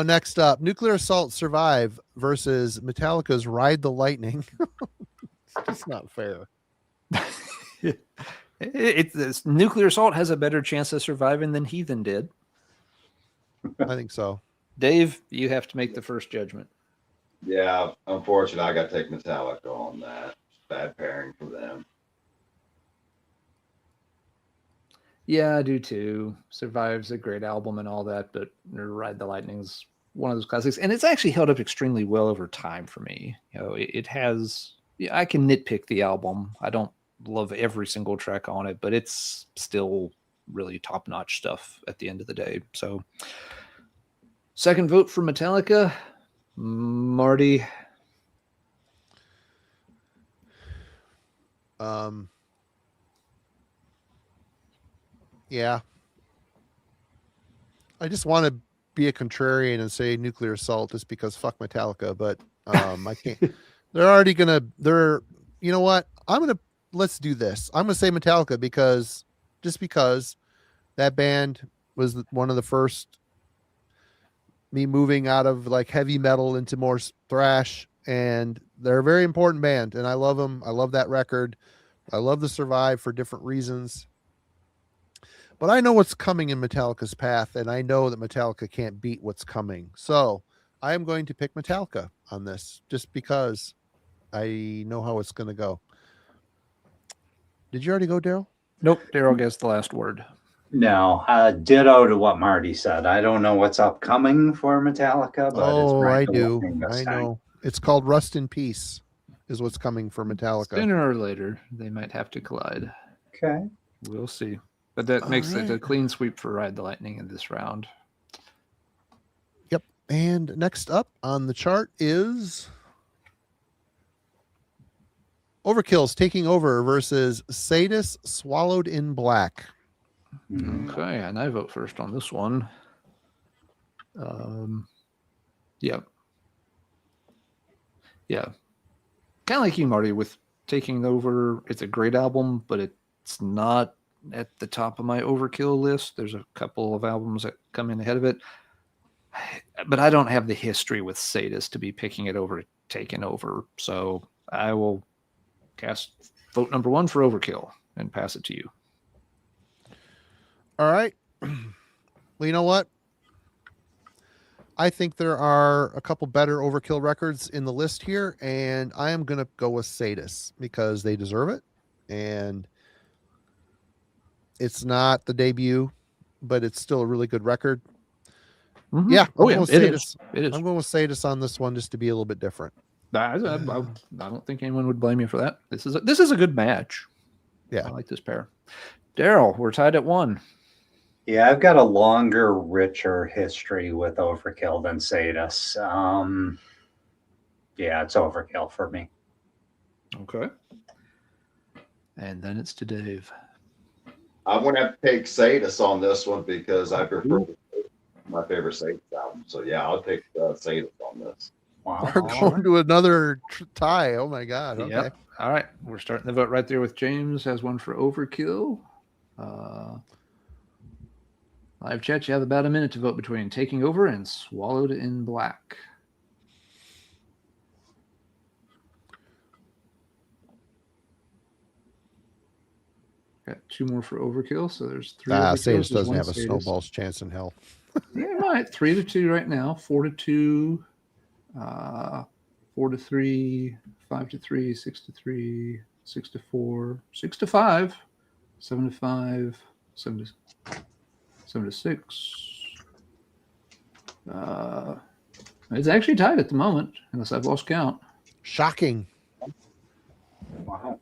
Next up, Nuclear Assault Survive versus Metallica's Ride the Lightning. It's not fair. It's Nuclear Assault has a better chance of surviving than Heathen did. I think so. Dave, you have to make the first judgment. Yeah, unfortunately, I got to take Metallica on that. Bad pairing for them. Yeah, I do too. Survive's a great album and all that, but Ride the Lightning's one of those classics, and it's actually held up extremely well over time for me. You know, it has. Yeah, I can nitpick the album. I don't love every single track on it, but it's still really top-notch stuff at the end of the day. So, second vote for Metallica, Marty. Yeah. I just want to be a contrarian and say Nuclear Assault just because fuck Metallica, but I can't. They're already gonna. You know what? Let's do this. I'm gonna say Metallica because that band was one of the first. Me moving out of like heavy metal into more thrash, and they're a very important band, and I love them. I love that record. I love the Survive for different reasons. But I know what's coming in Metallica's path, and I know that Metallica can't beat what's coming. So I am going to pick Metallica on this just because I know how it's going to go. Did you already go, Daryl? Nope. Daryl gets the last word. No, ditto to what Marty said. I don't know what's upcoming for Metallica, but I do. I know. It's called Rust in Peace is what's coming for Metallica. Sooner or later, they might have to collide. Okay. We'll see. But that makes it a clean sweep for Ride the Lightning in this round. Yep. And next up on the chart is Overkill's Taking Over versus Sadus Swallowed in Black. Okay, and I vote first on this one. Yeah. Kind of like you, Marty, with Taking Over. It's a great album, but it's not at the top of my Overkill list. There's a couple of albums that come in ahead of it, but I don't have the history with Sadus to be picking it over, Taking Over. So I will cast vote number 1 for Overkill and pass it to you. All right. Well, you know what? I think there are a couple better Overkill records in the list here, and I am going to go with Sadus because they deserve it. and it's not the debut, but it's still a really good record. Mhm. Yeah. Oh I'm yeah, going with it Sadis. is. It is. I'm going with Sadis on this one just to be a little bit different. I don't think anyone would blame you for that. This is a good match. Yeah. I like this pair. Daryl, we're tied at 1. Yeah, I've got a longer, richer history with Overkill than Sadis. Yeah, it's Overkill for me. Okay. And then it's to Dave. I'm going to have to take Sadis on this one because I prefer my favorite Sadis album. So yeah, I'll take Sadis on this. Wow. We're going to another tie. Oh my God. Okay. Yep. All right. We're starting the vote right there with James. Has one for Overkill. Live chat, you have about a minute to vote between Taking Over and Swallowed in Black. Got 2 more for Overkill, so there's 3 Overkills. Sadis There's doesn't 1 have a Sadis. snowball's chance in hell. Yeah, it might. 3-2 right now. 4-2. 4-3. 5-3. 6-3. 6-4. 6-5. 7-5. 7-6. It's actually tied at the moment, unless I've lost count. Shocking. Wow.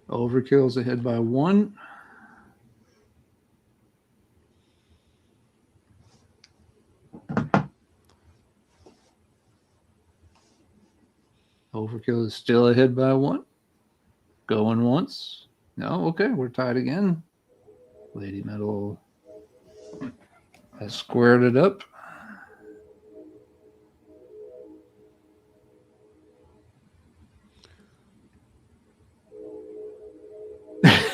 Overkill's ahead by 1. Overkill is still ahead by 1. Going once. No, okay, we're tied again. Lady Metal has squared it up.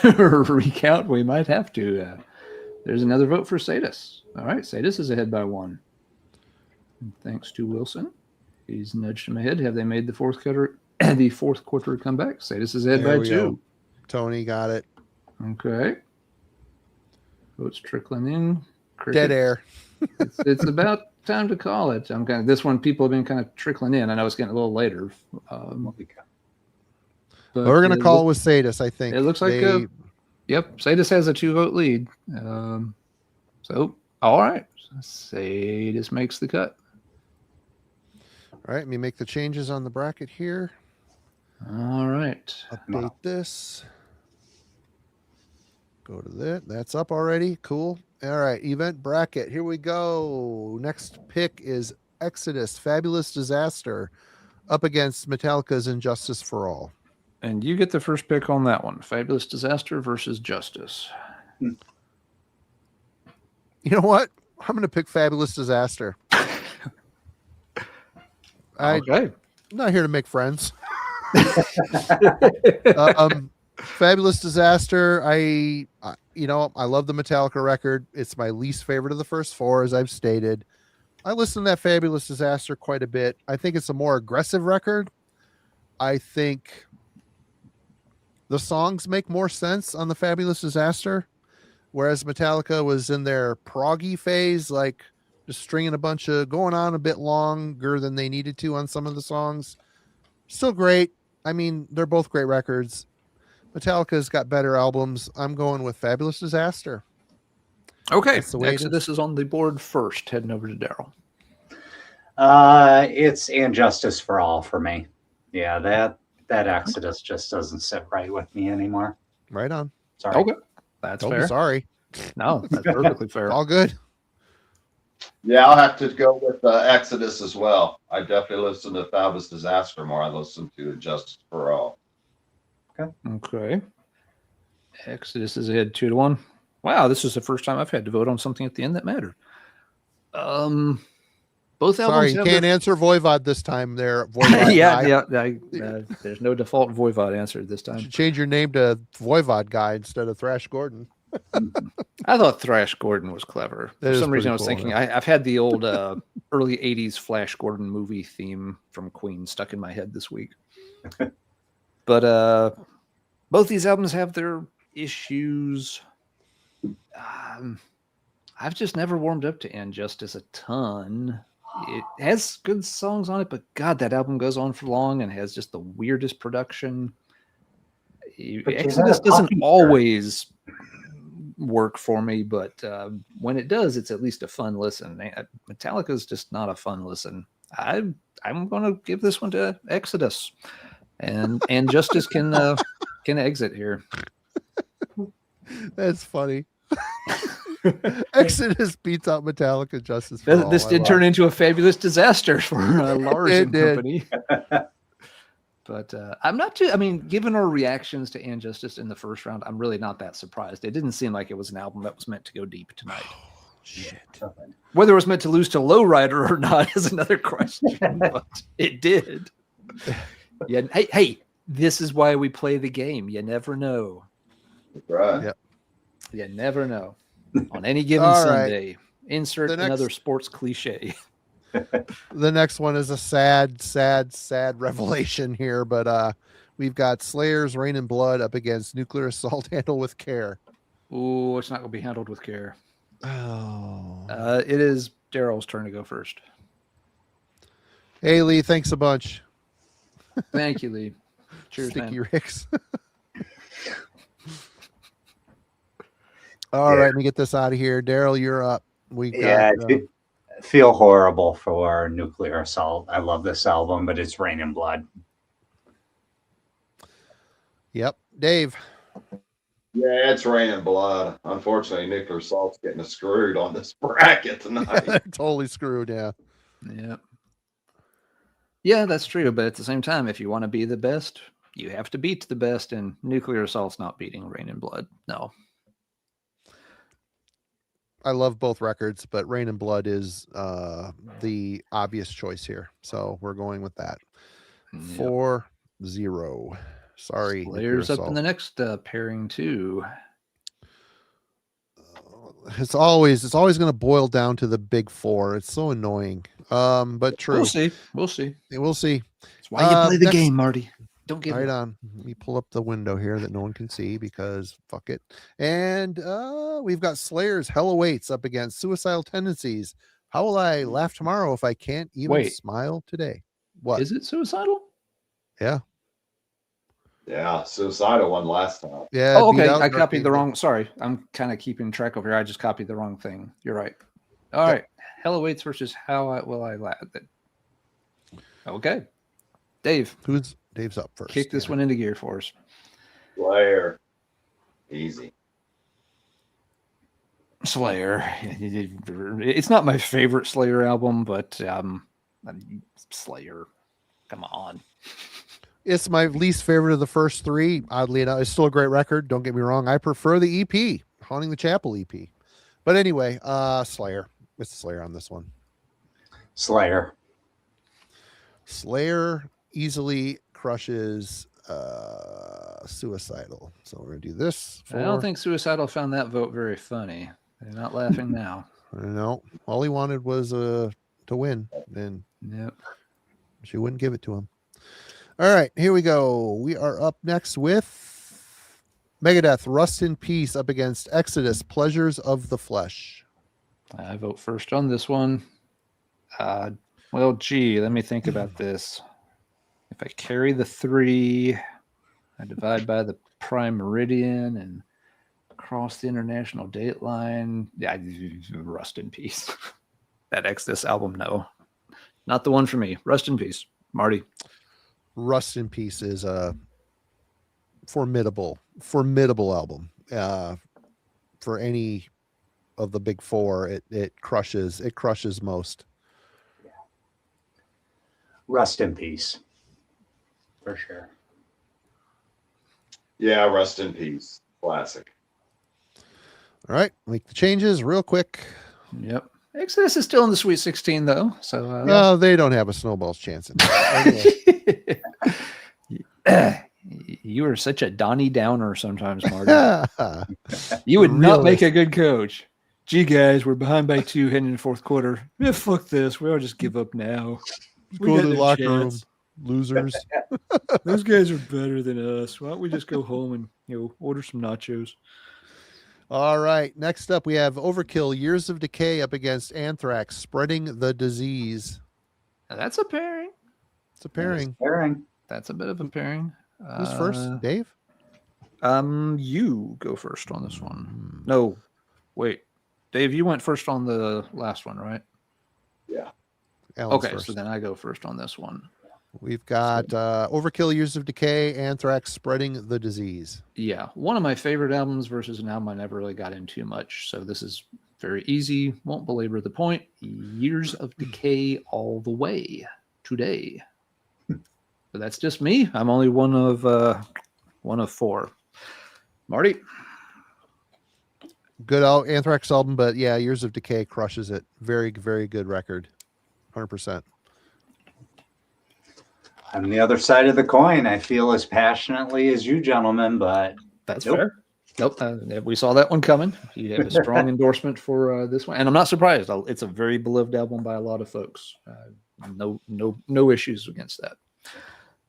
Recount, we might have to. There's another vote for Sadis. All right, Sadis is ahead by 1. Thanks to Wilson. He's nudged him ahead. Have they made the fourth quarter comeback? Sadis is ahead There by we 2. go. Tony got it. Okay. Votes trickling in. Dead air. It's about time to call it. This one, people have been kind of trickling in. I know it's getting a little later. But We're going to call it with Sadis, I think. It looks like yep, Sadis has a 2-vote lead. So, all right. Sadis makes the cut. All right, let me make the changes on the bracket here. All right. Update this. Go to that. That's up already. Cool. All right, event bracket. Here we go. Next pick is Exodus, Fabulous Disaster, up against Metallica's Injustice for All. And you get the first pick on that one. Fabulous Disaster versus Justice. You know what? I'm going to pick Fabulous Disaster. Okay. I'm not here to make friends. Fabulous Disaster. I love the Metallica record. It's my least favorite of the first 4, as I've stated. I listen to that Fabulous Disaster quite a bit. I think it's a more aggressive record. I think the songs make more sense on the Fabulous Disaster, whereas Metallica was in their proggy phase, like just stringing a bunch of going on a bit longer than they needed to on some of the songs. Still great. I mean, they're both great records. Metallica's got better albums. I'm going with Fabulous Disaster. Okay. That's the way it is. Exodus is on the board first. Heading over to Daryl. It's Injustice for All for me. Yeah, that Exodus just doesn't sit right with me anymore. Right on. Sorry. Okay. That's Don't be fair. sorry. No, that's perfectly fair. All good. Yeah, I'll have to go with Exodus as well. I definitely listen to Fabulous Disaster more. I listen to Justice for All. Okay. Exodus is ahead 2-1. Wow, this is the first time I've had to vote on something at the end that mattered. Both Sorry, albums you have can't their... answer Voivod this time there. Voivod yeah. There's no default Voivod answer this You time. should change your name to Voivod Guy instead of Thrash Gordon. I thought Thrash Gordon was clever. That For is some reason, I was pretty cool, thinking I've had the old early '80s Flash Gordon movie theme from Queen stuck in my head this week. But both these albums have their issues. I've just never warmed up to Injustice a ton. It has good songs on it, but God, that album goes on for long and has just the weirdest production. Exodus doesn't always work for me, but when it does, it's at least a fun listen. Metallica is just not a fun listen. I'm going to give this one to Exodus, and Justice can exit here. That's funny. Exodus beats out Metallica. Justice. This did turn into a fabulous disaster for Lars and company. But I'm not too. I mean, given our reactions to And Justice in the first round, I'm really not that surprised. It didn't seem like it was an album that was meant to go deep tonight. Shit. Whether it was meant to lose to Lowrider or not is another question. But it did. Yeah. Hey, this is why we play the game. You never know. Right. Yep. You never know. On any given Sunday, insert another sports cliche. The next one is a sad revelation here, but we've got Slayer's Rain and Blood up against Nuclear Assault Handle with Care. Ooh, it's not going to be handled with care. Oh. It is Daryl's turn to go first. Hey, Lee, thanks a bunch. Thank you, Lee. Cheers, Sticky man. Ricks. All right, let me get this out of here. Daryl, you're up. We got. Feel horrible for Nuclear Assault. I love this album, but it's Rain and Blood. Yep. Dave. Yeah, it's Rain and Blood. Unfortunately, Nuclear Assault's getting screwed on this bracket tonight. Totally screwed, yeah. Yep. Yeah, that's true. But at the same time, if you want to be the best, you have to beat the best, and Nuclear Assault's not beating Rain and Blood. No. I love both records, but Rain and Blood is the obvious choice here. So we're going with that. Yep. 4-0. Sorry. Slayer's up in the next pairing too. It's always going to boil down to the big four. It's so annoying. But true. We'll see. We'll see. We'll see. That's why you play the game, Marty. Don't get right on. Let me pull up the window here that no one can see because fuck it. And we've got Slayer's Hell Awaits up against Suicidal Tendencies. How will I laugh tomorrow if I can't even smile today? What is it? Suicidal? Yeah. Yeah, Suicidal won last time. Yeah. Oh, okay. I copied the wrong. Sorry, I'm kind of keeping track over here. I just copied the wrong thing. You're right. All right. Hell Awaits versus How Will I Laugh? Okay. Dave. Dave's up first. Kick this one into gear for us. Slayer. Easy. Slayer. It's not my favorite Slayer album, but Slayer. Come on. It's my least favorite of the first three. Oddly enough, it's still a great record. Don't get me wrong. I prefer the EP, Haunting the Chapel EP. But anyway, Slayer. It's Slayer on this one. Slayer easily crushes Suicidal. So we're gonna do this. I don't think Suicidal found that vote very funny. They're not laughing now. No, all he wanted was to win, and she wouldn't give it to him. All right, here we go. We are up next with Megadeth, Rust in Peace up against Exodus, Pleasures of the Flesh. I vote first on this one. Well, gee, let me think about this. If I carry the 3, I divide by the prime meridian and cross the international date line. Yeah, Rust in Peace. That Exodus album, no. Not the one for me. Rust in Peace. Marty. Rust in Peace is a formidable album. For any of the big four, it crushes most. Rust in Peace. For sure. Yeah, Rust in Peace. Classic. All right, make the changes real quick. Yep. Exodus is still in the Sweet 16, though. So no, they don't have a snowball's chance. You are such a Donnie Downer sometimes, Marty. You would not make a good coach. Gee, guys, we're behind by 2 heading into the fourth quarter. Yeah, fuck this. We'll just give up now. Go to the locker room, losers. Those guys are better than us. Why don't we just go home and order some nachos? All right. Next up, we have Overkill, Years of Decay up against Anthrax, Spreading the Disease. Now, that's a pairing. It's a pairing. Pairing. That's a bit of a pairing. Who's first? Dave? You go first on this one. No, wait. Dave, you went first on the last one, right? Yeah. Alan's Okay, first. so then I go first on this one. We've got Overkill, Years of Decay, Anthrax, Spreading the Disease. Yeah, one of my favorite albums versus an album I never really got into much. So this is very easy. Won't belabor the point. Years of Decay all the way today. But that's just me. I'm only one of four. Marty. Good Anthrax album, but yeah, Years of Decay crushes it. Very, very good record. 100%. On the other side of the coin, I feel as passionately as you gentlemen, but That's Nope. fair. Nope, we saw that one coming. You have a strong endorsement for this one, and I'm not surprised. It's a very beloved album by a lot of folks. No issues against that.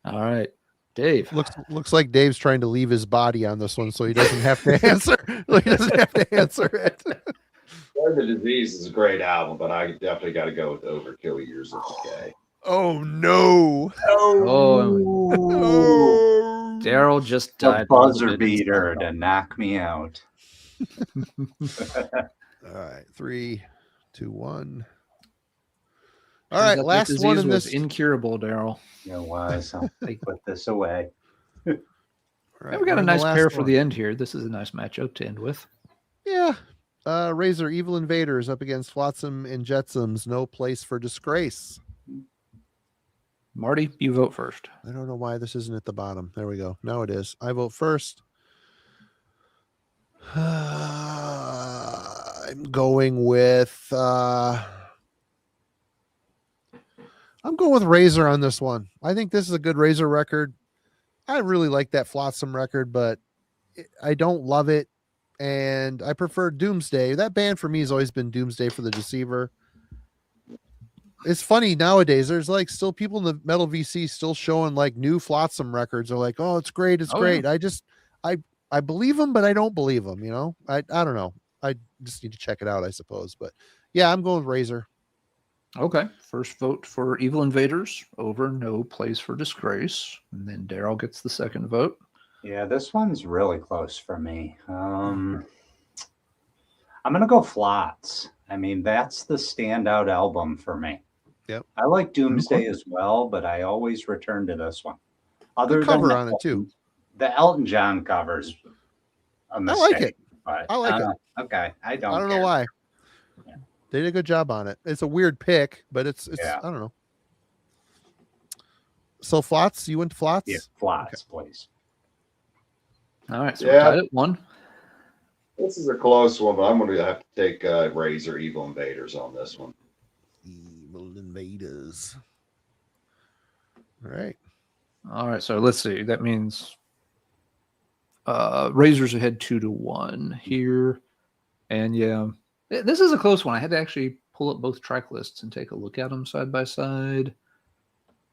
All right, Dave. Looks like Dave's trying to leave his body on this one, so he doesn't have to answer. He doesn't have to answer it. Spread the Disease is a great album, but I definitely got to go with Overkill, Years of Decay. Oh no! Oh, Daryl just the died. buzzer beater to knock me out. All right, 3, 2, 1. All right, last one in was this. incurable, Daryl. It was. I'll put this away. All Yeah, right, we got we're a in the nice last pair for one. the end here. This is a nice matchup to end with. Yeah. Razor, Evil Invaders up against Flotsam and Jetsams, No Place for Disgrace. Marty, you vote first. I don't know why this isn't at the bottom. There we go. Now it is. I vote first. I'm going with Razor on this one. I think this is a good Razor record. I really like that Flotsam record, but I don't love it. And I prefer Doomsday. That band for me has always been Doomsday for the Deceiver. It's funny nowadays. There's like still people in the metal VC still showing like new Flotsam records. Are like, oh, it's great, it's great. Yeah. I believe them, but I don't believe them. You know, I don't know. I just need to check it out, I suppose. But yeah, I'm going with Razor. Okay. First vote for Evil Invaders over No Place for Disgrace. And then Daryl gets the second vote. Yeah, this one's really close for me. I'm going to go Flots. I mean, that's the standout album for me. Yep. I like Doomsday as well, but I always return to this one. Other Good cover than on it too. The Elton John covers a mistake. I like it. But, I like it. Okay, I I don't care. know why. Yeah. They did a good job on it. It's a weird pick, but it's Yeah. I don't know. So Flots, you went to Flots? Yeah, Flots, please. All right. So Yeah. we're tied at 1. This is a close one, but I'm going to have to take Razor, Evil Invaders on this one. Evil Invaders. All right. All right. So let's see. That means Razor's ahead 2-1 here. And yeah, this is a close one. I had to actually pull up both track lists and take a look at them side by side.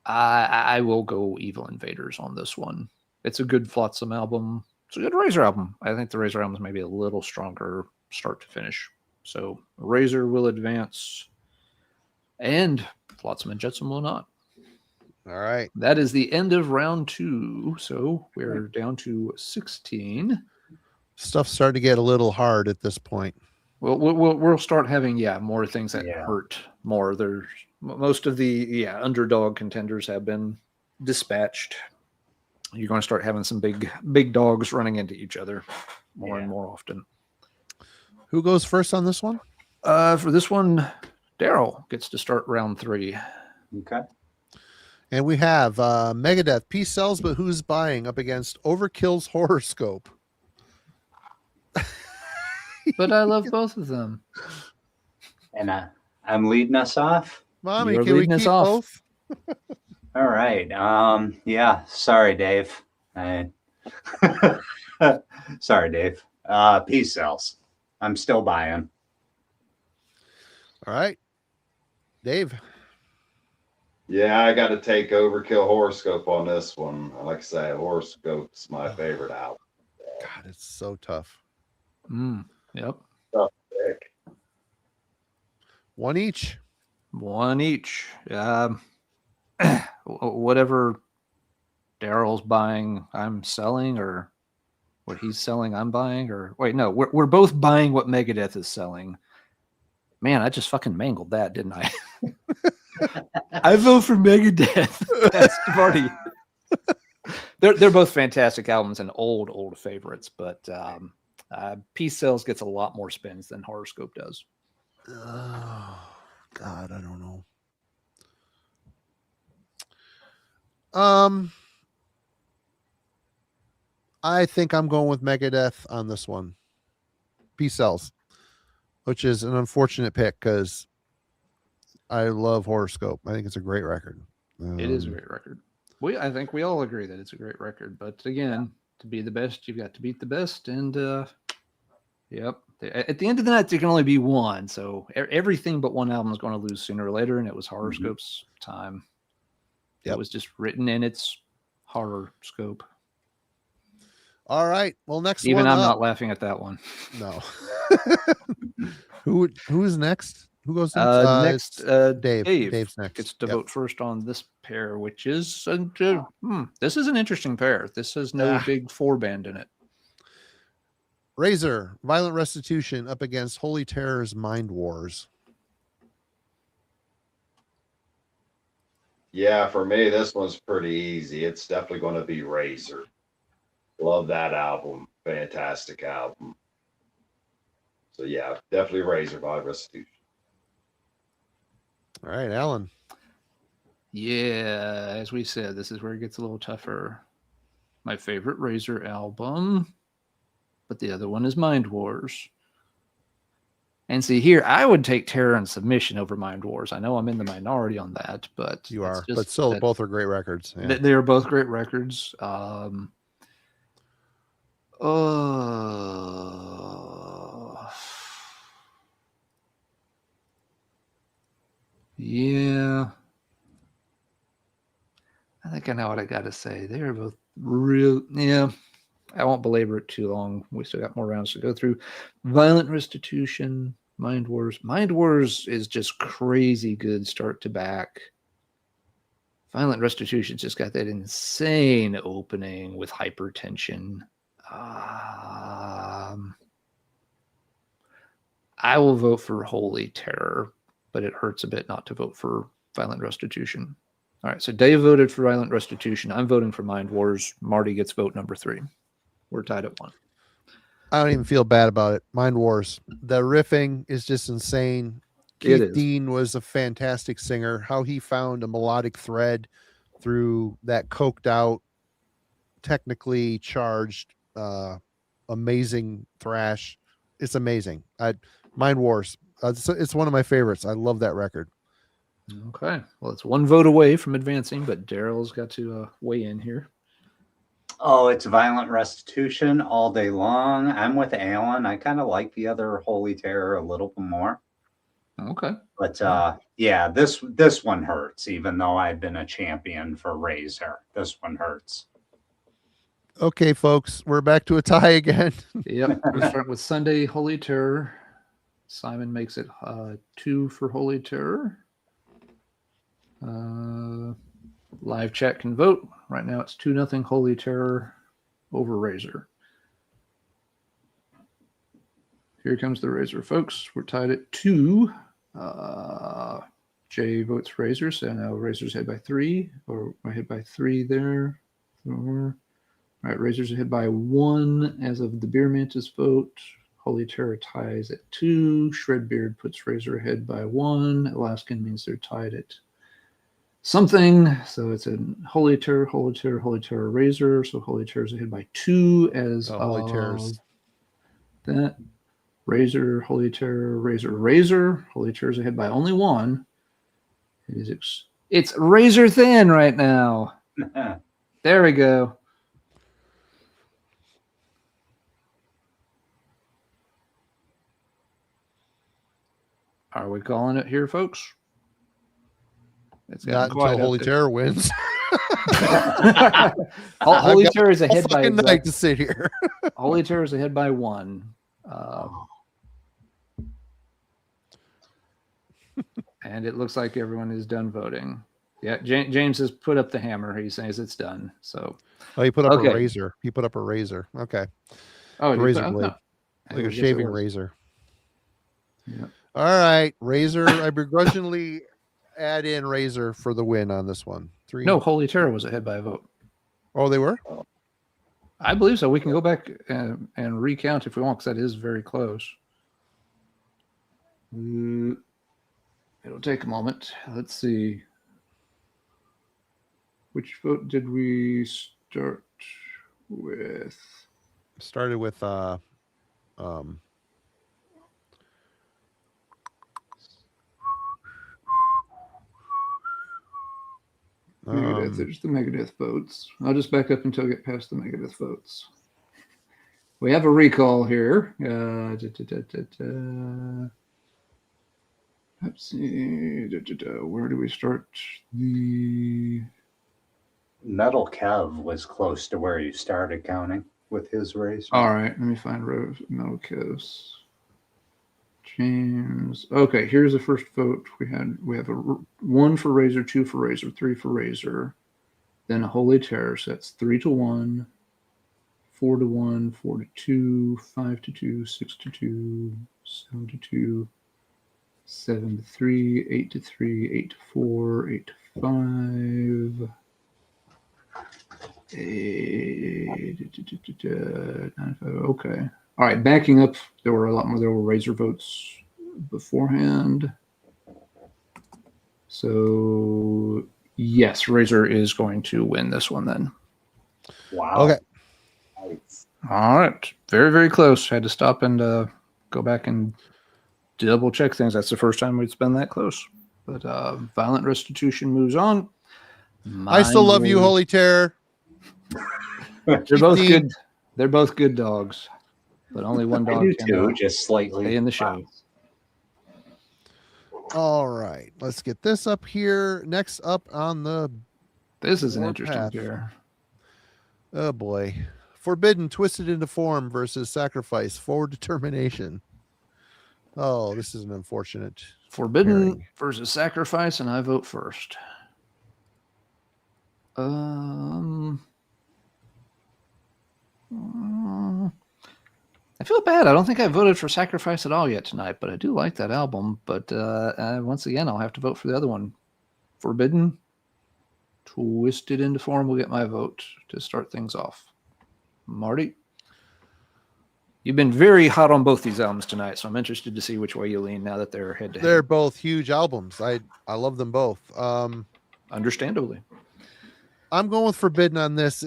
I will go Evil Invaders on this one. It's a good Flotsam album. It's a good Razor album. I think the Razor album is maybe a little stronger start to finish. So Razor will advance and Flotsam and Jetsam will not. All right. That is the end of round 2. So we're down to 16. Stuff's starting to get a little hard at this point. We'll start having more things that Yeah. hurt more. There's most of the underdog contenders have been dispatched. You're going to start having some big dogs running into each other more and more often. Who goes first on this one? For this one, Daryl gets to start round 3. Okay. And we have Megadeth, Peace Sells, but who's buying up against Overkill's Horoscope? But I love both of them. And I'm leading us off. Mommy, You're can we leading us keep off. both? All right. Yeah. Sorry, Dave. Sorry, Dave. Peace sells. I'm still buying. All right. Dave. Yeah, I got to take Overkill Horoscope on this one. Like I say, Horoscope's my favorite album. God, it's so tough. Yep. Tough pick. One each. One each. Whatever Daryl's buying, I'm selling, or what he's selling, I'm buying, or wait, no, we're both buying what Megadeth is selling. Man, I just fucking mangled that, didn't I? I vote for Megadeth. Best party. They're both fantastic albums and old favorites, but Peace Cells gets a lot more spins than Horoscope does. Oh, God, I don't know. I think I'm going with Megadeth on this one. Peace Cells, which is an unfortunate pick because I love Horoscope. I think it's a great record. It is a great record. I think we all agree that it's a great record. But again, to be the best, you've got to beat the best. And yep, at the end of the night, there can only be one. So everything but one album is going to lose sooner or later. And it was Horoscope's time. Yep. It was just written in its horror scope. All right. Well, next Even one I'm up. not laughing at that one. No. Who's next? Who goes next? Next, Dave. Dave Dave's next. gets to vote first on this pair, which is this is an interesting pair. This has no big four band in it. Razor, Violent Restitution up against Holy Terror's Mind Wars. Yeah, for me, this one's pretty easy. It's definitely going to be Razor. Love that album. Fantastic album. So yeah, definitely Razor by Restitution. All right, Alan. Yeah, as we said, this is where it gets a little tougher. My favorite Razor album, but the other one is Mind Wars. And see here, I would take Terror and Submission over Mind Wars. I know I'm in the minority on that, but You are, but still, both are great records. Yeah. They are both great records. Yeah. I think I know what I got to say. They are both real. Yeah. I won't belabor it too long. We still got more rounds to go through. Violent Restitution, Mind Wars. Mind Wars is just crazy good start to back. Violent Restitution's just got that insane opening with hypertension. I will vote for Holy Terror, but it hurts a bit not to vote for Violent Restitution. All right, so Dave voted for Violent Restitution. I'm voting for Mind Wars. Marty gets vote number 3. We're tied at 1. I don't even feel bad about it. Mind Wars. The riffing is just insane. Keith Dean was a fantastic singer. How he found a melodic thread through that coked out, technically charged, amazing thrash. It's amazing. Mind Wars. It's one of my favorites. I love that record. Okay. Well, it's 1 vote away from advancing, but Daryl's got to weigh in here. Oh, it's Violent Restitution all day long. I'm with Alan. I kind of like the other Holy Terror a little bit more. Okay. But yeah, this one hurts, even though I've been a champion for Razor. This one hurts. Okay, folks, we're back to a tie again. Yep. We start with Sunday Holy Terror. Simon makes it 2 for Holy Terror. Live chat can vote. Right now it's 2-0 Holy Terror over Razor. Here comes the Razor, folks. We're tied at 2. Jay votes Razor, so now Razor's ahead by 3, or ahead by 3 there. 4. All right, Razor's ahead by 1 as of the Beer Mantis vote. Holy Terror ties at 2. Shredbeard puts Razor ahead by 1. Alaskan means they're tied at something. So it's a Holy Terror, Holy Terror, Holy Terror, Razor. So Holy Terror's ahead by 2 as Holy Terror's that. Razor, Holy Terror, Razor, Razor. Holy Terror's ahead by only 1. It's razor thin right now. There we go. Are we calling it here, folks? It's not until Holy Terror wins. Holy Terror is ahead by night to sit here. Holy Terror is ahead by 1. And it looks like everyone is done voting. Yeah, James has put up the hammer. He says it's done. So, Oh, he put up Okay. a razor. He put up a razor. Okay. oh, A did you razor put- blade. no. I Like a guess it shaving was. razor. Yeah. All right. Razor. I begrudgingly add in razor for the win on this one. 3. No, Holy Terror was ahead by a vote. Oh, they were? I believe so. We can go back and recount if we want, because that is very close. It'll take a moment. Let's see. Which vote did we start with? Started with Megadeth. There's the Megadeth votes. I'll just back up until I get past the Megadeth votes. We have a recall here. Let's see. Where do we start? The Metal Kev was close to where you started counting with his race. all right. Let me find Metal Kev's. James. Okay, here's the first vote. We have a 1 for Razor, 2 for Razor, 3 for Razor. Then a Holy Terror. So that's 3-1, 4-1, 4-2, 5-2, 6-2, 7-2, 7-3, 8-3, 8-4, 8-5. 9-5. Okay. All right. Backing up, there were a lot more. There were Razor votes beforehand. So yes, Razor is going to win this one then. Wow. Okay. Nice. All right. Very, very close. Had to stop and go back and double check things. That's the first time we'd been that close. But Violent Restitution moves on. I still love you, Holy Terror. They're both good. They're both good dogs, but only one I dog do can too, just slightly. stay in the show. All right. Let's get this up here. Next up on the This is an Warpath. interesting pair. oh boy. Forbidden Twisted into Form versus Sacrifice Forward Determination. Oh, this is an unfortunate. Forbidden pairing. versus Sacrifice, and I vote first. I feel bad. I don't think I voted for Sacrifice at all yet tonight, but I do like that album. But once again, I'll have to vote for the other one. Forbidden, Twisted into Form will get my vote to start things off. Marty? You've been very hot on both these albums tonight, so I'm interested to see which way you lean now that they're head to head. They're both huge albums. I love them both. Understandably. I'm going with Forbidden on this.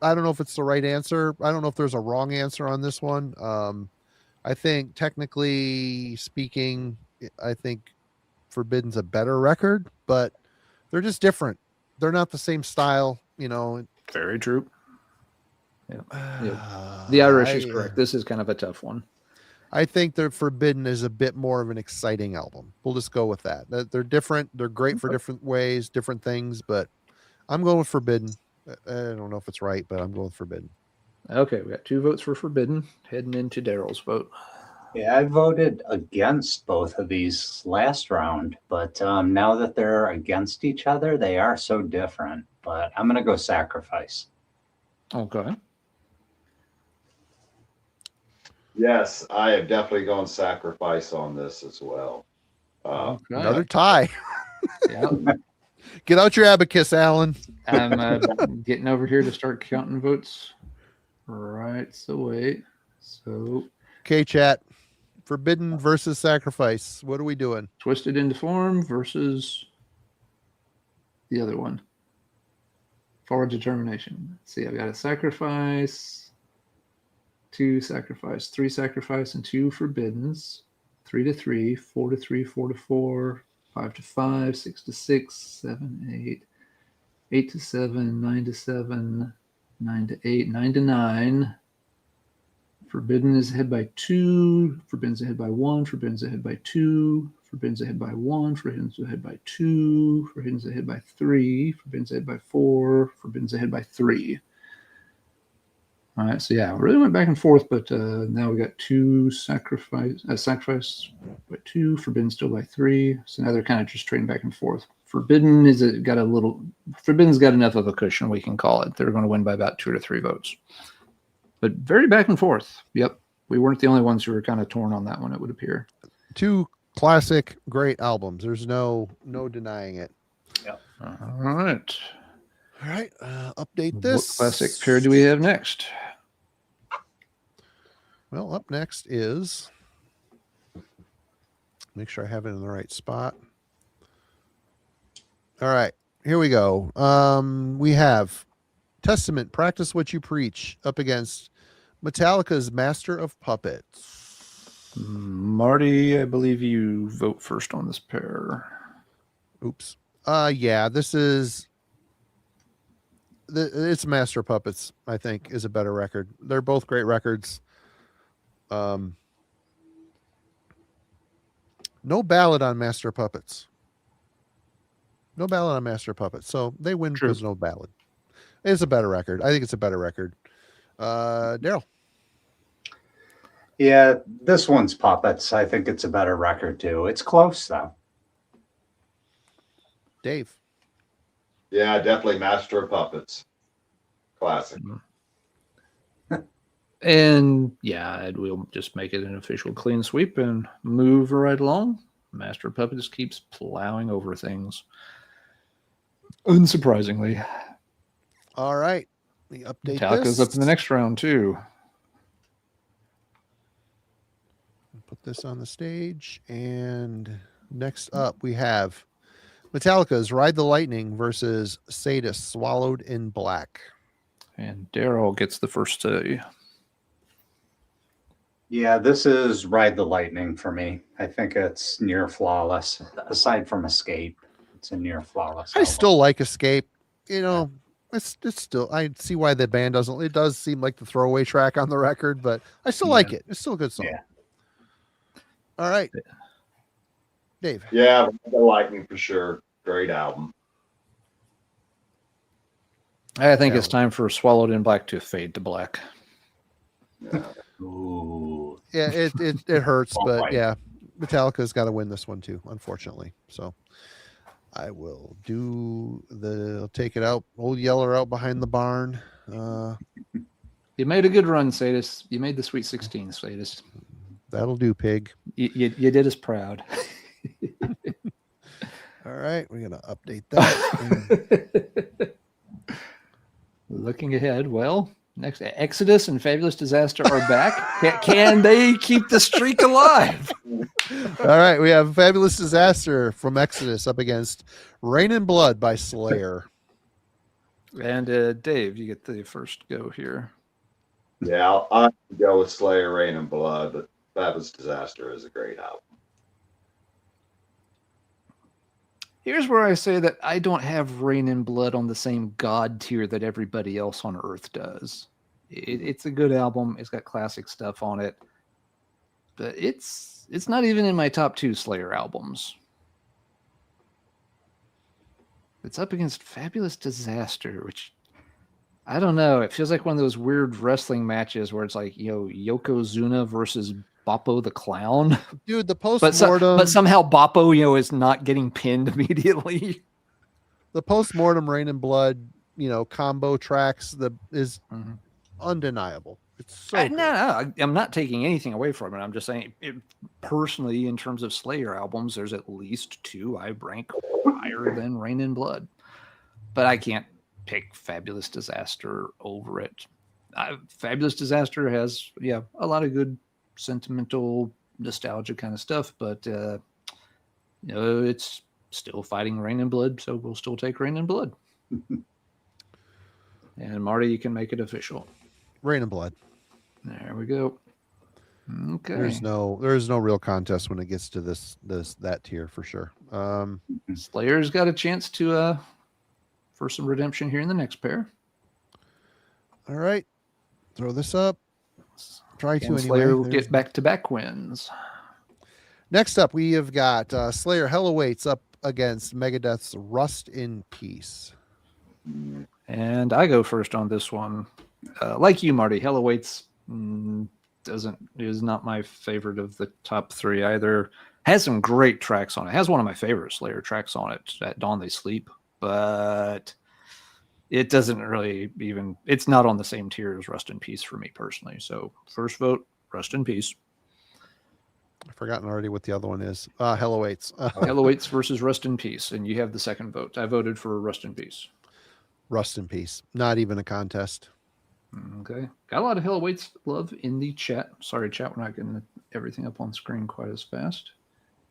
I don't know if it's the right answer. I don't know if there's a wrong answer on this one. I think technically speaking, I think Forbidden's a better record, but they're just different. They're not the same style, you know. Very true. Yeah. The Irish is correct. This is kind of a tough one. I think the Forbidden is a bit more of an exciting album. We'll just go with that. They're different. They're great for different ways, different things, but I'm going with Forbidden. I don't know if it's right, but I'm going with Forbidden. Okay, we got 2 votes for Forbidden, heading into Daryl's vote. Yeah, I voted against both of these last round, but now that they're against each other, they are so different. But I'm going to go Sacrifice. Okay. Yes, I have definitely gone Sacrifice on this as well. Okay. Another tie. Yeah. Get out your abacus, Alan. I'm getting over here to start counting votes right away. So Okay, chat. Forbidden versus Sacrifice. What are we doing? Twisted into Form versus the other one. Forward Determination. Let's see, I've got a Sacrifice, 2 Sacrifice, 3 Sacrifice, and 2 Forbiddens. 3-3, 4-3, 4-4, 5-5, 6-6, 7-8, 8-7, 9-7, 9-8, 9-9. Forbidden is ahead by 2. Forbidden's ahead by 1. Forbidden's ahead by 2. Forbidden's ahead by 1. Forbidden's ahead by 2. Forbidden's ahead by 3. Forbidden's ahead by 4. Forbidden's ahead by 3. All right, so yeah, really went back and forth, but now we got two sacrifice by 2, forbidden still by 3. So now they're kind of just trading back and forth. Forbidden's got enough of a cushion, we can call it. They're going to win by about 2 to 3 votes. But very back and forth. Yep, we weren't the only ones who were kind of torn on that one, it would appear. 2 classic, great albums. There's no denying it. Yep. All right. All right, update this. What classic pair do we have next? Well, up next is, make sure I have it in the right spot. All right, here we go. We have Testament, Practice What You Preach, up against Metallica's Master of Puppets. Marty, I believe you vote first on this pair. Oops. Yeah, this is, it's Master of Puppets, I think, is a better record. They're both great records. No ballad on Master of Puppets. No ballad on Master of Puppets. So they win True. because no ballad. It's a better record. I think it's a better record. Daryl. Yeah, this one's Puppets. I think it's a better record too. It's close though. Dave. Yeah, definitely Master of Puppets. Classic. And yeah, we'll just make it an official clean sweep and move right along. Master of Puppets keeps plowing over things. Unsurprisingly. All right. We update Metallica's this. up in the next round too. Put this on the stage. And next up, we have Metallica's Ride the Lightning versus Sadist, Swallowed in Black. And Daryl gets the first say. Yeah, this is Ride the Lightning for me. I think it's near flawless. Aside from Escape, it's a near flawless. I album. still like Escape. You know, it's still, I see why the band doesn't, it does seem like the throwaway track on the record, but I still like it. It's still a good song. Yeah. All right. Dave. Yeah, I like me for sure. Great album. I think Yeah. it's time for Swallowed in Black to fade to black. Yeah. Ooh. Yeah, it hurts, Oh, but right. yeah, Metallica's got to win this one too, unfortunately. So I will I'll take it out. Old Yeller out behind the barn. You made a good run, Sadist. You made the Sweet 16, Sadist. That'll do, pig. You did us proud. All right, we're gonna update that. Looking ahead, well, next Exodus and Fabulous Disaster are back. Can they keep the streak alive? All right, we have Fabulous Disaster from Exodus up against Rain and Blood by Slayer. And Dave, you get the first go here. Yeah, I'll go with Slayer, Rain and Blood, but Fabulous Disaster is a great album. Here's where I say that I don't have Rain and Blood on the same God tier that everybody else on Earth does. It's a good album. It's got classic stuff on it, but it's not even in my top 2 Slayer albums. It's up against Fabulous Disaster, which I don't know. It feels like one of those weird wrestling matches where it's like, Yokozuna versus Boppo the Clown. Dude, the But post-mortem, somehow Boppo, is not getting pinned immediately. the post-mortem Rain and Blood, combo tracks is undeniable. It's so good. No, I'm not taking anything away from it. I'm just saying, personally, in terms of Slayer albums, there's at least 2 I rank higher than Rain and Blood. But I can't pick Fabulous Disaster over it. Fabulous Disaster has, a lot of good sentimental, nostalgia kind of stuff, but it's still fighting Rain and Blood, so we'll still take Rain and Blood. And Marty, you can make it official. Rain and Blood. There we go. Okay. There's no real contest when it gets to that tier for sure. Slayer's got a chance to for some redemption here in the next pair. All right, throw this up. Try to And anyway. Slayer will There's- get back-to-back wins. Next up, we have got Slayer Hell Awaits up against Megadeth's Rust in Peace. And I go first on this one. Like you, Marty, Hell Awaits is not my favorite of the top three either. Has some great tracks on it. Has one of my favorite Slayer tracks on it, At Dawn They Sleep, but it doesn't really even, it's not on the same tier as Rust in Peace for me personally. So first vote, Rust in Peace. I've forgotten already what the other one is. Hell Awaits. Hell Awaits versus Rust in Peace, and you have the second vote. I voted for Rust in Peace. Rust in Peace. Not even a contest. Okay. Got a lot of Hell Awaits love in the chat. Sorry, chat, we're not getting everything up on screen quite as fast.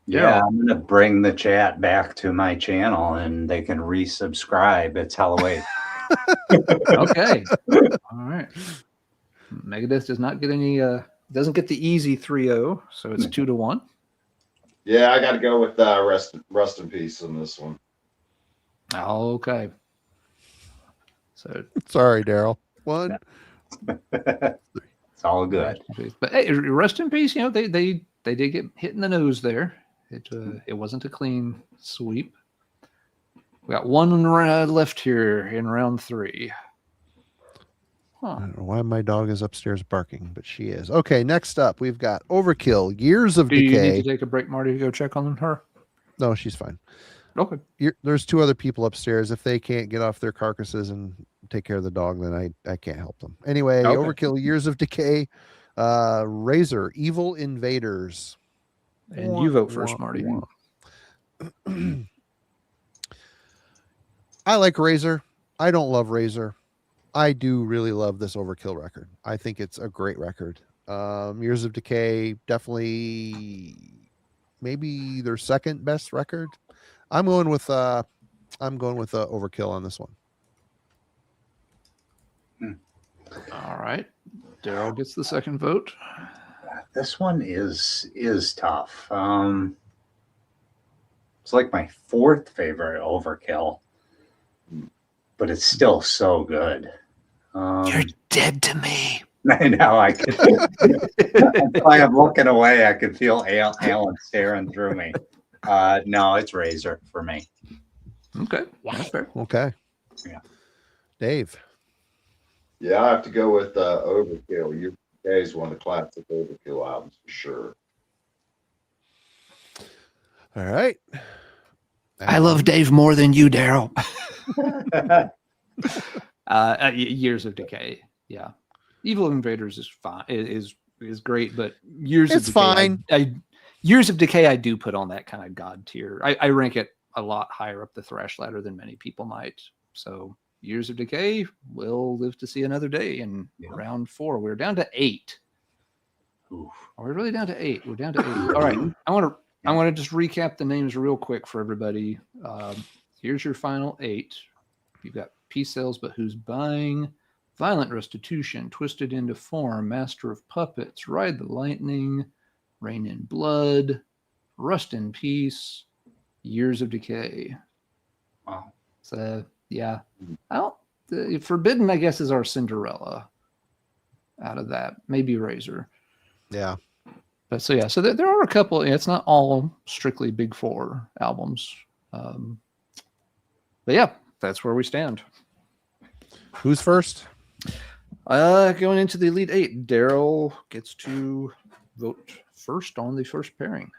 Yeah, I'm going to bring the chat back to my channel and they can resubscribe. It's Halloween. Okay. All right. Megadeth does not get any, doesn't get the easy 3-0, so it's 2-1. Yeah, I got to go with Rust in Peace on this one. Okay. So sorry, Daryl. One. It's all good. But hey, Rest in Peace. You know, they did get hit in the nose there. It wasn't a clean sweep. We got one left here in round 3. I don't know why my dog is upstairs barking, but she is. Okay, next up, we've got Overkill, Years of Do you Decay. need to take a break, Marty, to go check on her? No, she's fine. Okay. There's 2 other people upstairs. If they can't get off their carcasses and take care of the dog, then I can't help them. Anyway, Okay. Overkill, Years of Decay, Razor, Evil Invaders. And you vote first, Marty. I like Razor. I don't love Razor. I do really love this Overkill record. I think it's a great record. Years of Decay, definitely maybe their second best record. I'm going with Overkill on this one. All right. Daryl gets the second vote. This one is tough. It's like my 4th favorite Overkill, but it's still so good. You're dead to me. I know. I can. That's why I'm looking away. I can feel Alan staring through me. No, it's Razor for me. Okay. That's fair. Okay. Yeah. Dave. Yeah, I have to go with Overkill. You is one of the classic Overkill albums for sure. All right. I love Dave more than you, Daryl. Years of Decay. Yeah. Evil Invaders is fine. Is great, but Years of Decay. Fine. Years of Decay I do put on that kind of god tier. I rank it a lot higher up the thrash ladder than many people might. So Years of Decay will live to see another day in round 4. We're down to 8. Oof. We're really down to 8. We're down to 8. All right. I want to just recap the names real quick for everybody. Here's your final 8. You've got Peace Sells, But Who's Buying? Violent Restitution, Twisted into Form, Master of Puppets, Ride the Lightning, Rain in Blood, Rust in Peace, Years of Decay. Wow. So yeah, Forbidden, I guess, is our Cinderella. Out of that, maybe Razor. Yeah. But so yeah, so there are a couple. It's not all strictly Big 4 albums, but yeah, that's where we stand. Who's first? Going into the Elite 8, Daryl gets to vote first on the first pairing.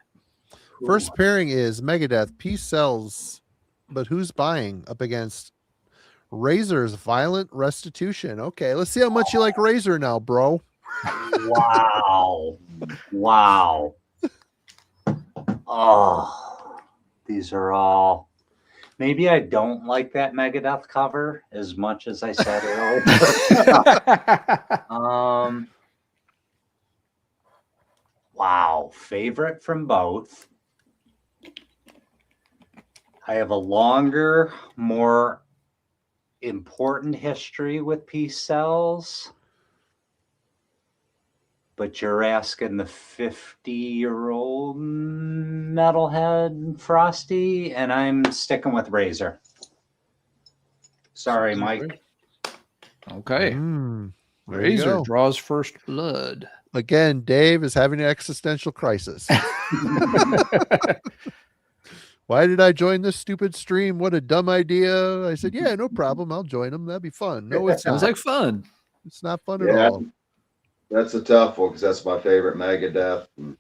First pairing is Megadeth, Peace Sells, But Who's Buying? Up against Razor's Violent Restitution. Okay, let's see how much you like Razor now, bro. Wow. Wow. Oh, these are all. Maybe I don't like that Megadeth cover as much as I said earlier. Wow. Favorite from both. I have a longer, more important history with Peace Sells. But you're asking the 50-year-old metalhead Frosty, and I'm sticking with Razor. Sorry, Mike. Okay. There you Razor go. draws first blood. Again, Dave is having an existential crisis. Why did I join this stupid stream? What a dumb idea. I said, yeah, no problem. I'll join them. That'd be fun. No, it Sounds like fun. It's not fun at Yeah, all. that's a tough one because that's my favorite Megadeth and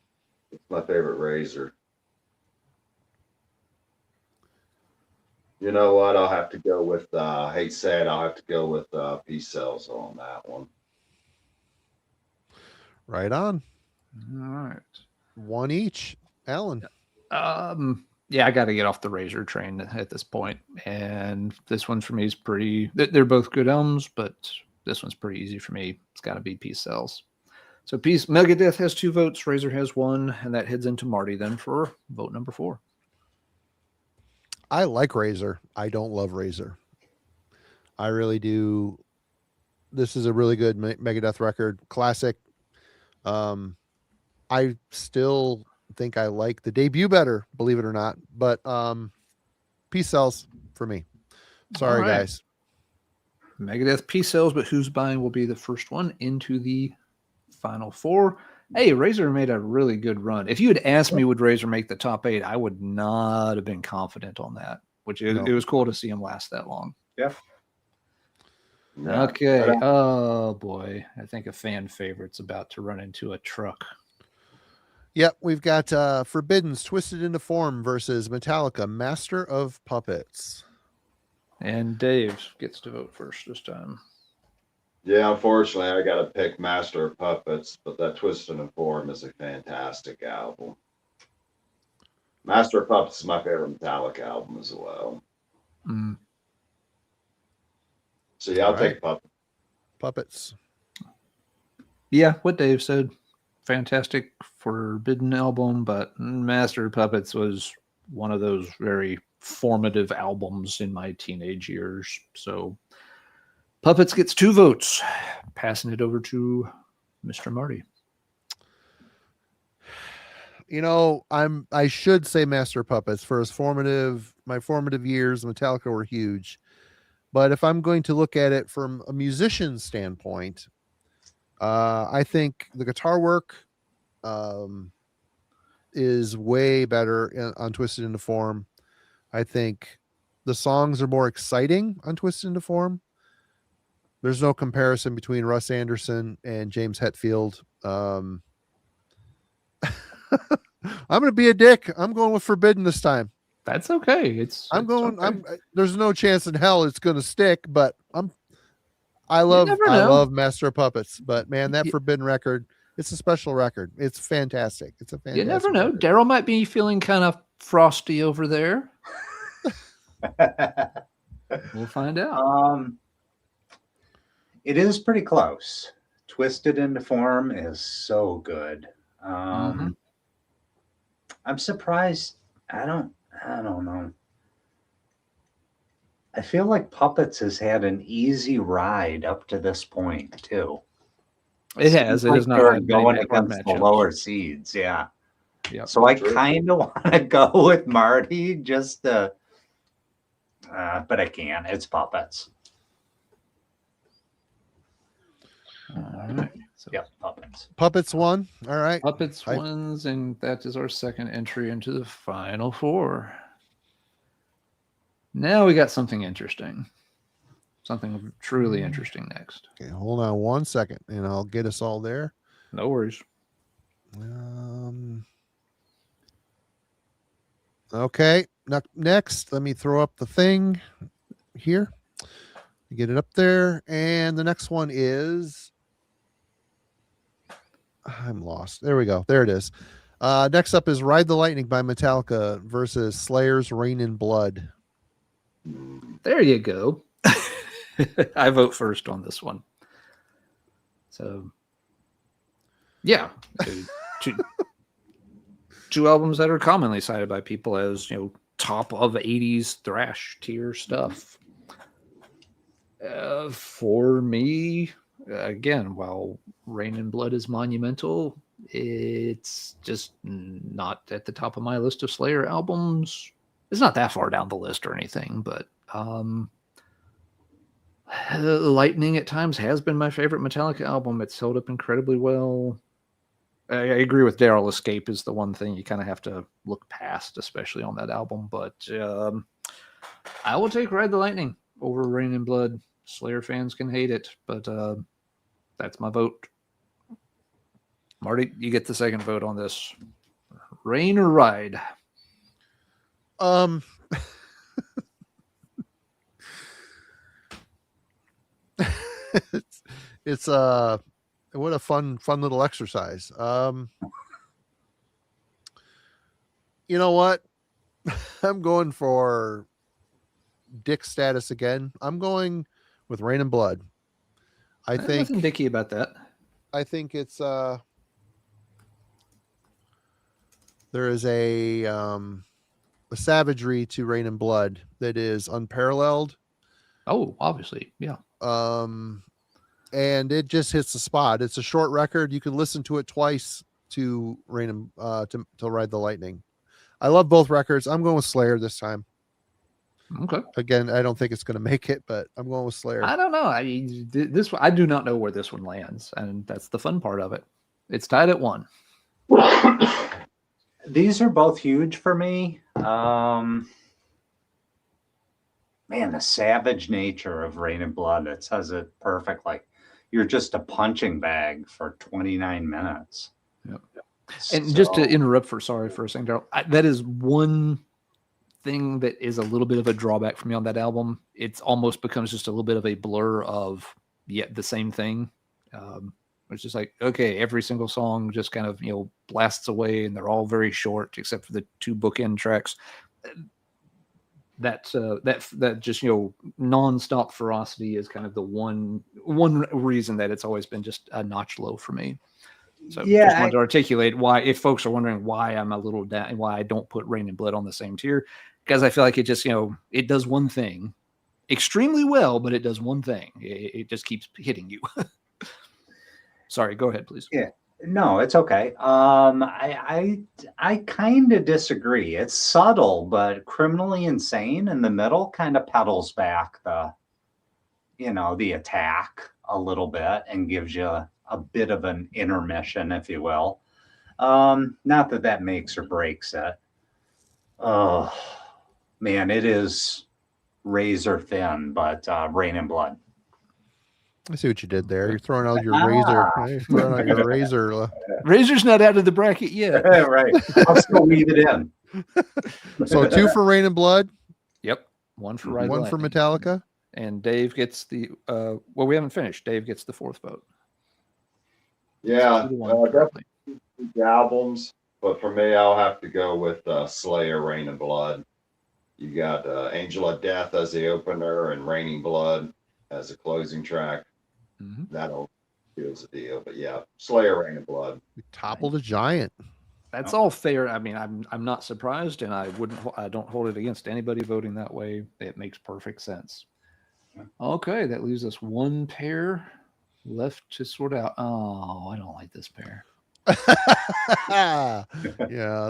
it's my favorite Razor. You know what? I'll have to go with, I hate saying I'll have to go with Peace Cells on that one. Right on. All right. One each. Alan. Yeah, I got to get off the Razor train at this point, and this one for me is pretty. They're both good albums, but this one's pretty easy for me. It's got to be Peace Cells. So Megadeth has 2 votes, Razor has 1, and that heads into Marty then for vote number 4. I like Razor. I don't love Razor. I really do. This is a really good Megadeth record, classic. I still think I like the debut better, believe it or not. But Peace Cells for me. Sorry, All right. guys. Megadeth Peace Cells, but Who's Buying will be the first one into the final 4. Hey, Razor made a really good run. If you had asked me would Razor make the top 8, I would not have been confident on that, which it was cool to see him last that long. Yeah. Yeah. Okay. Oh, boy. I think a fan favorite's about to run into a truck. Yep, we've got Forbidden's Twisted into Form versus Metallica, Master of Puppets. And Dave gets to vote first this time. Yeah, unfortunately, I got to pick Master of Puppets, but that Twisted in Form is a fantastic album. Master of Puppets is my favorite Metallica album as well. Mm. So yeah, I'll take Puppets. Yeah, what Dave said. Fantastic Forbidden album, but Master of Puppets was one of those very formative albums in my teenage years. So Puppets gets 2 votes. Passing it over to Mr. Marty. You know, I should say Master of Puppets for my formative years. Metallica were huge, but if I'm going to look at it from a musician's standpoint, I think the guitar work is way better on Twisted into Form. I think the songs are more exciting on Twisted into Form. There's no comparison between Russ Anderson and James Hetfield. I'm going to be a dick. I'm going with Forbidden this time. That's okay. There's no chance in hell it's going to stick, but I love Master of Puppets, but man, that Forbidden record, it's a special record. It's fantastic. It's a fantastic. You never know. record. Daryl might be feeling kind of frosty over there. We'll find out. It is pretty close. Twisted into Form is so good. I'm surprised. I don't know. I feel like Puppets has had an easy ride up to this point too. It has. It like has not they're had many going backward against the matchups. lower seeds. Yeah. Yep. So I kind of want to go with Marty just to, but I can't. It's Puppets. All right. So Yep, Puppets. Puppets won. All right. Puppets wins, and that is our second entry into the final 4. Now we got something interesting. Something truly interesting next. Okay, hold on 1 second, and I'll get us all there. No worries. Okay. Next, let me throw up the thing here. Get it up there, and the next one is. I'm lost. There we go. There it is. Next up is Ride the Lightning by Metallica versus Slayer's Rain in Blood. There you go. I vote first on this one. So, yeah. Two albums that are commonly cited by people as, top of 80s thrash tier stuff. For me, again, while Rain in Blood is monumental, it's just not at the top of my list of Slayer albums. It's not that far down the list or anything, but Lightning at times has been my favorite Metallica album. It's held up incredibly well. I agree with Daryl. Escape is the one thing you kind of have to look past, especially on that album. But I will take Ride the Lightning over Rain in Blood. Slayer fans can hate it, but That's my vote. Marty, you get the second vote on this. Rain or ride? It's what a fun little exercise. You know what? I'm going for Dick status again. I'm going with Rain and Blood. I There's think nothing dicky about that. I think it's there is a savagery to Rain and Blood that is unparalleled. Oh, obviously, yeah. And it just hits the spot. It's a short record. You can listen to it twice to Rain and to Ride the Lightning. I love both records. I'm going with Slayer this time. Okay. Again, I don't think it's going to make it, but I'm going with Slayer. I don't know. I do not know where this one lands, and that's the fun part of it. It's tied at 1. These are both huge for me. Man, the savage nature of Rain and Blood, it says it perfect. Like you're just a punching bag for 29 minutes. Yep. And just to interrupt for a second, Daryl, that is one thing that is a little bit of a drawback for me on that album. It's almost becomes just a little bit of a blur of the same thing. It's just like, okay, every single song just kind of, blasts away, and they're all very short except for the 2 bookend tracks. That just, nonstop ferocity is kind of the one reason that it's always been just a notch low for me. So just wanted to articulate why, if folks are wondering why I'm a little down and why I don't put Rain and Blood on the same tier, because I feel like it just, it does one thing extremely well, but it does one thing. It just keeps hitting you. Sorry, go ahead, please. Yeah, no, it's okay. I kind of disagree. It's subtle, but Criminally Insane in the middle kind of pedals back the attack a little bit and gives you a bit of an intermission, if you will. Not that makes or breaks it. Oh man, it is razor thin, but Rain and Blood. I see what you did there. You're throwing out your razor. You're throwing out your razor. Razor's not out of the bracket yet. Right. I'll still leave it in. So 2 for Rain and Blood. Yep. 1 for Ride the 1 for Lightning. Metallica. And Dave gets the we haven't finished. Dave gets the 4th vote. Yeah, Definitely. the albums, but for me, I'll have to go with Slayer, Rain and Blood. You got Angel of Death as the opener and Raining Blood as a closing track. Mm-hmm. That'll seals the deal. But yeah, Slayer, Rain and Blood. We toppled a giant. That's all fair. I mean, I'm not surprised, and I don't hold it against anybody voting that way. It makes perfect sense. Okay, that leaves us 1 pair left to sort out. Oh, I don't like this pair. Yeah,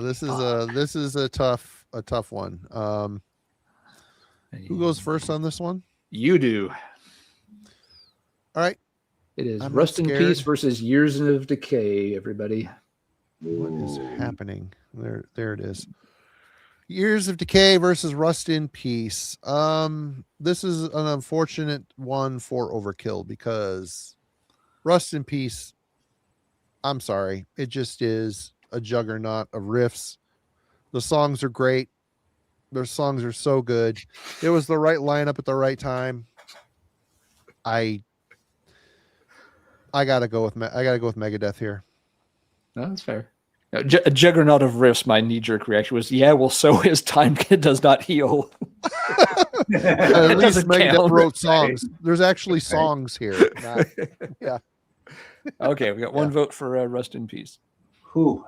this is a tough one. Who goes first on this one? You do. All right. It is I'm Rust in not Peace scared. versus Years of Decay, everybody. What is happening? There it is. Years of Decay versus Rust in Peace. This is an unfortunate one for Overkill because Rust in Peace, I'm sorry, it just is a juggernaut of riffs. The songs are great. Their songs are so good. It was the right lineup at the right time. I gotta go with Megadeth here. No, that's fair. A juggernaut of riffs. My knee-jerk reaction was, "Yeah, well, so is Time Does Not Heal." At least Megadeth count. wrote songs. There's actually songs here. Yeah. Okay, we got 1 vote for Rust in Peace. Who?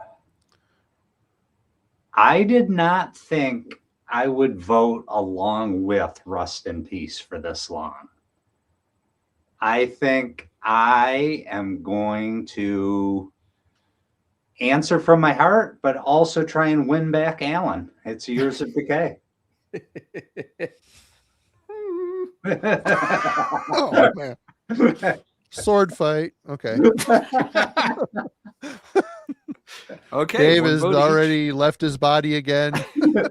I did not think I would vote along with Rust in Peace for this long. I think I am going to answer from my heart, but also try and win back Alan. It's Years of Decay. Oh man. Sword fight. Okay. Okay, Dave 1 has vote already left his body again.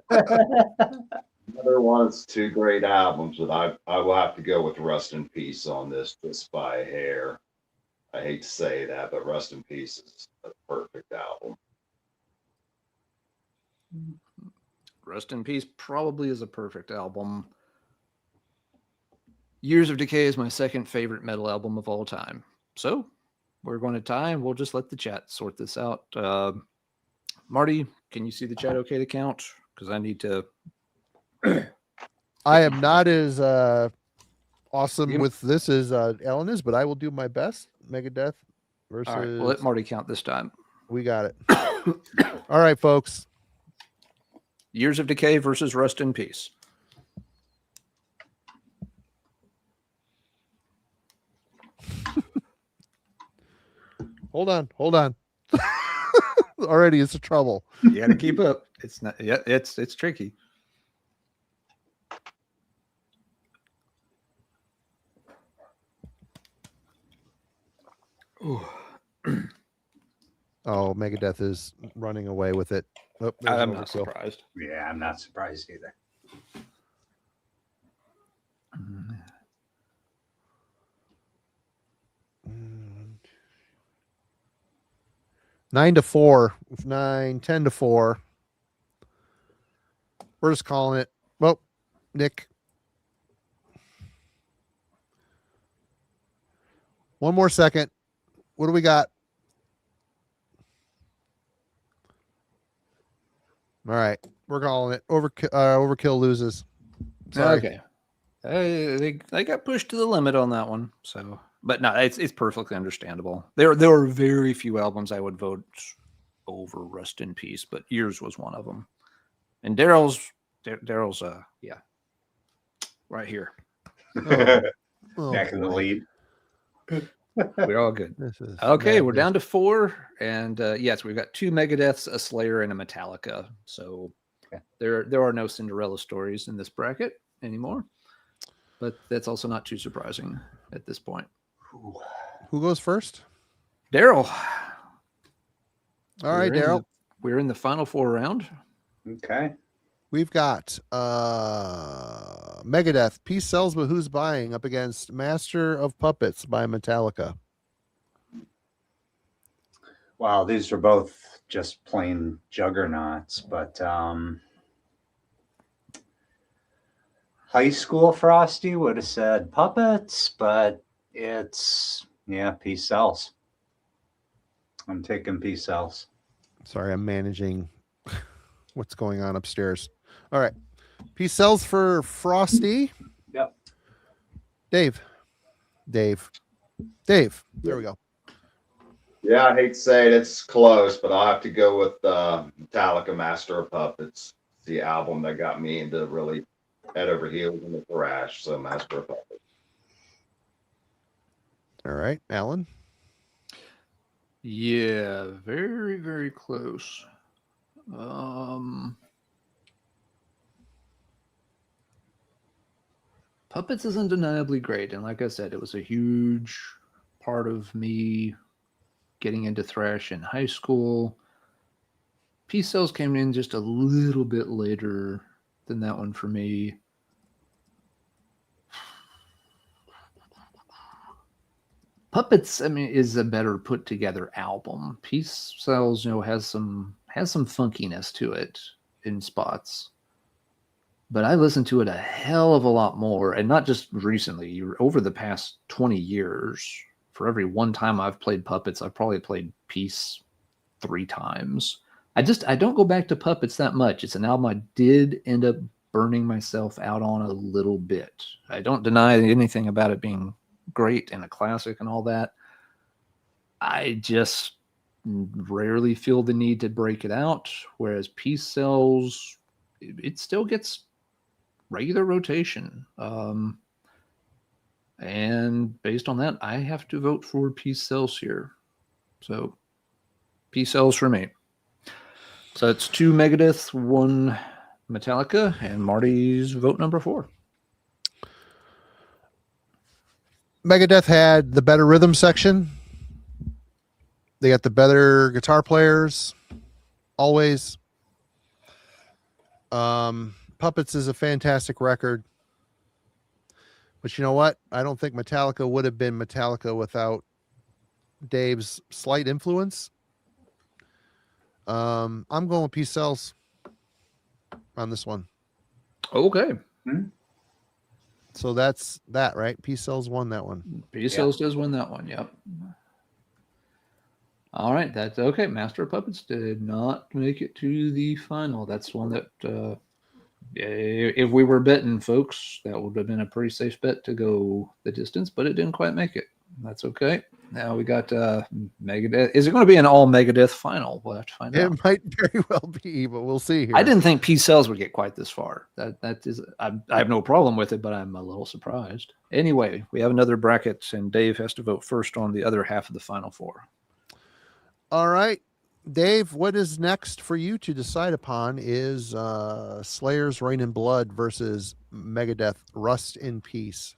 Another one. It's 2 great albums, but I will have to go with Rust in Peace on this just by a hair. I hate to say that, but Rust in Peace is a perfect album. Rust in Peace probably is a perfect album. Years of Decay is my second favorite metal album of all time. So we're going to tie, and we'll just let the chat sort this out. Marty, can you see the chat okay to count? Because I need to. I am not as awesome You- with this as Alan is, but I will do my best. Megadeth versus. All right, we'll let Marty count this time. We got it. All right, folks. Years of Decay versus Rust in Peace. Hold on. Already, it's a trouble. You got to keep up. It's not. Yeah, it's tricky. Ooh. Oh, Megadeth is running away with it. Oh, there's I'm Overkill. not surprised. Yeah, I'm not surprised either. Mm. 9-4. 10-4. We're just calling it. Well, Nick. One more second. What do we got? All right. We're calling it. Overkill loses. Sorry. Okay. They got pushed to the limit on that one. So, but no, it's perfectly understandable. There are very few albums I would vote over Rust in Peace, but Years was one of them. And Daryl's yeah, right here. Oh, Back in the boy. lead. We're all good. This is Okay, we're madness. down to 4, and yes, we've got 2 Megadeths, a Slayer, and a Metallica. So Okay. there are no Cinderella stories in this bracket anymore, but that's also not too surprising at this point. Who goes first? Daryl. All right, Daryl. We're in the final 4 round. Okay. We've got Megadeth, Peace Sells But Who's Buying up against Master of Puppets by Metallica. Wow, these are both just plain juggernauts, but high school Frosty would have said Puppets, but it's Peace Sells. I'm taking Peace Sells. Sorry, I'm managing what's going on upstairs. All right. Peace Sells for Frosty. Yep. Dave. There we go. Yeah, I hate to say it, it's close, but I'll have to go with Metallica Master of Puppets. It's the album that got me into really head over heels in the thrash. So Master of Puppets. All right, Alan. Yeah, very, very close. Puppets is undeniably great, and like I said, it was a huge part of me getting into thrash in high school. Peace Sells came in just a little bit later than that one for me. Puppets, I mean, is a better put together album. Peace Sells, has some funkiness to it in spots. But I listened to it a hell of a lot more, and not just recently, over the past 20 years. For every one time I've played Puppets, I've probably played Peace 3 times. I don't go back to Puppets that much. It's an album I did end up burning myself out on a little bit. I don't deny anything about it being great and a classic and all that. I just rarely feel the need to break it out, whereas Peace Sells, it still gets regular rotation. And based on that, I have to vote for Peace Sells here. So Peace Sells for me. So it's 2 Megadeth, 1 Metallica, and Marty's vote number 4. Megadeth had the better rhythm section. They got the better guitar players. Always. Puppets is a fantastic record. But you know what? I don't think Metallica would have been Metallica without Dave's slight influence. I'm going with Peace Sells on this one. Okay. So that's that, right? Peace Sells won that one. Peace Sells does win that one. Yep. All right. That's okay. Master of Puppets did not make it to the final. That's one that, if we were betting, folks, that would have been a pretty safe bet to go the distance, but it didn't quite make it. That's okay. Now we got Megadeth. Is it going to be an all Megadeth final? We'll have to find out. It might very well be, but we'll see here. I didn't think Peace Sells would get quite this far. That is, I have no problem with it, but I'm a little surprised. Anyway, we have another bracket, and Dave has to vote first on the other half of the final four. All right, Dave, what is next for you to decide upon is Slayer's Reign in Blood versus Megadeth Rust in Peace.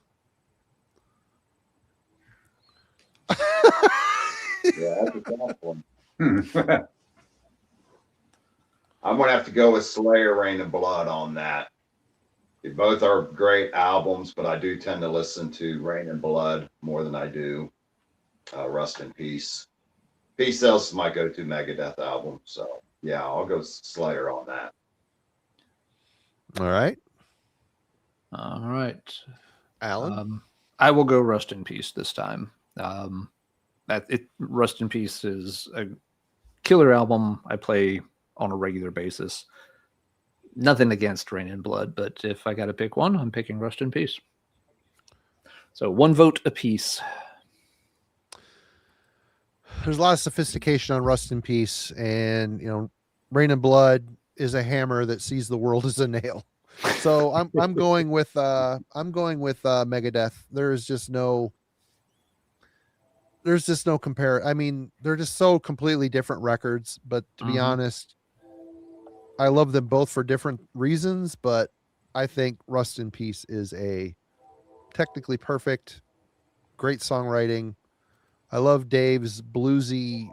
Yeah, that's a tough one. I'm gonna have to go with Slayer Reign of Blood on that. They both are great albums, but I do tend to listen to Reign in Blood more than I do Rust in Peace. Peace Sells is my go-to Megadeth album, so yeah, I'll go Slayer on that. All right, Alan. I will go Rust in Peace this time. Rust in Peace is a killer album I play on a regular basis. Nothing against Reign in Blood, but if I got to pick one, I'm picking Rust in Peace. So one vote apiece. There's a lot of sophistication on Rust in Peace, and Reign in Blood is a hammer that sees the world as a nail. So I'm going with Megadeth. There's just no compare. I mean, they're just so completely different records, but to be honest, I love them both for different reasons, but I think Rust in Peace is a technically perfect, great songwriting. I love Dave's bluesy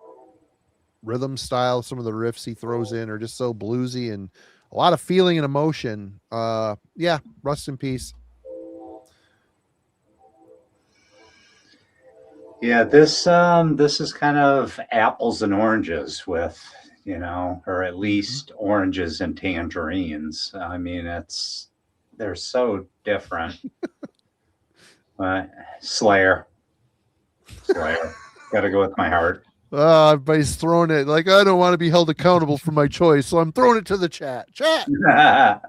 rhythm style. Some of the riffs he throws in are just so bluesy and a lot of feeling and emotion. Yeah, Rust in Peace. Yeah, this is kind of apples and oranges with, or at least oranges and tangerines. I mean, they're so different. Slayer. Got to go with my heart. Everybody's throwing it like I don't want to be held accountable for my choice, so I'm throwing it to the chat. All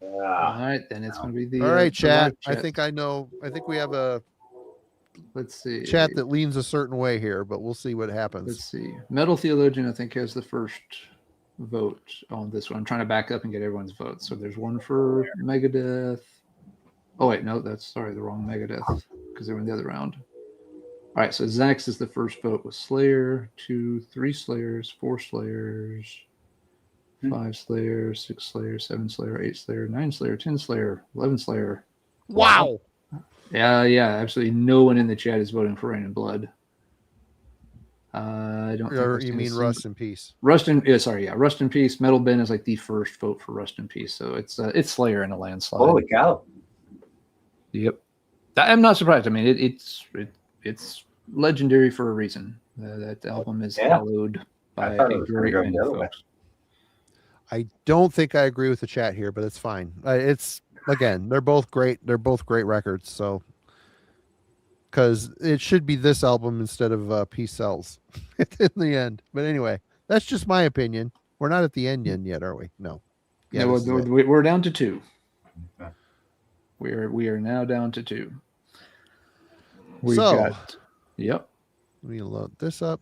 right, then it's going to be the. All right, chat. Chat. I think I know. I think we have a. Let's see. Chat that leans a certain way here, but we'll see what happens. Let's see. Metal Theologian, I think, has the first vote on this one. I'm trying to back up and get everyone's votes. So there's one for Megadeth. Oh, wait, no, the wrong Megadeth because they were in the other round. All right, so Zach's is the first vote with Slayer, 2, 3 Slayers, 4 Slayers, 5 Slayers, 6 Slayers, 7 Slayer, 8 Slayer, 9 Slayer, 10 Slayer, 11 Slayer. Wow. Yeah, absolutely no one in the chat is voting for Reign in Blood. I don't think You mean Rust in Peace? Rust in Peace. Metal Ben is like the first vote for Rust in Peace, so it's Slayer in a landslide. Holy cow! Yep, I'm not surprised. I mean, it's legendary for a reason. That album is hallowed by a great many folks. I don't think I agree with the chat here, but it's fine. It's again, they're both great. They're both great records. So, because it should be this album instead of Peace Sells in the end. But anyway, that's just my opinion. We're not at the end yet, are we? No. Yeah, we're down to 2. Okay. We are now down to 2. Yep. Let me load this up.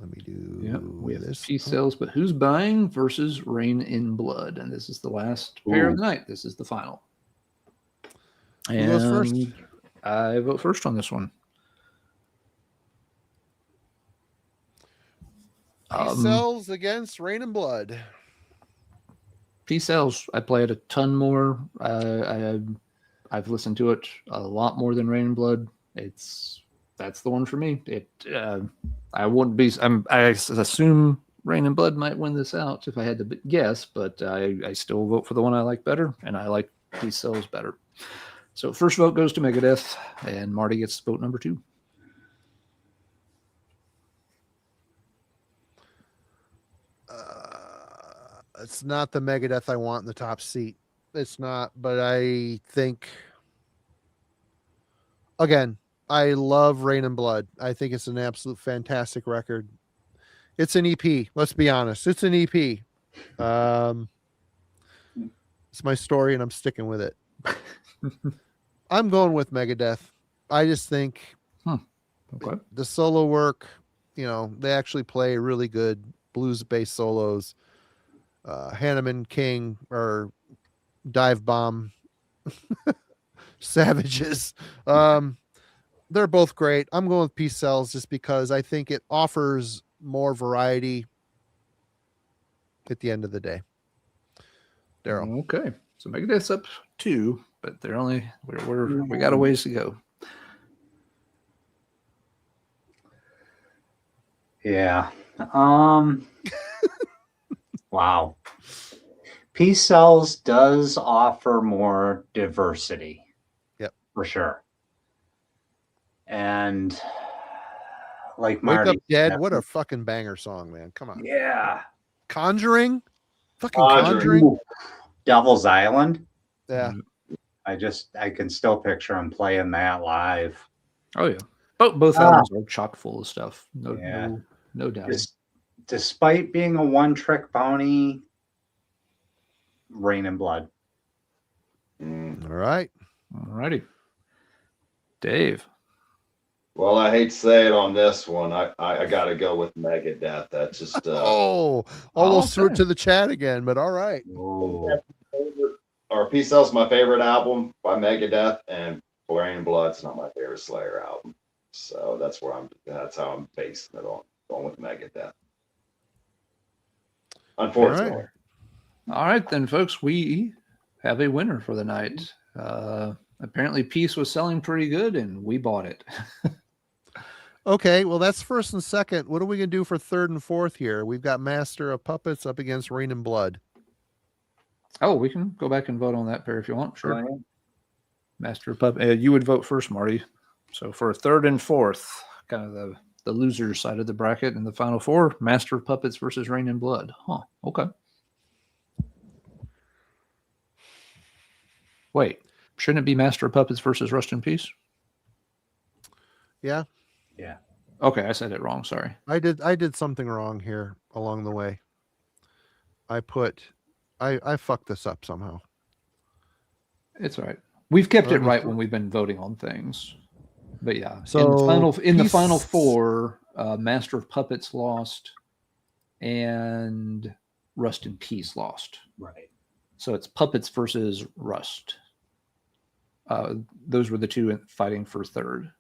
Let me do we have this. Peace Sells, but who's buying versus Reign in Blood? And this is the last pair of the night. This is the final. Who goes first? I vote first on this one. Peace Sells against Reign in Blood. Peace Sells. I play it a ton more. I've listened to it a lot more than Reign in Blood. That's the one for me. I wouldn't be. I assume Reign in Blood might win this out if I had to guess, but I still vote for the one I like better, and I like Peace Sells better. So first vote goes to Megadeth, and Marty gets vote number 2. It's not the Megadeth I want in the top seat. It's not, but I think again, I love Rain and Blood. I think it's an absolute fantastic record. It's an EP. Let's be honest. It's an EP. It's my story, and I'm sticking with it. I'm going with Megadeth. I just think Okay. the solo work, they actually play really good blues-based solos. Hanneman, King, or Dive Bomb Savages. They're both great. I'm going with Peace Cells just because I think it offers more variety at the end of the day. Daryl. Okay. So Megadeth's up 2, but they're only we got a ways to go. Yeah. Wow. Peace Cells does offer more diversity. Yep. For sure. And like Wake Marty Up Dead. said, What a fucking banger song, man. Come on. yeah. Conjuring. Fucking Conjuring. Conjuring. Ooh. Devil's Island. Yeah. I can still picture him playing that live. Oh yeah. Both albums are chock full of stuff. Yeah. No doubt. Despite being a one-trick pony, Rain and Blood. All right. Alrighty. Dave. Well, I hate to say it on this one. I got to go with Megadeth. That's just Almost threw it to the chat again, but all right. Oh. or Peace Cell's my favorite album by Megadeth, and Rain and Blood's not my favorite Slayer album. So that's how I'm basing it on. Going with Megadeth. Unfortunately. All right then, folks. We have a winner for the night. Apparently, Peace was selling pretty good, and we bought it. Okay, well, that's first and second. What are we going to do for third and fourth here? We've got Master of Puppets up against Rain and Blood. Oh, we can go back and vote on that pair if you want. Sure. Oh, yeah. Master of Puppets. You would vote first, Marty. So for third and fourth, kind of the loser side of the bracket in the final four, Master of Puppets versus Rain and Blood. Huh. Okay. Wait, shouldn't it be Master of Puppets versus Rust in Peace? Yeah. Yeah. Okay, I said it wrong. Sorry. I did something wrong here along the way. I fucked this up somehow. It's all right. We've kept it Let me right see. when we've been voting on things. But yeah, So, in the Peace- final four, Master of Puppets lost, and Rust in Peace lost. Right. So it's Puppets versus Rust. Those were the two fighting for third.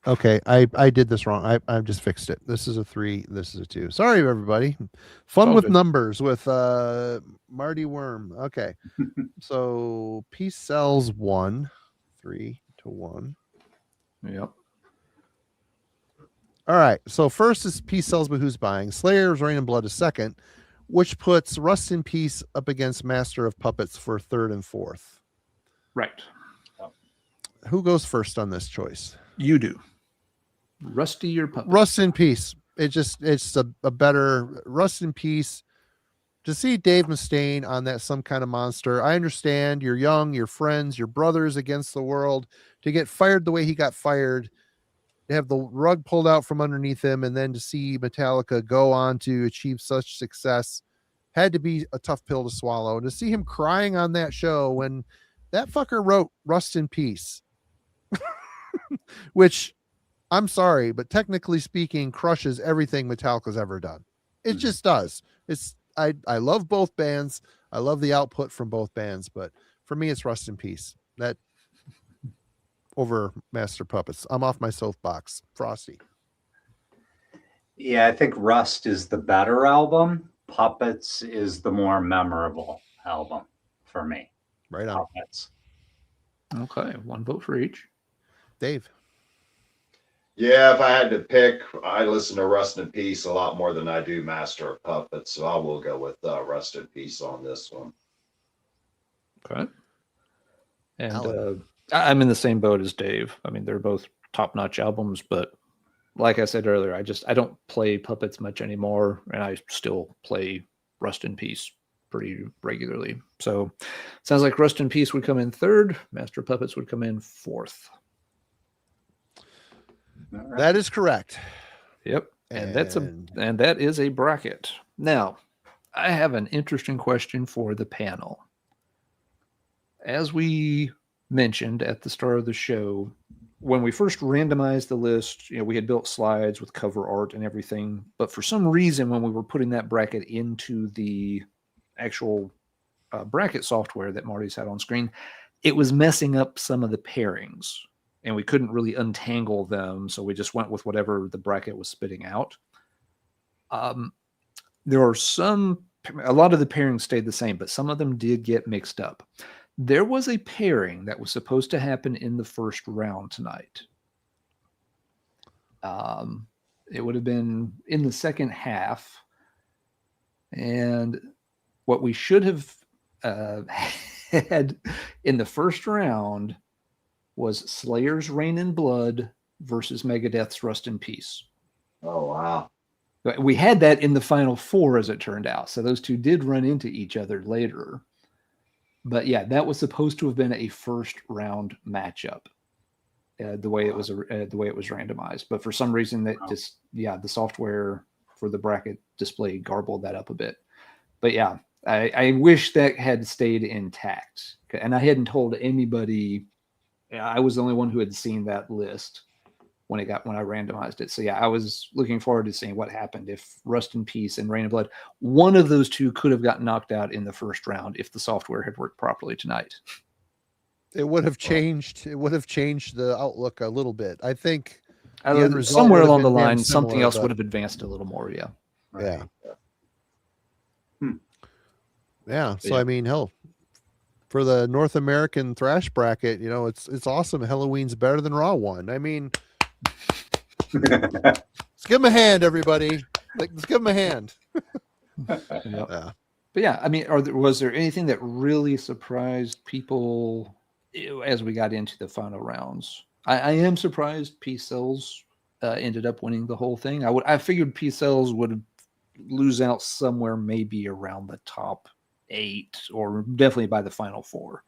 Okay, I did this wrong. I just fixed it. This is a 3. This is a 2. Sorry, everybody. Fun all with good. numbers with Marty Worm. Okay, so Peace Cells 1, 3-1. Yep. All right. So first is Peace Cells, but who's buying? Slayer's Rain and Blood is second, which puts Rust in Peace up against Master of Puppets for third and fourth. Right. Who goes first on this choice? You do. Rusty or Puppets? Rust in Peace. It's a better Rust in Peace. To see Dave Mustaine on that Some Kind of Monster, I understand you're young, your friends, your brothers against the world. To get fired the way he got fired, to have the rug pulled out from underneath him, and then to see Metallica go on to achieve such success had to be a tough pill to swallow. And to see him crying on that show when that fucker wrote Rust in Peace, which I'm sorry, but technically speaking, crushes everything Metallica's ever done. It just does. I love both bands. I love the output from both bands, but for me, it's Rust in Peace. That over Master Puppets. I'm off my soapbox. Frosty. Yeah, I think Rust is the better album. Puppets is the more memorable album for me. Right on. Puppets. Okay, one vote for each. Dave. Yeah, if I had to pick, I listen to Rust in Peace a lot more than I do Master of Puppets, so I will go with Rust in Peace on this one. Okay. And Alan. I'm in the same boat as Dave. I mean, they're both top-notch albums, but like I said earlier, I don't play puppets much anymore, and I still play Rust in Peace pretty regularly. So sounds like Rust in Peace would come in third, Master Puppets would come in fourth. All right. That is correct. Yep. And that is a bracket. Now, I have an interesting question for the panel. As we mentioned at the start of the show, when we first randomized the list, we had built slides with cover art and everything, but for some reason, when we were putting that bracket into the actual bracket software that Marty's had on screen, it was messing up some of the pairings, and we couldn't really untangle them, so we just went with whatever the bracket was spitting out. There are a lot of the pairings stayed the same, but some of them did get mixed up. There was a pairing that was supposed to happen in the first round tonight. It would have been in the second half. And what we should have had in the first round was Slayer's Reign in Blood versus Megadeth's Rust in Peace. Oh, wow. We had that in the final four, as it turned out. So those two did run into each other later. But yeah, that was supposed to have been a first round matchup, the way it was randomized. But for some reason, the software for the bracket display garbled that up a bit. But yeah, I wish that had stayed intact. And I hadn't told anybody. I was the only one who had seen that list when I randomized it. So yeah, I was looking forward to seeing what happened if Rust in Peace and Reign of Blood, one of those two could have gotten knocked out in the first round if the software had worked properly tonight. It would have changed. It would have changed the outlook a little bit. I think somewhere along the line, something else would have advanced a little more. Yeah. Yeah. Hmm. Yeah. So I mean, hell, for the North American thrash bracket, it's awesome. Halloween's better than Raw one. I mean, let's give him a hand, everybody. Let's give him a hand. Yeah. But yeah, I mean, was there anything that really surprised people as we got into the final rounds? I am surprised P-Cells ended up winning the whole thing. I figured P-Cells would lose out somewhere maybe around the top 8 or definitely by the final 4.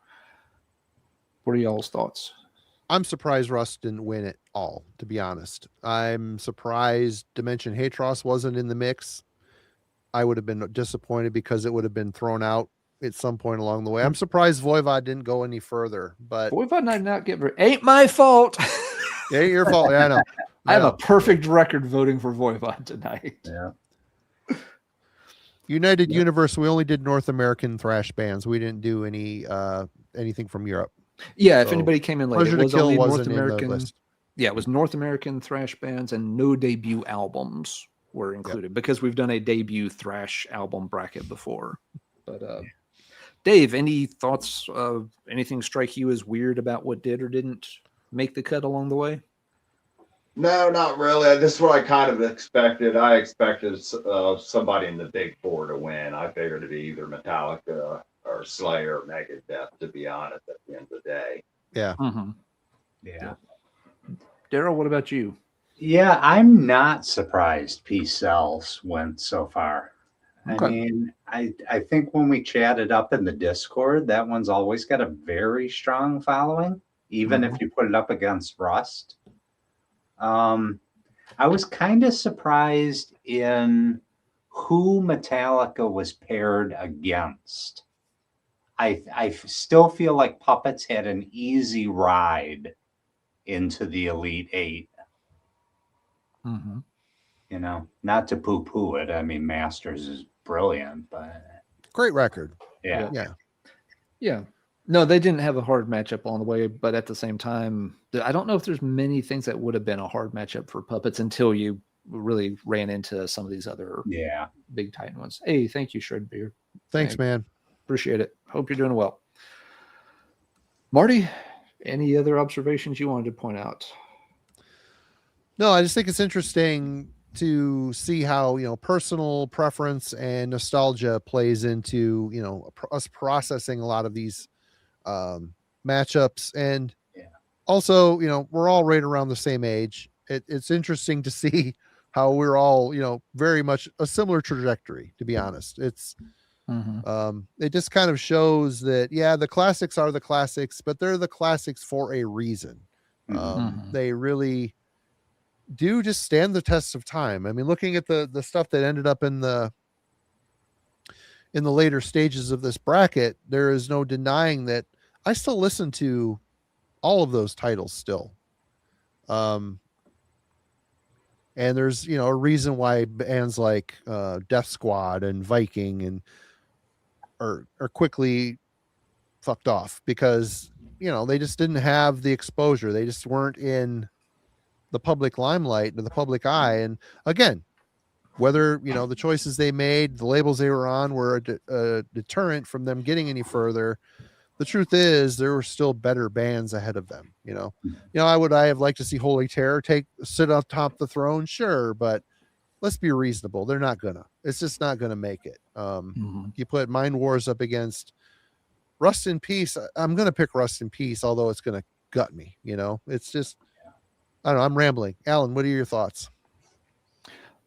What are y'all's thoughts? I'm surprised Russ didn't win it all, to be honest. I'm surprised Dimension Hatros wasn't in the mix. I would have been disappointed because it would have been thrown out at some point along the way. I'm surprised Voivod didn't go any further, but Voivod did not get ain't my fault. It ain't your fault. Yeah, I know. I have a perfect record voting for Voivod tonight. Yeah. United Universe, we only did North American thrash bands. We didn't do anything from Europe. Yeah, if anybody came in late, Pleasure it was to Kill only wasn't North American. in the list. Yeah, it was North American thrash bands, and no debut albums were included because we've done a debut thrash album bracket before. But Dave, any thoughts? Anything strike you as weird about what did or didn't make the cut along the way? No, not really. This is what I kind of expected. I expected somebody in the big 4 to win. I figured it'd be either Metallica or Slayer or Megadeth, to be honest, at the end of the day. Yeah. Mm-hmm. Yeah. Daryl, what about you? Yeah, I'm not surprised P-Cells went so far. Okay. I mean, I think when we chatted up in the Discord, that one's always got a very strong following, even if you put it up against Rust. I was kind of surprised in who Metallica was paired against. I still feel like Puppets had an easy ride into the Elite 8. Mm-hmm. Not to poo-poo it. I mean, Masters is brilliant, but Great record. yeah. Yeah. No, they didn't have a hard matchup on the way, but at the same time, I don't know if there's many things that would have been a hard matchup for Puppets until you really ran into some of these other big Titan ones. Hey, thank you, Shred Beer. Thanks, man. Appreciate it. Hope you're doing well. Marty, any other observations you wanted to point out? No, I just think it's interesting to see how, personal preference and nostalgia plays into, us processing a lot of these matchups. And also, we're all right around the same age. it's interesting to see how we're all, very much a similar trajectory, to be honest. It's, it just kind of shows that, yeah, the classics are the classics, but they're the classics for a reason. They really do just stand the test of time. I mean, looking at the stuff that ended up in the later stages of this bracket, there is no denying that I still listen to all of those titles still. And there's, a reason why bands like Death Squad and Viking and are quickly fucked off because, they just didn't have the exposure. They just weren't in the public limelight or the public eye. And again, whether, the choices they made, the labels they were on were a deterrent from them getting any further. The truth is there were still better bands ahead of them. I have liked to see Holy Terror sit on top of the throne. Sure. But let's be reasonable. They're not it's just not gonna make it. You put Mind Wars up against Rust in Peace. I'm going to pick Rust in Peace, although it's going to gut me. It's just, I don't know. I'm rambling. Alan, what are your thoughts?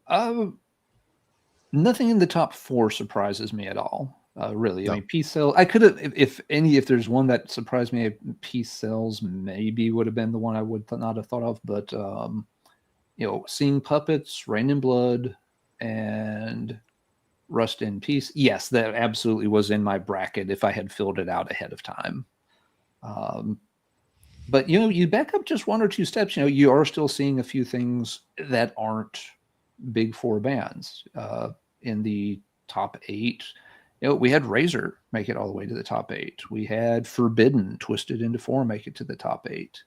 Nothing in the top 4 surprises me at all. Really. No. I mean, Peace Cells, I could have, if there's one that surprised me, Peace Cells maybe would have been the one I would not have thought of. But, Seeing Puppets, Rain and Blood, and Rust in Peace. Yes, that absolutely was in my bracket if I had filled it out ahead of time. But, you back up just 1 or 2 steps, you are still seeing a few things that aren't big 4 bands. In the top 8, we had Razor make it all the way to the top 8. We had Forbidden, Twisted into 4, make it to the top 8.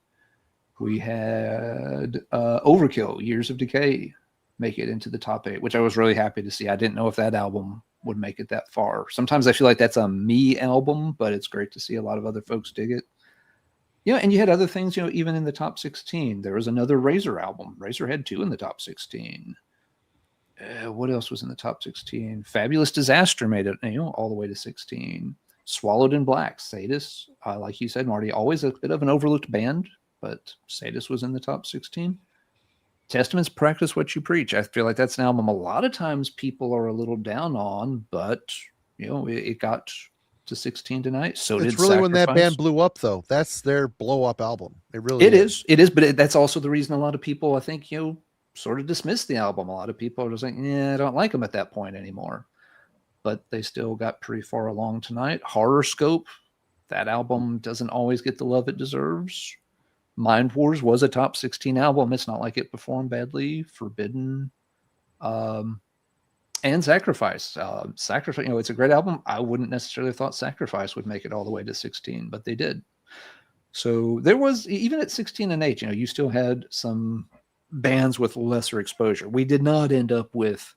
We had Overkill, Years of Decay, make it into the top 8, which I was really happy to see. I didn't know if that album would make it that far. Sometimes I feel like that's a me album, but it's great to see a lot of other folks dig it. And you had other things, even in the top 16. There was another Razor album. Razor had 2 in the top 16. What else was in the top 16? Fabulous Disaster made it, all the way to 16. Swallowed in Black, Sadist, like you said, Marty, always a bit of an overlooked band, but Sadist was in the top 16. Testaments, Practice What You Preach. I feel like that's an album a lot of times people are a little down on, but it got to 16 tonight. So it's did really Sacrifice. When that band blew up, though. That's their blow up album. It really is. It is, but that's also the reason a lot of people, I think, sort of dismissed the album. A lot of people are just like, I don't like them at that point anymore. But they still got pretty far along tonight. Horoscope, that album doesn't always get the love it deserves. Mind Wars was a top 16 album. It's not like it performed badly. Forbidden, and Sacrifice. Sacrifice, it's a great album. I wouldn't necessarily have thought Sacrifice would make it all the way to 16, but they did. So there was, even at 16 and 8, you still had some bands with lesser exposure. We did not end up with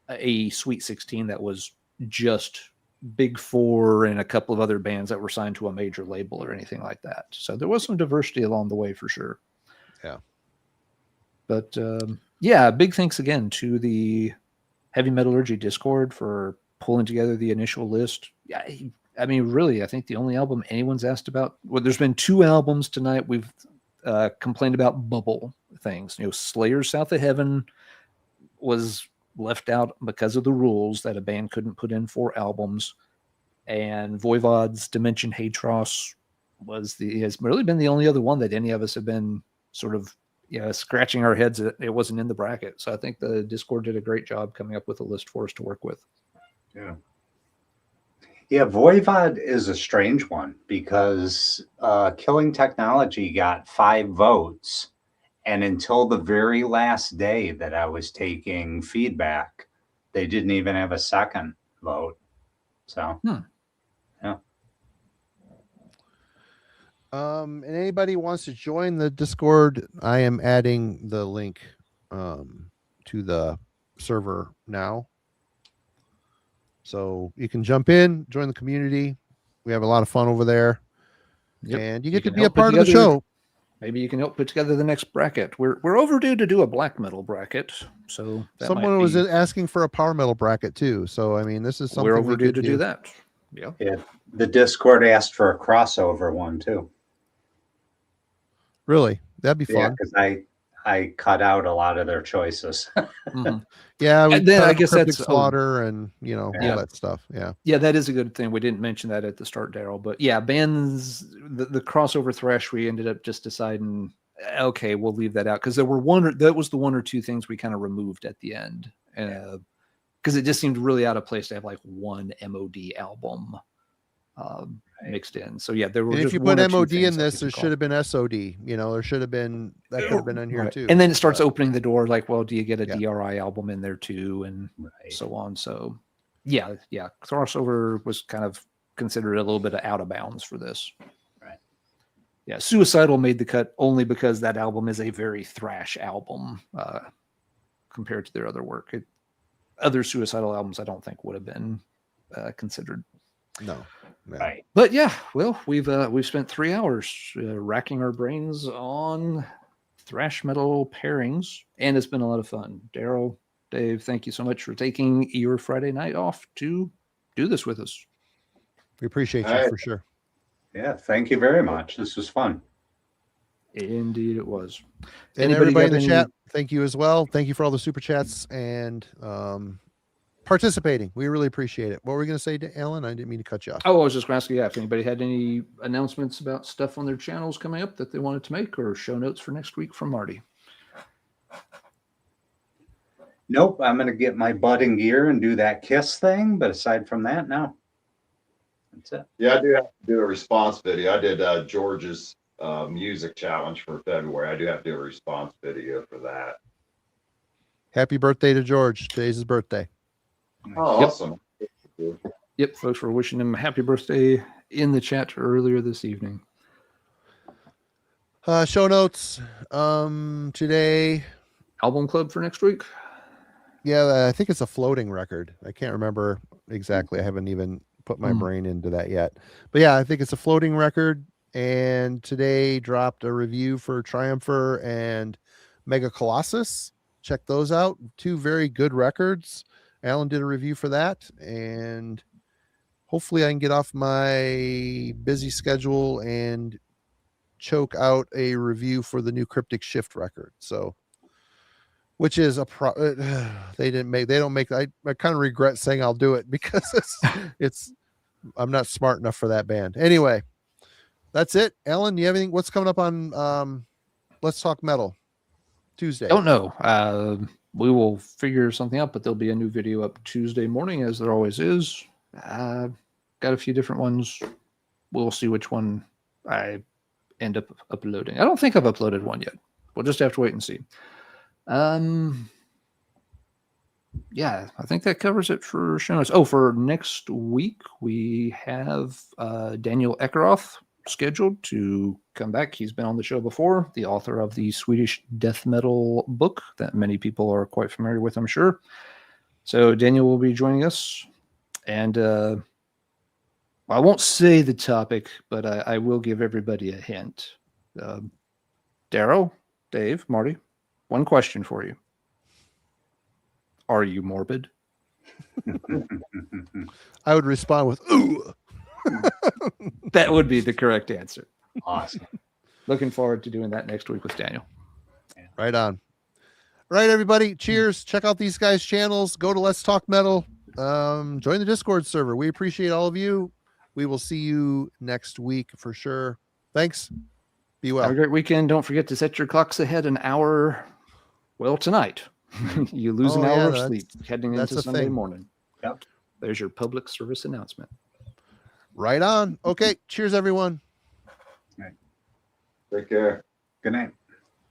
a Sweet 16 that was just Big 4 and a couple of other bands that were signed to a major label or anything like that. So there was some diversity along the way for sure. Yeah. But big thanks again to the Heavy Metallurgy Discord for pulling together the initial list. Yeah, I mean, really, I think the only album anyone's asked about, well, there's been 2 albums tonight. We've complained about bubble things. Slayer South of Heaven was left out because of the rules that a band couldn't put in 4 albums, and Voivod's Dimension Hatros has really been the only other one that any of us have been sort of scratching our heads that it wasn't in the bracket. So I think the Discord did a great job coming up with a list for us to work with. Yeah, Voivod is a strange one because Killing Technology got 5 votes. And until the very last day that I was taking feedback, they didn't even have a second vote. So, yeah. And anybody wants to join the Discord, I am adding the link to the server now. So you can jump in, join the community. We have a lot of fun over there. Yep. And you get to be a part of the show. Maybe you can help put together the next bracket. We're overdue to do a black metal bracket. So someone was asking for a power metal bracket too. So I mean, this is something we're overdue to do that. Yeah. The Discord asked for a crossover one too. Really? That'd be fun. Yeah, because I I cut out a lot of their choices. Mhm. Yeah, we And then cut I out guess Cryptic that's slaughter and all Yeah. that stuff. Yeah. Yeah, that is a good thing. We didn't mention that at the start, Daryl. But yeah, bands, the crossover thrash, we ended up just deciding, okay, we'll leave that out because that was the one or two things we kind of removed at the end, because it just seemed really out of place to have like one MOD album mixed in. So yeah, there were And if just you one put or two MOD in things that we this, there took should off. have been SOD. There should have been that could have been on here Right. too. And then it starts but- opening the door, like, well, do you get a Yeah. DRI album in there too, and Right. so on. So yeah, crossover was kind of considered a little bit of out of bounds for this. Right. Yeah, Suicidal made the cut only because that album is a very thrash album compared to their other work. Other Suicidal albums, I don't think would have been considered. No. Right. But yeah, well, we've spent 3 hours racking our brains on thrash metal pairings, and it's been a lot of fun. Daryl, Dave, thank you so much for taking your Friday night off to do this with us. We appreciate you All right. for sure. Yeah. Thank you very much. This was fun. Indeed, it was. And Anybody everybody in got the any- chat, thank you as well. Thank you for all the super chats and participating. We really appreciate it. What were we going to say to Alan? I didn't mean to cut you off. Oh, I was just going to ask you if anybody had any announcements about stuff on their channels coming up that they wanted to make, or show notes for next week from Marty. Nope. I'm going to get my butt in gear and do that kiss thing. But aside from that, no. That's it. Yeah, I do have to do a response video. I did George's music challenge for February. I do have to do a response video for that. Happy birthday to George. Today's his birthday. Oh, Yep. awesome. Yep, folks were wishing him happy birthday in the chat earlier this evening. Show notes today. Album club for next week. Yeah, I think it's a floating record. I can't remember exactly. I haven't even put my brain into that yet. But yeah, I think it's a floating record. And today dropped a review for Triumpher and Mega Colossus. Check those out. Two very good records. Alan did a review for that. And hopefully I can get off my busy schedule and choke out a review for the new Cryptic Shift record. So, which is they don't make, I kind of regret saying I'll do it because I'm not smart enough for that band. Anyway, that's it. Alan, you have anything? What's coming up on Let's Talk Metal Tuesday? Don't know. We will figure something out, but there'll be a new video up Tuesday morning, as there always is. Got a few different ones. We'll see which one I end up uploading. I don't think I've uploaded one yet. We'll just have to wait and see. Yeah, I think that covers it for show notes. Oh, for next week, we have Daniel Eckeroth scheduled to come back. He's been on the show before, the author of the Swedish death metal book that many people are quite familiar with, I'm sure. So Daniel will be joining us. And I won't say the topic, but I will give everybody a hint. Daryl, Dave, Marty, one question for you. Are you morbid? I would respond with, ooh. That would be the correct answer. Awesome. Looking forward to doing that next week with Daniel. Right on. Right, everybody. Cheers. Check out these guys' channels. Go to Let's Talk Metal. Join the Discord server. We appreciate all of you. We will see you next week for sure. Thanks. Be well. Have a great weekend. Don't forget to set your clocks ahead an hour. Well, tonight. You lose an hour of sleep heading that's into a Sunday thing. morning. Yep. There's your public service announcement. Right on. Okay. Cheers, everyone. Take care. Good night.